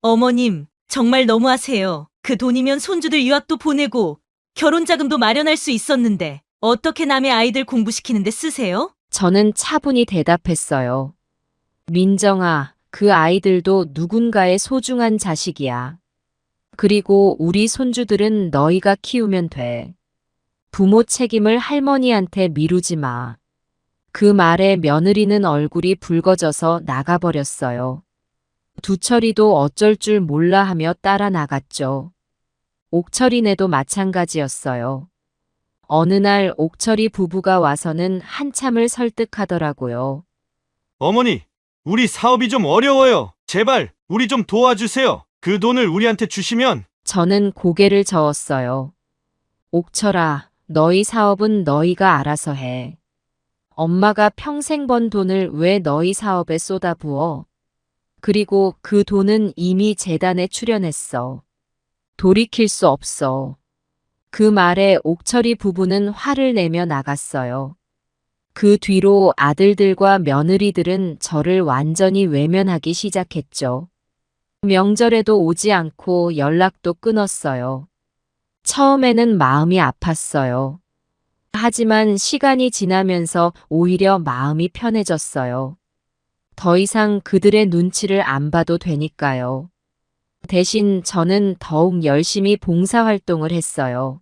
어머님, 정말 너무하세요. 그 돈이면 손주들 유학도 보내고 결혼 자금도 마련할 수 있었는데 어떻게 남의 아이들 공부시키는데 쓰세요? 저는 차분히 대답했어요. 민정아, 그 아이들도 누군가의 소중한 자식이야. 그리고 우리 손주들은 너희가 키우면 돼. 부모 책임을 할머니한테 미루지 마. 그 말에 며느리는 얼굴이 붉어져서 나가버렸어요. 두철이도 어쩔 줄 몰라 하며 따라 나갔죠. 옥철이네도 마찬가지였어요. 어느 날 옥철이 부부가 와서는 한참을 설득하더라고요. 어머니, 우리 사업이 좀 어려워요. 제발, 우리 좀 도와주세요. 그 돈을 우리한테 주시면. 저는 고개를 저었어요. 옥철아, 너희 사업은 너희가 알아서 해. 엄마가 평생 번 돈을 왜 너희 사업에 쏟아부어? 그리고 그 돈은 이미 재단에 출연했어. 돌이킬 수 없어. 그 말에 옥철이 부부는 화를 내며 나갔어요. 그 뒤로 아들들과 며느리들은 저를 완전히 외면하기 시작했죠. 명절에도 오지 않고 연락도 끊었어요. 처음에는 마음이 아팠어요. 하지만 시간이 지나면서 오히려 마음이 편해졌어요. 더 이상 그들의 눈치를 안 봐도 되니까요. 대신 저는 더욱 열심히 봉사활동을 했어요.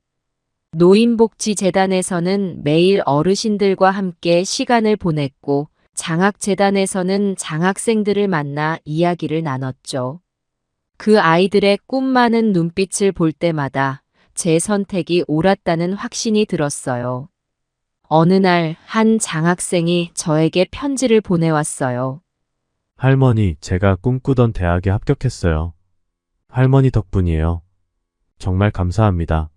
노인복지재단에서는 매일 어르신들과 함께 시간을 보냈고, 장학재단에서는 장학생들을 만나 이야기를 나눴죠. 그 아이들의 꿈 많은 눈빛을 볼 때마다 제 선택이 옳았다는 확신이 들었어요. 어느 날 한 장학생이 저에게 편지를 보내왔어요. 할머니, 제가 꿈꾸던 대학에 합격했어요. 할머니 덕분이에요. 정말 감사합니다.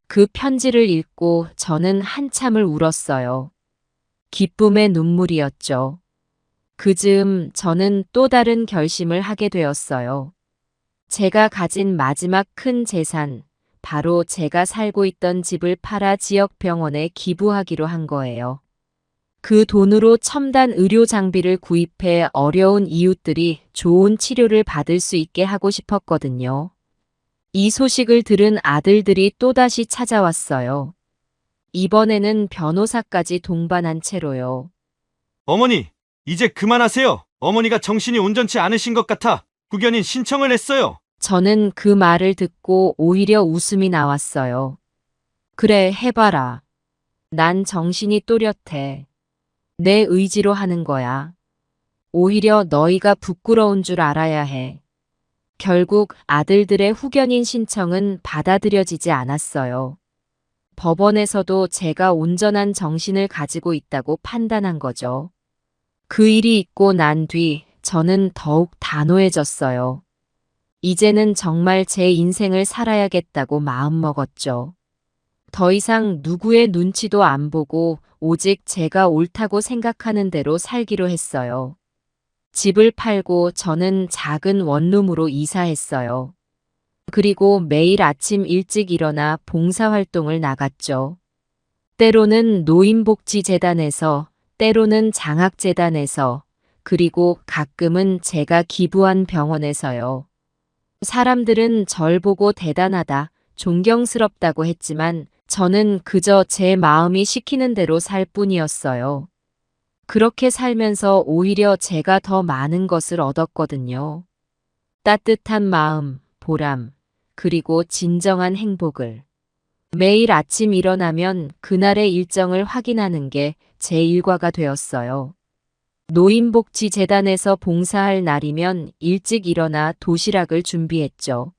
그 편지를 읽고 저는 한참을 울었어요. 기쁨의 눈물이었죠. 그 즈음 저는 또 다른 결심을 하게 되었어요. 제가 가진 마지막 큰 재산, 바로 제가 살고 있던 집을 팔아 지역 병원에 기부하기로 한 거예요. 그 돈으로 첨단 의료 장비를 구입해 어려운 이웃들이 좋은 치료를 받을 수 있게 하고 싶었거든요. 이 소식을 들은 아들들이 또다시 찾아왔어요. 이번에는 변호사까지 동반한 채로요. 어머니, 이제 그만하세요. 어머니가 정신이 온전치 않으신 것 같아 구견인 신청을 했어요. 저는 그 말을 듣고 오히려 웃음이 나왔어요. 그래, 해봐라. 난 정신이 또렷해. 내 의지로 하는 거야. 오히려 너희가 부끄러운 줄 알아야 해. 결국 아들들의 후견인 신청은 받아들여지지 않았어요. 법원에서도 제가 온전한 정신을 가지고 있다고 판단한 거죠. 그 일이 있고 난 뒤 저는 더욱 단호해졌어요. 이제는 정말 제 인생을 살아야겠다고 마음먹었죠. 더 이상 누구의 눈치도 안 보고 오직 제가 옳다고 생각하는 대로 살기로 했어요. 집을 팔고 저는 작은 원룸으로 이사했어요. 그리고 매일 아침 일찍 일어나 봉사활동을 나갔죠. 때로는 노인복지재단에서, 때로는 장학재단에서, 그리고 가끔은 제가 기부한 병원에서요. 사람들은 절 보고 대단하다, 존경스럽다고 했지만 저는 그저 제 마음이 시키는 대로 살 뿐이었어요. 그렇게 살면서 오히려 제가 더 많은 것을 얻었거든요. 따뜻한 마음, 보람, 그리고 진정한 행복을. 매일 아침 일어나면 그날의 일정을 확인하는 게 제 일과가 되었어요. 노인복지재단에서 봉사할 날이면 일찍 일어나 도시락을 준비했죠.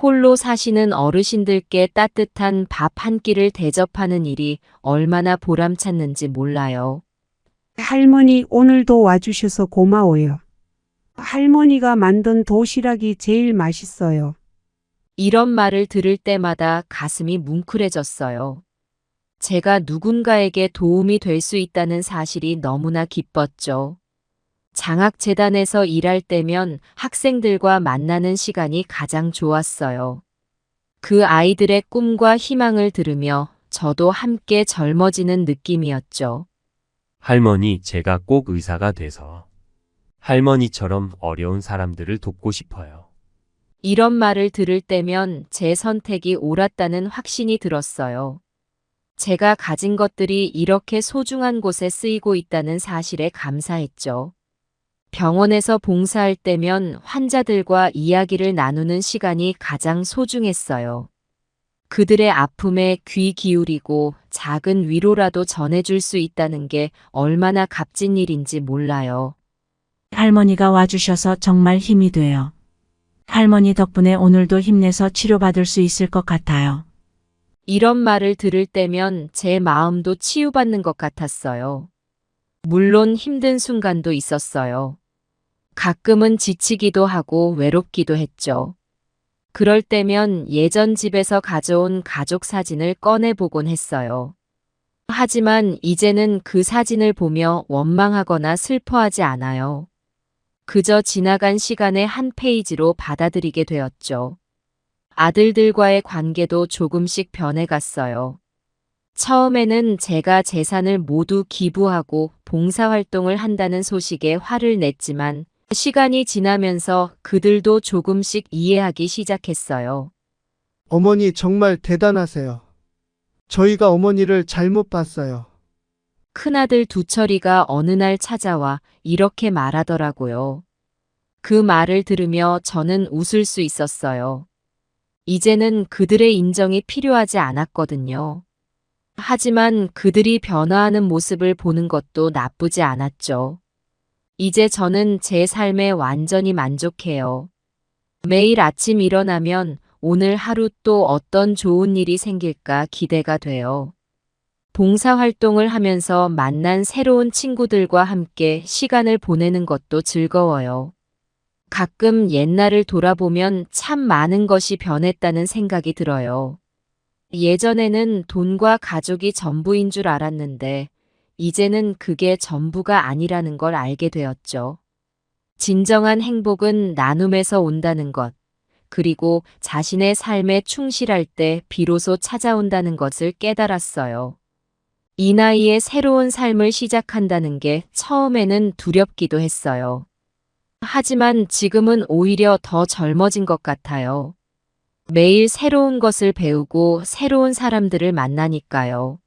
홀로 사시는 어르신들께 따뜻한 밥 한 끼를 대접하는 일이 얼마나 보람찼는지 몰라요. 할머니, 오늘도 와주셔서 고마워요. 할머니가 만든 도시락이 제일 맛있어요. 이런 말을 들을 때마다 가슴이 뭉클해졌어요. 제가 누군가에게 도움이 될 수 있다는 사실이 너무나 기뻤죠. 장학재단에서 일할 때면 학생들과 만나는 시간이 가장 좋았어요. 그 아이들의 꿈과 희망을 들으며 저도 함께 젊어지는 느낌이었죠. 할머니, 제가 꼭 의사가 돼서 할머니처럼 어려운 사람들을 돕고 싶어요. 이런 말을 들을 때면 제 선택이 옳았다는 확신이 들었어요. 제가 가진 것들이 이렇게 소중한 곳에 쓰이고 있다는 사실에 감사했죠. 병원에서 봉사할 때면 환자들과 이야기를 나누는 시간이 가장 소중했어요. 그들의 아픔에 귀 기울이고 작은 위로라도 전해줄 수 있다는 게 얼마나 값진 일인지 몰라요. 할머니가 와주셔서 정말 힘이 돼요. 할머니 덕분에 오늘도 힘내서 치료받을 수 있을 것 같아요. 이런 말을 들을 때면 제 마음도 치유받는 것 같았어요. 물론 힘든 순간도 있었어요. 가끔은 지치기도 하고 외롭기도 했죠. 그럴 때면 예전 집에서 가져온 가족 사진을 꺼내보곤 했어요. 하지만 이제는 그 사진을 보며 원망하거나 슬퍼하지 않아요. 그저 지나간 시간의 한 페이지로 받아들이게 되었죠. 아들들과의 관계도 조금씩 변해갔어요. 처음에는 제가 재산을 모두 기부하고 봉사활동을 한다는 소식에 화를 냈지만 시간이 지나면서 그들도 조금씩 이해하기 시작했어요. 어머니 정말 대단하세요. 저희가 어머니를 잘못 봤어요. 큰아들 두철이가 어느 날 찾아와 이렇게 말하더라고요. 그 말을 들으며 저는 웃을 수 있었어요. 이제는 그들의 인정이 필요하지 않았거든요. 하지만 그들이 변화하는 모습을 보는 것도 나쁘지 않았죠. 이제 저는 제 삶에 완전히 만족해요. 매일 아침 일어나면 오늘 하루 또 어떤 좋은 일이 생길까 기대가 돼요. 봉사활동을 하면서 만난 새로운 친구들과 함께 시간을 보내는 것도 즐거워요. 가끔 옛날을 돌아보면 참 많은 것이 변했다는 생각이 들어요. 예전에는 돈과 가족이 전부인 줄 알았는데 이제는 그게 전부가 아니라는 걸 알게 되었죠. 진정한 행복은 나눔에서 온다는 것, 그리고 자신의 삶에 충실할 때 비로소 찾아온다는 것을 깨달았어요. 이 나이에 새로운 삶을 시작한다는 게 처음에는 두렵기도 했어요. 하지만 지금은 오히려 더 젊어진 것 같아요. 매일 새로운 것을 배우고 새로운 사람들을 만나니까요.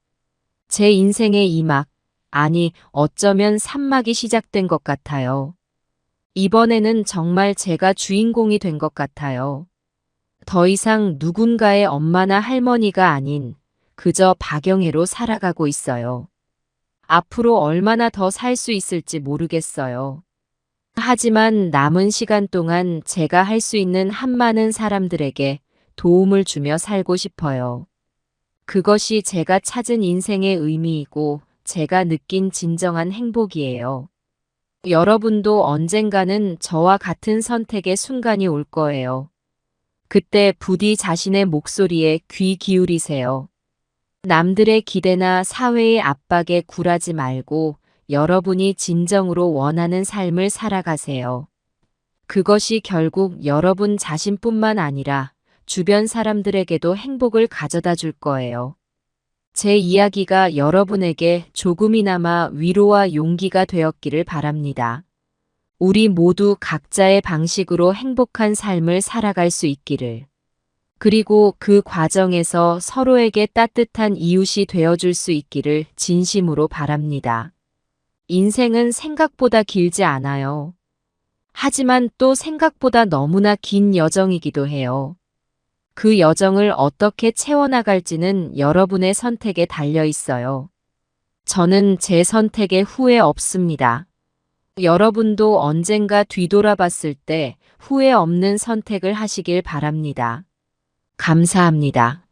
제 인생의 2막, 아니 어쩌면 3막이 시작된 것 같아요. 이번에는 정말 제가 주인공이 된 것 같아요. 더 이상 누군가의 엄마나 할머니가 아닌 그저 박영애로 살아가고 있어요. 앞으로 얼마나 더 살 수 있을지 모르겠어요. 하지만 남은 시간 동안 제가 할 수 있는 한많은 사람들에게 도움을 주며 살고 싶어요. 그것이 제가 찾은 인생의 의미이고 제가 느낀 진정한 행복이에요. 여러분도 언젠가는 저와 같은 선택의 순간이 올 거예요. 그때 부디 자신의 목소리에 귀 기울이세요. 남들의 기대나 사회의 압박에 굴하지 말고 여러분이 진정으로 원하는 삶을 살아가세요. 그것이 결국 여러분 자신뿐만 아니라 주변 사람들에게도 행복을 가져다 줄 거예요. 제 이야기가 여러분에게 조금이나마 위로와 용기가 되었기를 바랍니다. 우리 모두 각자의 방식으로 행복한 삶을 살아갈 수 있기를. 그리고 그 과정에서 서로에게 따뜻한 이웃이 되어줄 수 있기를 진심으로 바랍니다. 인생은 생각보다 길지 않아요. 하지만 또 생각보다 너무나 긴 여정이기도 해요. 그 여정을 어떻게 채워나갈지는 여러분의 선택에 달려 있어요. 저는 제 선택에 후회 없습니다. 여러분도 언젠가 뒤돌아봤을 때 후회 없는 선택을 하시길 바랍니다. 감사합니다.